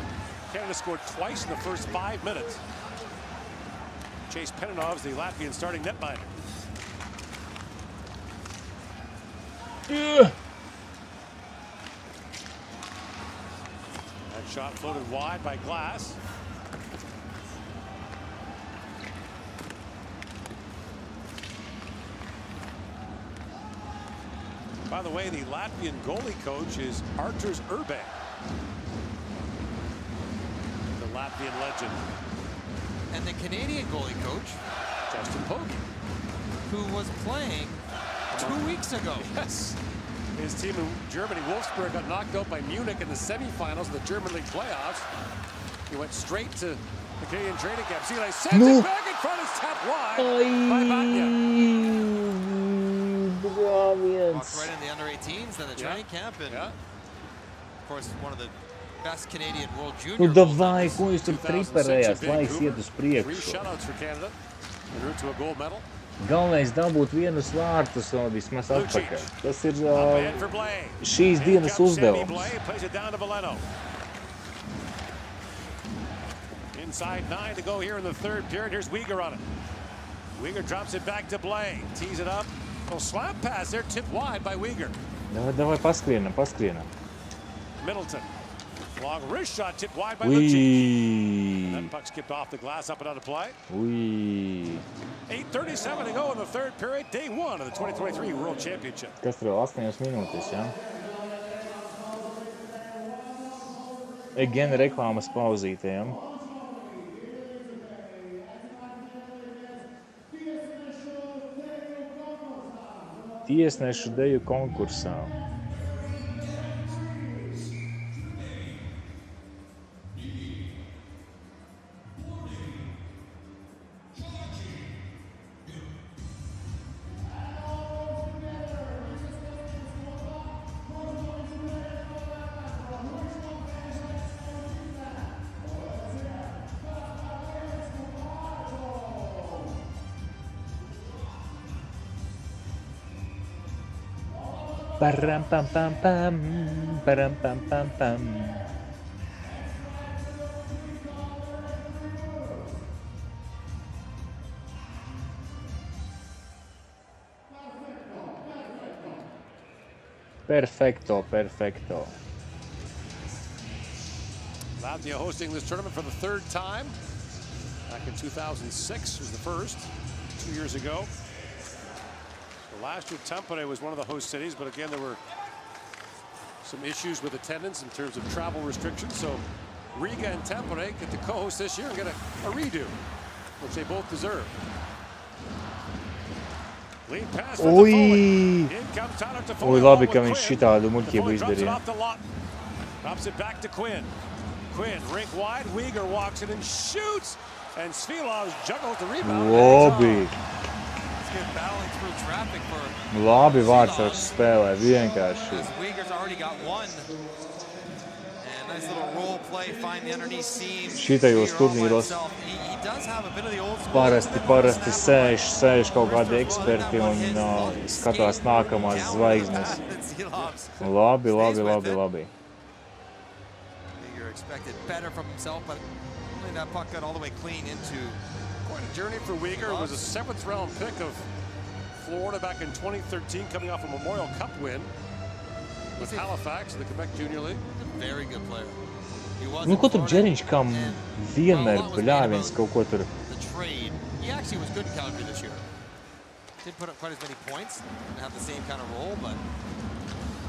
Speaker 3: Canada scored twice in the first 5 minutes. Chase Penanov's the Latvian starting netminder.
Speaker 1: Yeah.
Speaker 3: That shot floated wide by Glass. By the way, the Latvian goalie coach is Arturs Urban, the Latvian legend.
Speaker 4: And the Canadian goalie coach,
Speaker 3: Justin Pogge,
Speaker 4: who was playing 2 weeks ago.
Speaker 3: Yes. His team in Germany, Wolfsburg, got knocked out by Munich in the semifinals of the German League playoffs. He went straight to the Canadian training camp. See, I sent it back in front, it's tapped wide by Batya.
Speaker 4: Walked right in the under-18s at the training camp, and of course one of the best Canadian World Junior.
Speaker 1: Nu davai, ko jūs tur triperējās, laiks iet uz priekšu. Galvenais dabūt vienus vārtus vēl vismaz atpakaļ. Tas ir šīs dienas uzdevums.
Speaker 3: Inside 9 to go here in the third period. Here's Uyghur on it. Uyghur drops it back to Blay. Tees it up. Well, slam pass there, tipped wide by Uyghur.
Speaker 1: Davai, paskrienam.
Speaker 3: Middleton. Long wrist shot tipped wide by Lucic. That puck skipped off the glass up and out of play. 8:37 to go in the third period. Day 1 of the 2023 World Championship.
Speaker 1: Kas tur vēl 8 minūtes, ja? Again reklāmas pauzītēm. Tiesnešu deju konkursā. Param pam pam pam, param pam pam pam. Perfecto.
Speaker 3: Latvia hosting this tournament for the third time. Back in 2006 was the first, 2 years ago. Last year, Tampere was one of the host cities, but again, there were some issues with attendance in terms of travel restrictions. So Riga and Tampere get to co-host this year and get a redo, which they both deserve. Lead pass for Toffoli. In comes Tyler Toffoli.
Speaker 1: Labi, ka viņš šitādu muļķību izdarīja.
Speaker 3: Drops it back to Quinn. Quinn, rink wide. Uyghur walks it and shoots. And Svilovs juggles the rebound.
Speaker 1: Labi.
Speaker 4: Good battling through traffic for
Speaker 1: Labi vārdsargs spēlē, vienkārši.
Speaker 4: Uyghur's already got one. And nice little role play, find the underneath seam.
Speaker 1: Šitajos turnīros
Speaker 4: He does have a bit of the old school.
Speaker 1: parasti sēž kaut kādi eksperti un skatās nākamās zvaigznes. Labi.
Speaker 4: Uyghur expected better from himself, but only that puck got all the way clean into.
Speaker 3: Quite a journey for Uyghur. It was a 7th round pick of Florida back in 2013, coming off a Memorial Cup win with Halifax in the Quebec Junior League.
Speaker 4: Very good player.
Speaker 1: Nu, ko tur Džeriņš kam vienmēr bļāviens kaut ko tur.
Speaker 4: The trade. He actually was good in Calgary this year. Didn't put up quite as many points and have the same kind of role, but.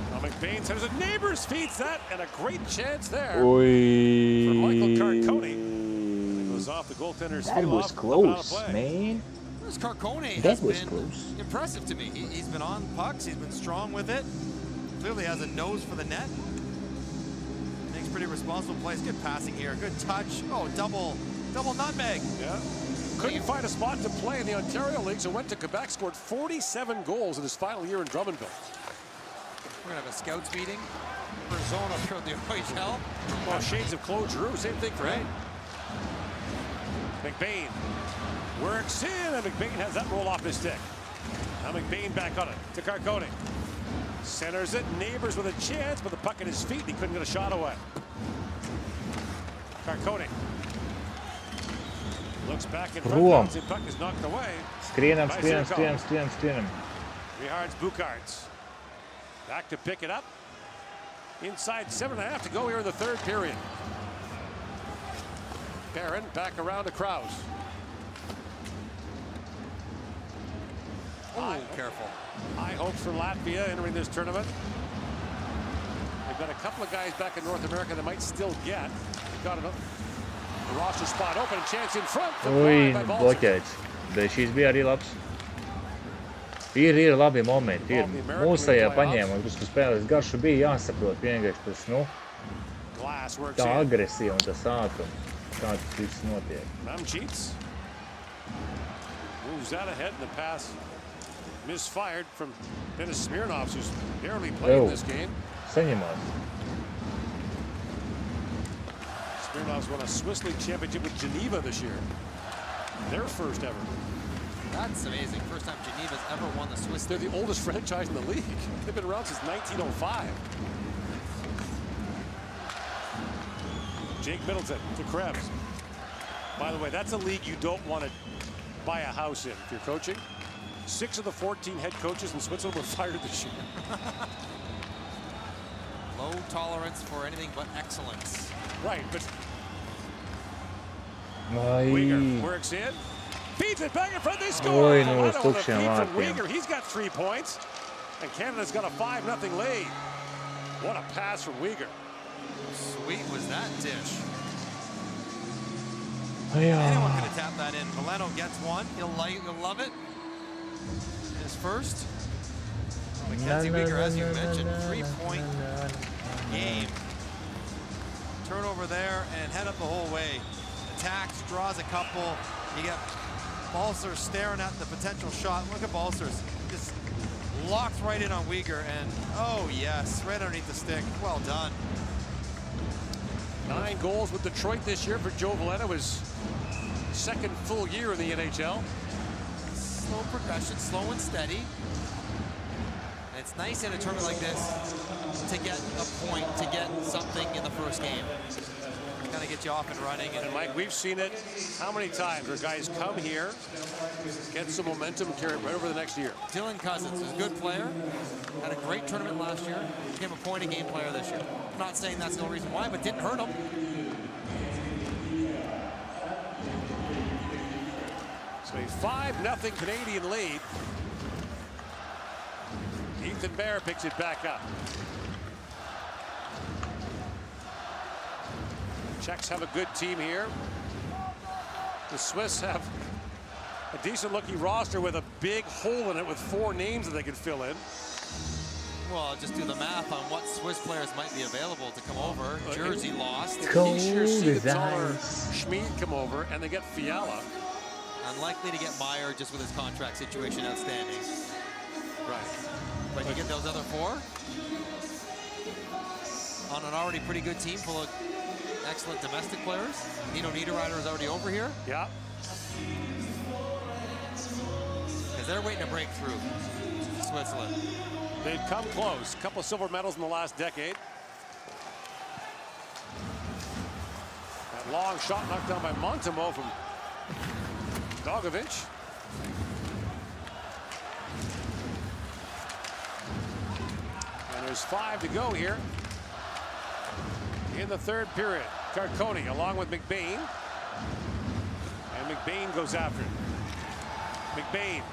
Speaker 3: Now McBain says it. Neighbors feeds that, and a great chance there
Speaker 1: Oi.
Speaker 3: for Michael Carcone. It goes off the goaltender's
Speaker 1: That
Speaker 3: heel
Speaker 1: was
Speaker 3: off,
Speaker 1: close,
Speaker 3: out of play.
Speaker 1: man.
Speaker 4: This Carcone
Speaker 1: That
Speaker 4: has
Speaker 1: was
Speaker 4: been
Speaker 1: close.
Speaker 4: impressive to me. He's been on pucks, he's been strong with it. Clearly has a nose for the net. Makes pretty responsible plays. Good passing here, good touch. Oh, double nutmeg.
Speaker 3: Yeah. Couldn't find a spot to play in the Ontario League, so went to Quebec, scored 47 goals in his final year in Drummondville.
Speaker 4: We're gonna have a scouts meeting for zone up here at the OHL.
Speaker 3: Well, shades of Claude Giroux, same thing for him. McBain works in, and McBain has that roll off his stick. Now McBain back on it to Carcone. Centers it, Neighbors with a chance, but the puck at his feet, he couldn't get a shot away. Carcone looks back in front, the puck is knocked away.
Speaker 1: Skrienam.
Speaker 3: Rihards Bukarts. Back to pick it up. Inside 7.5 to go here in the 3rd period. Barron back around to Krause.
Speaker 4: Oh, careful.
Speaker 3: High hopes for Latvia entering this tournament. They've got a couple of guys back in North America that might still get. They've got a roster spot open, a chance in front.
Speaker 1: Ui, bloķēts. Bet šīs bija arī labs. Ir labi momenti, ir. Mūsējā paņēma, kas spēlēs garšu bija jāsaprot. Vienkārši tas, nu, tā agresija un tas ātrums. Kā tas viss notiek.
Speaker 3: Mam cheats. Moves out ahead in the pass. Misfired from Dennis Smirnoff, who's barely played in this game.
Speaker 1: Saņemās.
Speaker 3: Smirnoff's won a Swiss League championship with Geneva this year. Their first ever.
Speaker 4: That's amazing. First time Geneva's ever won the Swiss League.
Speaker 3: They're the oldest franchise in the league. They've been around since 1905. Jake Middleton to Krebs. By the way, that's a league you don't want to buy a house in if you're coaching. 6 of the 14 head coaches in Switzerland were fired this year.
Speaker 4: Low tolerance for anything but excellence.
Speaker 3: Right, but
Speaker 1: Ai.
Speaker 3: Uyghur works in. Feeds it back in front, they score!
Speaker 1: Oi, no,
Speaker 3: I don't know the
Speaker 1: stukšiem
Speaker 3: feed from
Speaker 1: vārtiem.
Speaker 3: Uyghur. He's got 3 points. And Canada's got a 5-0 lead. What a pass from Uyghur.
Speaker 4: Sweet was that dish.
Speaker 1: Jā.
Speaker 4: Anyone could have tapped that in. Milano gets one. He'll love it. His first. Mackenzie Uyghur, as you mentioned, 3-point game. Turnover there and head up the whole way. Attacks, draws a couple. You get Balser staring at the potential shot. Look at Balsers. Just locked right in on Uyghur, and oh yes, right underneath the stick. Well done.
Speaker 3: 9 goals with Detroit this year for Joe Veleno, his 2nd full year in the NHL.
Speaker 4: Slow progression, slow and steady. And it's nice in a tournament like this to get a point, to get something in the first game. Kind of get you off and running.
Speaker 3: And Mike, we've seen it how many times where guys come here, get some momentum, and carry it right over the next year.
Speaker 4: Dylan Cousins is a good player, had a great tournament last year, became a point-a-game player this year. I'm not saying that's no reason why, but didn't hurt him.
Speaker 3: So a 5-0 Canadian lead. Ethan Bear picks it back up. Czechs have a good team here. The Swiss have a decent-looking roster with a big hole in it with 4 names that they can fill in.
Speaker 4: Well, just do the math on what Swiss players might be available to come over. Jersey lost.
Speaker 3: See the taller Schmid come over, and they get Fiala.
Speaker 4: Unlikely to get Meyer just with his contract situation outstanding.
Speaker 3: Right.
Speaker 4: But you get those other 4 on an already pretty good team full of excellent domestic players. Nino Niederreiter is already over here.
Speaker 3: Yeah.
Speaker 4: Because they're waiting to break through Switzerland.
Speaker 3: They've come close. A couple of silver medals in the last decade. Long shot knocked down by Montimo from Dogovic. And there's 5 to go here in the third period. Carconi along with McBain. And McBain goes after it. McBain.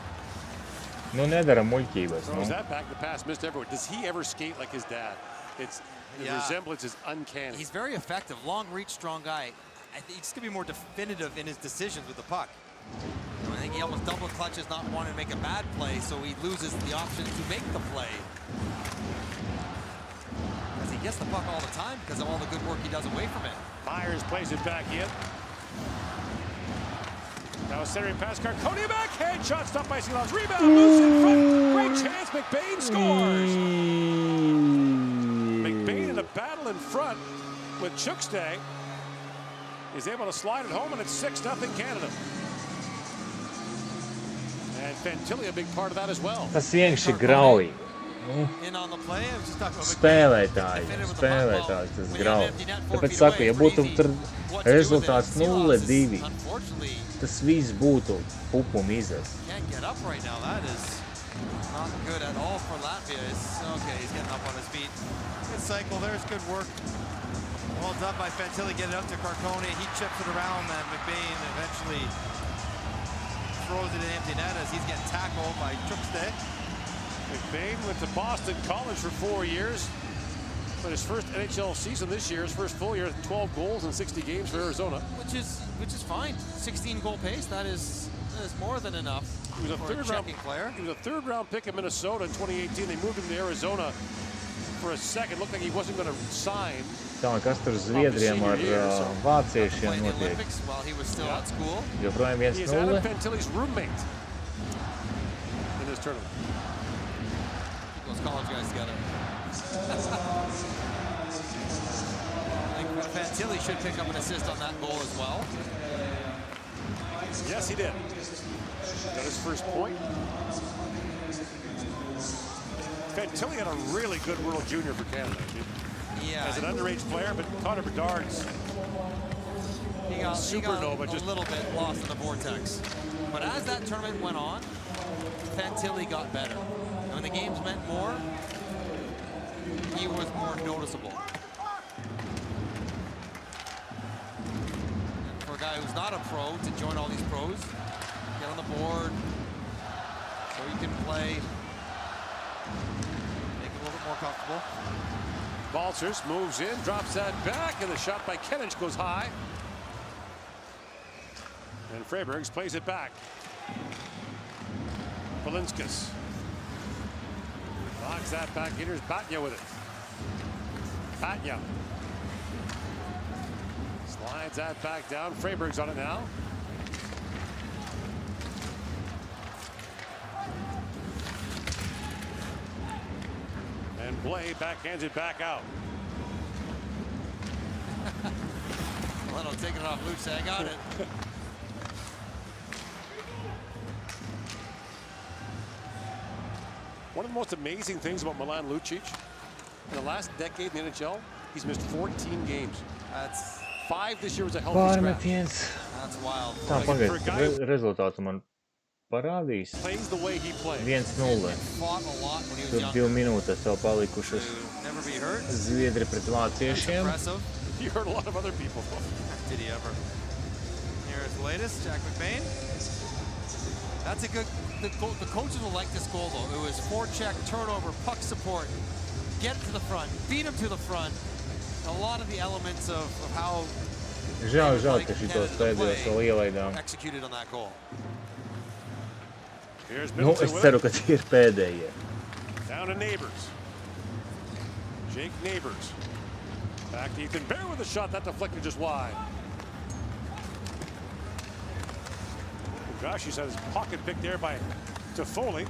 Speaker 1: Nu, nedara muļķības.
Speaker 3: Throws that back. The pass missed everywhere. Does he ever skate like his dad? The resemblance is uncanny.
Speaker 4: He's very effective. Long reach, strong guy. I think he's going to be more definitive in his decisions with the puck. I think he almost double clutches, not wanting to make a bad play, so he loses the option to make the play. Because he gets the puck all the time because of all the good work he does away from it.
Speaker 3: Myers plays it back in. Now a centering pass, Carconi backhand shot stopped by Silas. Rebound, loose in front. Great chance, McBain scores. McBain in a battle in front with Chukste is able to slide it home, and it's 6-0 Canada. And Fantilli a big part of that as well.
Speaker 1: Tas vienkārši grauj. Spēlētājs tas grauj. Tāpēc saku, ja būtu tur rezultāts 0-2, tas viss būtu pupu mizas.
Speaker 4: Not good at all for Latvia. Okay, he's getting up on his feet. Good cycle, there's good work. Well done by Fantilli, get it up to Carconi. He chips it around, and McBain eventually throws it in empty net as he's getting tackled by Chukste.
Speaker 3: McBain went to Boston College for 4 years. But his first NHL season this year, his first full year, 12 goals in 60 games for Arizona.
Speaker 4: Which is fine. 16-goal pace, that is more than enough.
Speaker 3: He was a third-round pick in Minnesota in 2018. They moved him to Arizona for a second. Looked like he wasn't going to sign.
Speaker 1: Tā, kas tur Zviedriem ar vāciešiem notiek? Joprojām 1-0.
Speaker 3: He is Adam Fantilli's roommate in this tournament.
Speaker 4: Keep those college guys together. I think Fantilli should pick up an assist on that goal as well.
Speaker 3: Yes, he did. Got his first point. Fantilli had a really good World Junior for Canada.
Speaker 4: Yeah.
Speaker 3: As an underage player, but Connor Bedard's
Speaker 4: he got a little bit lost in the vortex. But as that tournament went on, Fantilli got better. And when the games meant more, he was more noticeable. And for a guy who's not a pro to join all these pros, get on the board so you can play, make it a little bit more comfortable.
Speaker 3: Balcers moves in, drops that back, and the shot by Kenich goes high. And Freibergs plays it back. Polinskas knocks that back. Here's Batya with it. Batya slides that back down. Freiberg's on it now. And Blay backhands it back out.
Speaker 4: Leno taking it off Luce. I got it.
Speaker 3: One of the most amazing things about Milan Lucic, in the last decade in the NHL, he's missed 14 games.
Speaker 4: That's
Speaker 3: 5 this year was a healthy scratch.
Speaker 4: That's wild.
Speaker 1: Tā, pagaid, rezultātu man parādīs. 1-0. Tur 2 minūtes vēl palikušas. Zviedri pret vāciešiem.
Speaker 3: You heard a lot of other people.
Speaker 4: Did he ever? Here's the latest, Jack McBain. That's a good. The coaches will like this goal though. It was forecheck, turnover, puck support, get to the front, beat him to the front. A lot of the elements of how.
Speaker 1: Žēl, ka šitos pēdējos vēl ielaidām.
Speaker 4: Executed on that goal.
Speaker 1: Nu, es ceru, ka tie ir pēdējie.
Speaker 3: Down to Neighbors. Jake Neighbors. Back to Ethan Bear with a shot that deflected just wide. Gosh, he's had his pocket picked there by Toffoli.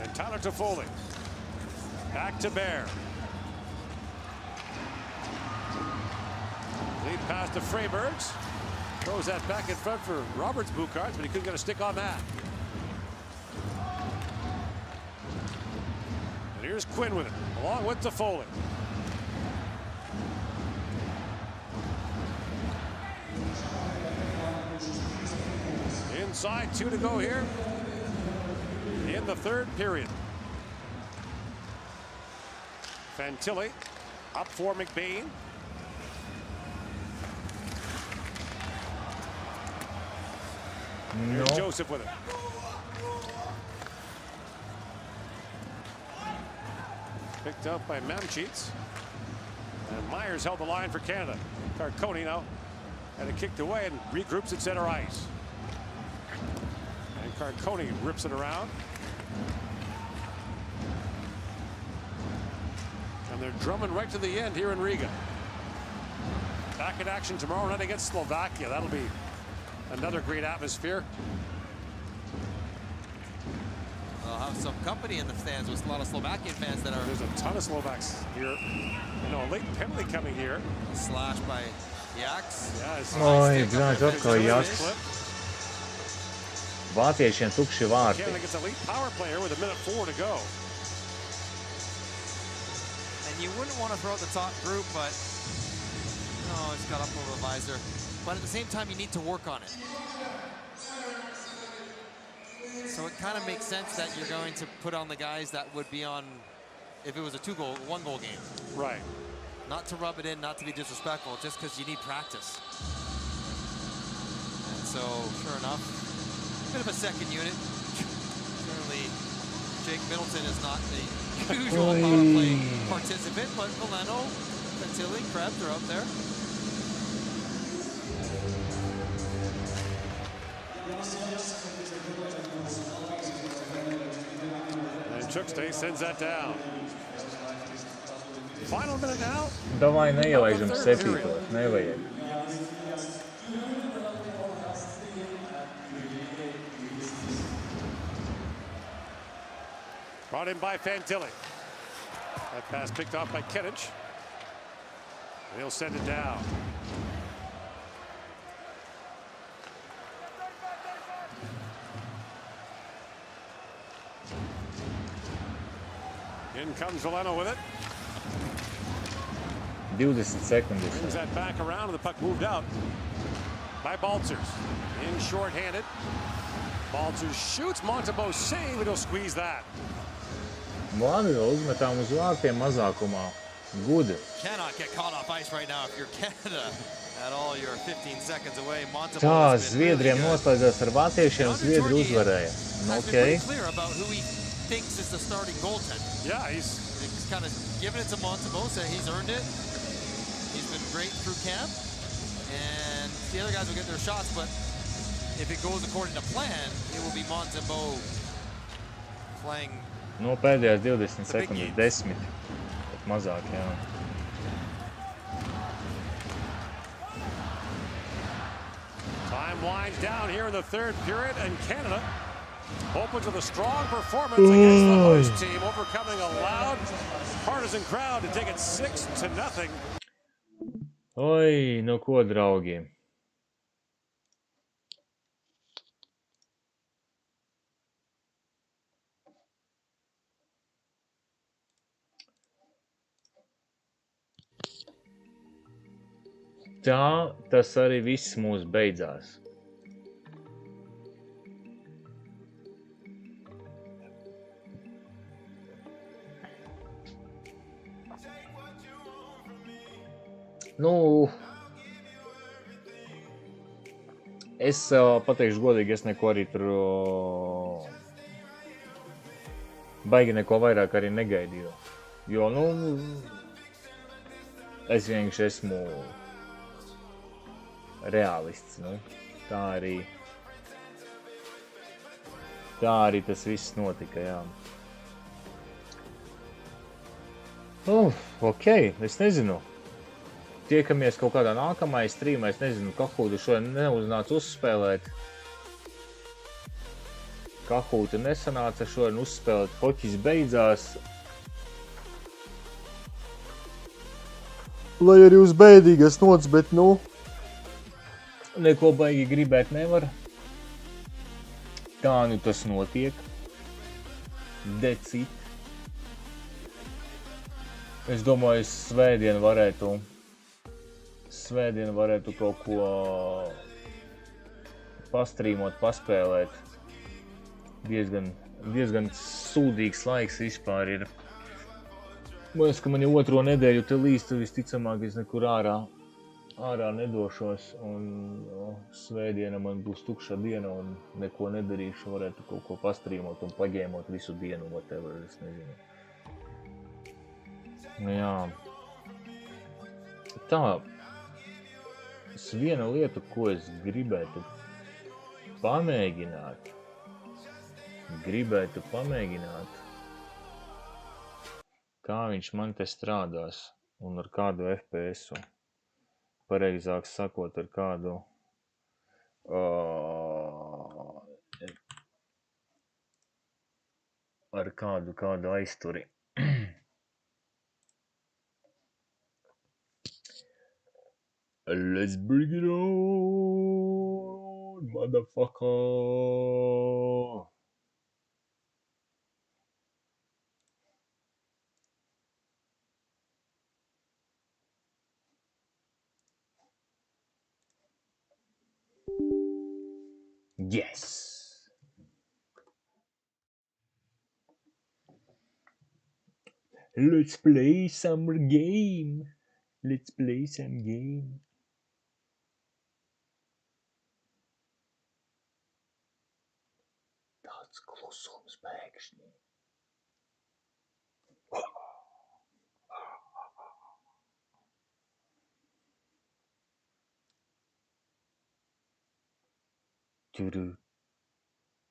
Speaker 3: And Tyler Toffoli. Back to Bear. Lead pass to Freibergs. Throws that back in front for Roberts Bucards, but he couldn't get a stick on that. And here's Quinn with it, along with Toffoli. inside, 2 to go here in the third period. Fantilli up for McBain.
Speaker 1: No.
Speaker 3: Here's Joseph with it. Picked up by Mamcheets. And Myers held the line for Canada. Carconi now had it kicked away and regroups at center ice. And Carconi rips it around. And they're drumming right to the end here in Riga. Back in action tomorrow night against Slovakia. That'll be another great atmosphere.
Speaker 4: They'll have some company in the stands with a lot of Slovakian fans that are...
Speaker 3: There's a ton of Slovaks here. You know, a late penalty coming here.
Speaker 4: Slashed by Jaks.
Speaker 3: Yes.
Speaker 1: Oi, blāņ, atkal Jaks. Vāciešiem tukši vārti.
Speaker 3: Canada gets a late power play here with 1:04 to go.
Speaker 4: And you wouldn't want to throw out the top group, but... No, it's got up over the visor. But at the same time, you need to work on it. So it kind of makes sense that you're going to put on the guys that would be on if it was a one-goal game.
Speaker 3: Right.
Speaker 4: Not to rub it in, not to be disrespectful, just because you need practice. And so, sure enough, a bit of a second unit. Certainly, Jake Middleton is not the usual power play participant, but Valeno, Fantilli, Krebs are out there.
Speaker 3: And Chukste sends that down. Final minute now.
Speaker 1: Davai neielaižam 7. Nevajag.
Speaker 3: Brought in by Fantilli. That pass picked off by Kedich. He'll send it down. In comes Valeno with it.
Speaker 1: 20 sekundes.
Speaker 3: Brings that back around and the puck moved out by Balcers. In short-handed. Balcers shoots. Montembeau save, and he'll squeeze that.
Speaker 1: Labi, uzmetām uz vārtiem mazākumā. Good.
Speaker 4: Cannot get caught off ice right now if you're Canada at all. You're 15 seconds away.
Speaker 1: Tā, Zviedriem noslēdzās ar vāciešiem, Zviedri uzvarēja. Okay.
Speaker 4: Clear about who he thinks is the starting goaltender.
Speaker 3: Yeah, he's
Speaker 4: kind of given it to Montembeau, saying he's earned it. He's been great through camp, and the other guys will get their shots, but if it goes according to plan, it will be Montembeau playing.
Speaker 1: No, pēdējās 20 sekundes, 10. Pat mazāk, jā.
Speaker 3: time winds down here in the third period, and Canada opens with a strong performance against the host team, overcoming a loud partisan crowd to take it 6-0.
Speaker 1: Oi, nu ko, draugi? Tā, tas arī viss mūs beidzās. Nu, es pateikšu godīgi, es neko arī tur baigi neko vairāk arī negaidīju. Jo, nu, es vienkārši esmu realists, nu, tā arī tas viss notika, jā. Ok, es nezinu. Tiekamies kaut kādā nākamajā streamā, es nezinu, Kahūtu šodien neuznāca uzspēlēt. Kahūta nesanāca šodien uzspēlēt, poķis beidzās. Lai arī uz bēdīgas nots, bet nu, neko baigi gribēt nevar. Tā nu tas notiek. Decit. Es domāju, svētdien varētu kaut ko pastrīmot, paspēlēt. Diezgan sūdīgs laiks vispār ir. Man liekas, ka man jau otro nedēļu te līst, visticamāk es nekur ārā nedošos, un svētdiena man būs tukša diena, un neko nedarīšu, varētu kaut ko pastrīmot un pagēmot visu dienu, whatever, es nezinu. Jā. Tā, viena lieta, ko es gribētu pamēģināt, kā viņš man te strādās un ar kādu FPS-u. Pareizāk sakot, ar kādu aizturi. Let's bring it on, motherfucker! Yes! Let's play some game! Let's play some game! Tāds klusums pēkšņi.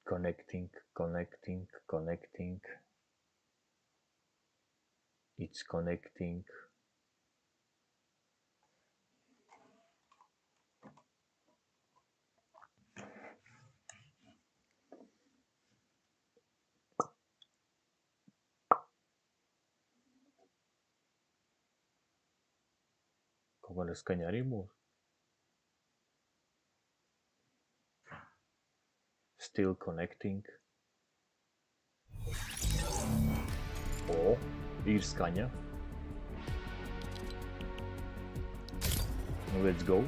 Speaker 1: Connecting. It's connecting. Kaut kāda skaņa arī būs. Still connecting. O, ir skaņa. Let's go.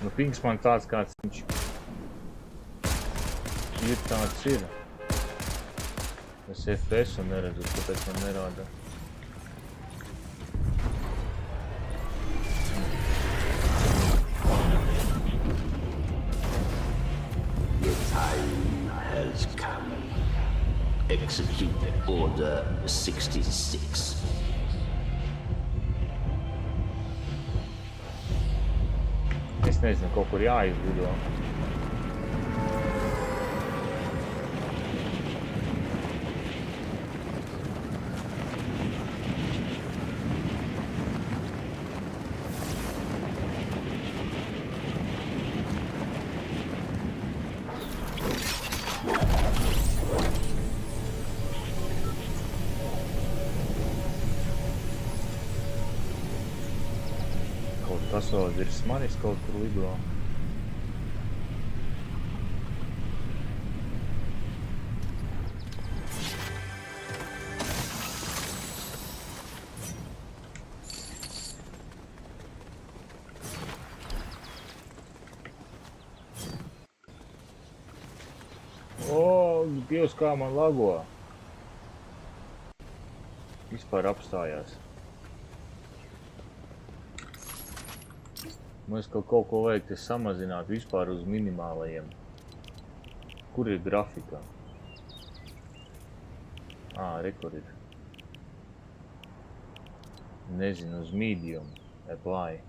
Speaker 1: Nu, pings man tāds, kāds viņš ir, tāds ir. Es FPS-u neredzu, tāpēc man nerāda.
Speaker 7: The time has come. Execute Order 66.
Speaker 1: Es nezinu, kaut kur jāizgudo. Tas vēl virs manis kaut kur lido. O, Dievs, kā man lago. Vispār apstājās. Mēs kaut ko vajag te samazināt vispār uz minimālajiem. Kur ir grafika? Rekur ir. Nezinu, uz medium. Apply.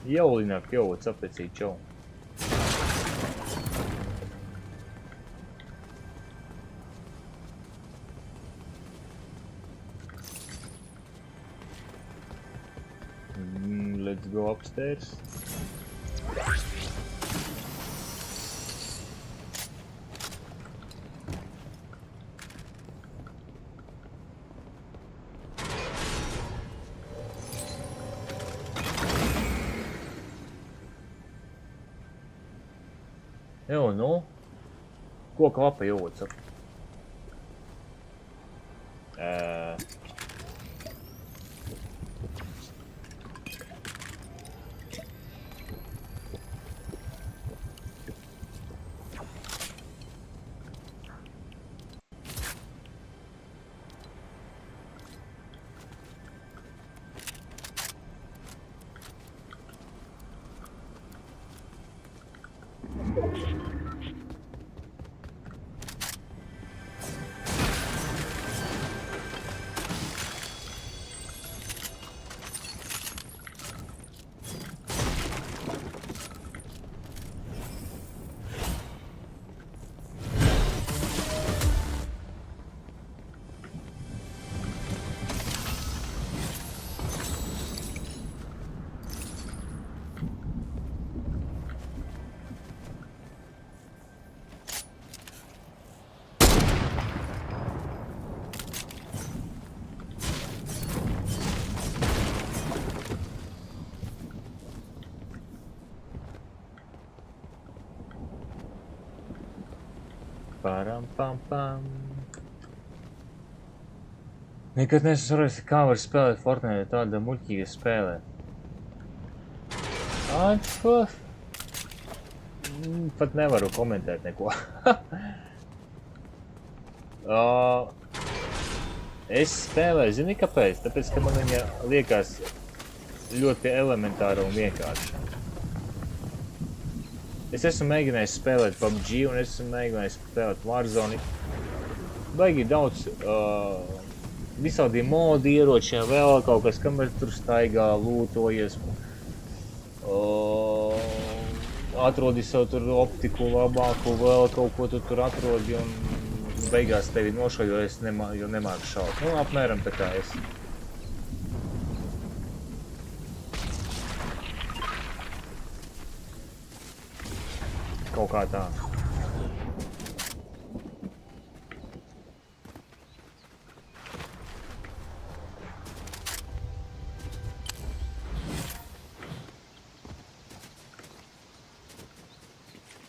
Speaker 1: Yo, Linak, yo, what's up, it's Joe. Let's go upstairs. Yo, no. Koka lapa, yo, what's up? Param, pam, pam. Nekad neesmu sapratis, kā var spēlēt Fortnite tāda muļķīga spēlē. Pat nevaru komentēt neko. Es spēlēju, zini kāpēc? Tāpēc, ka man viņa liekas ļoti elementāra un vienkārša. Es esmu mēģinājis spēlēt PUBG un esmu mēģinājis spēlēt Warzone. Baigi daudz visādi modi ieročiem, vēl kaut kas, kamēr tur staigā, lūtojies. Atrodi sev tur optiku labāku, vēl kaut ko tu tur atrodi un beigās tevi nošaļo, jo nemāku šaut. Nu, apmēram tā kā es. Kaut kā tā.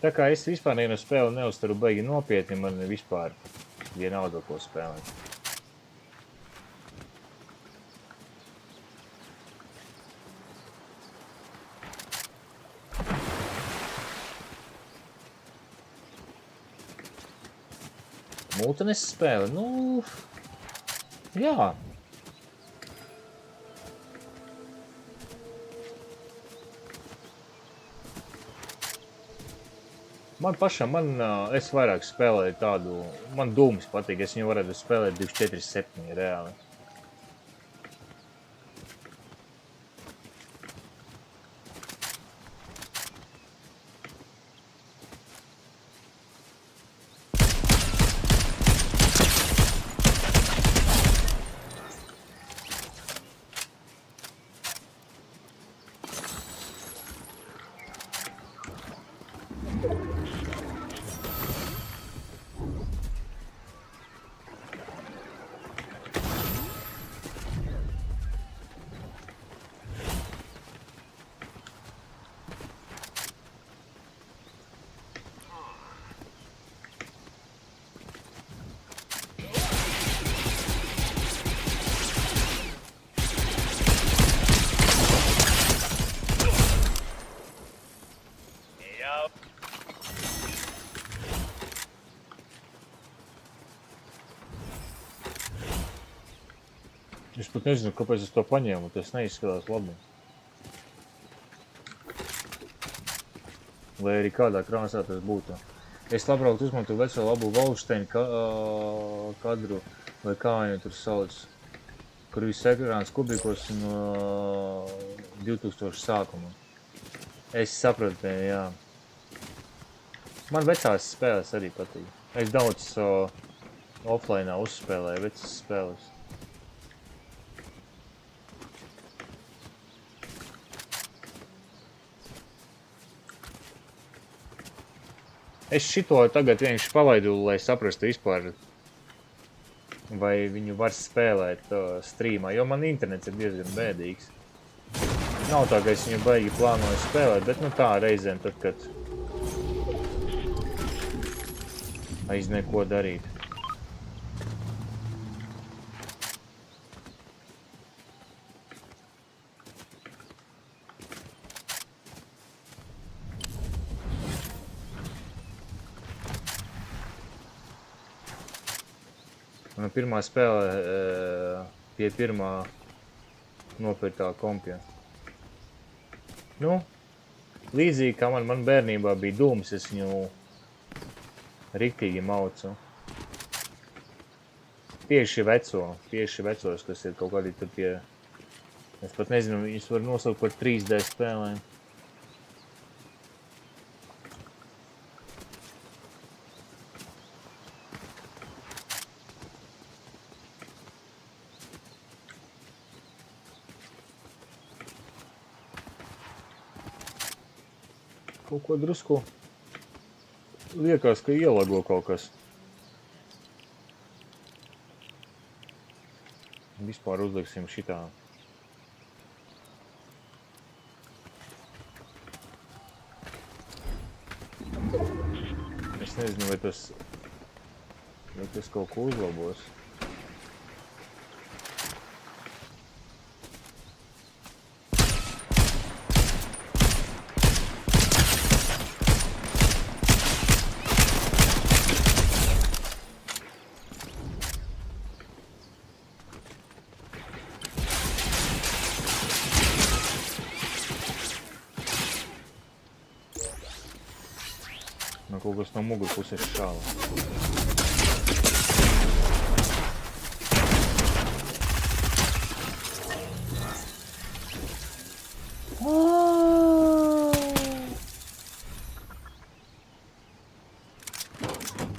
Speaker 1: Tā kā es vispār nevienu spēli neuztaru baigi nopietni, man vispār vienalga ko spēlēt. Multines spēle, nu, jā. Man pašam, es vairāk spēlēju tādu, man dūmis patīk, es viņu varētu spēlēt 247 reāli. Es pat nezinu, kāpēc es to paņēmu, tas neizskatās labi. Vai arī kādā krāsā tas būtu. Es labprāt uzmantoju veco labu Wolfsteinu kadru, vai kā viņu tur sauc, kur viss ekrāns kubikos no 2000 sākuma. Es sapratu, jā. Man vecās spēles arī patīk. Es daudz offlineā uzspēlēju vecas spēles. Es šito tagad vienkārši palaidu, lai saprastu vispār, vai viņu var spēlēt strīmā, jo man internets ir diezgan bēdīgs. Nav tā, ka es viņu baigi plānoju spēlēt, bet nu tā reizēm tad, kad aiz neko darīt. Man pirmā spēle pie pirmā nopirktā kompja. Nu, līdzīgi kā man bērnībā bija dūms, es viņu riktīgi maucu. Tieši vecos, kas ir kaut kādi tur pie... Es pat nezinu, viņus var nosaukt par 3D spēlēm. Kaut ko drusku liekas, ka ielago kaut kas. Vispār uzliksim šitā. Es nezinu, vai tas kaut ko uzlabos. Kaut kas no mugurpuses šāva.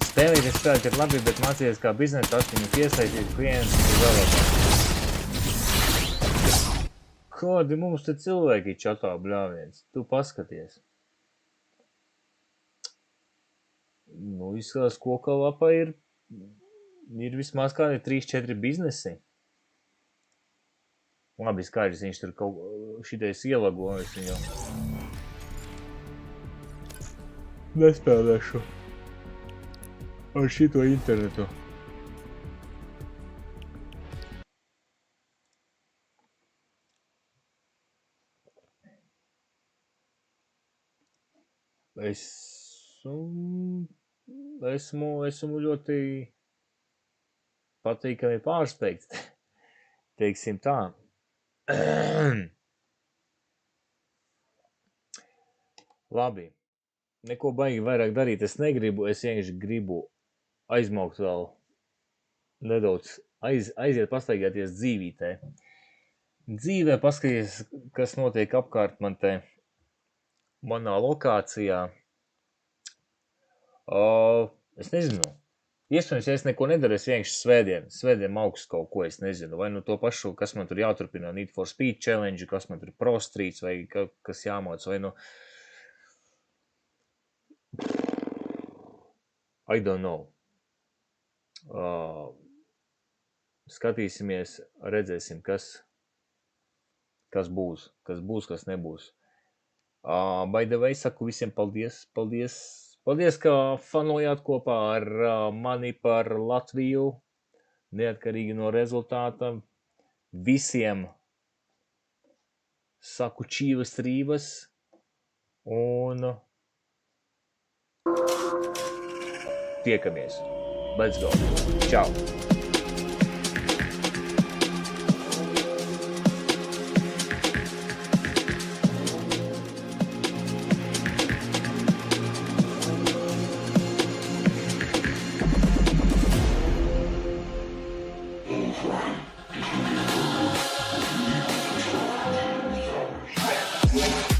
Speaker 1: Spēlīties spēlēt ir labi, bet mācīties kā biznesa aktiņus iesaistīt klientus ir vēlētāk. Kādi mums te cilvēki čatā bļāviens? Tu paskaties. Nu, izskatās, koka lapā ir vismaz kādi 3-4 biznesi. Labi, skaidrs, viņš tur kaut šitais ielago, es viņu nespēlēšu ar šito internetu. Esmu ļoti patīkami pārsteigts, teiksim tā. Labi, neko baigi vairāk darīt es negribu, es vienkārši gribu aizmaukt vēl nedaudz, aiziet pastaigāties dzīvītē. Dzīvē paskaties, kas notiek apkārt man te, manā lokācijā. Es nezinu. Iespējams, ja es neko nedaru, es vienkārši svētdien augstu kaut ko, es nezinu. Vai nu to pašu, kas man tur jāturpina, Need for Speed Challenge, kas man tur Pro Streets, vai kas jāmāc, vai nu... I don't know. Skatīsimies, redzēsim, kas būs, kas nebūs. By the way, saku visiem paldies, ka fanojāt kopā ar mani par Latviju, neatkarīgi no rezultāta. Visiem saku čīvas rības un tiekamies. Let's go. Čau.
Speaker 6: Yeah.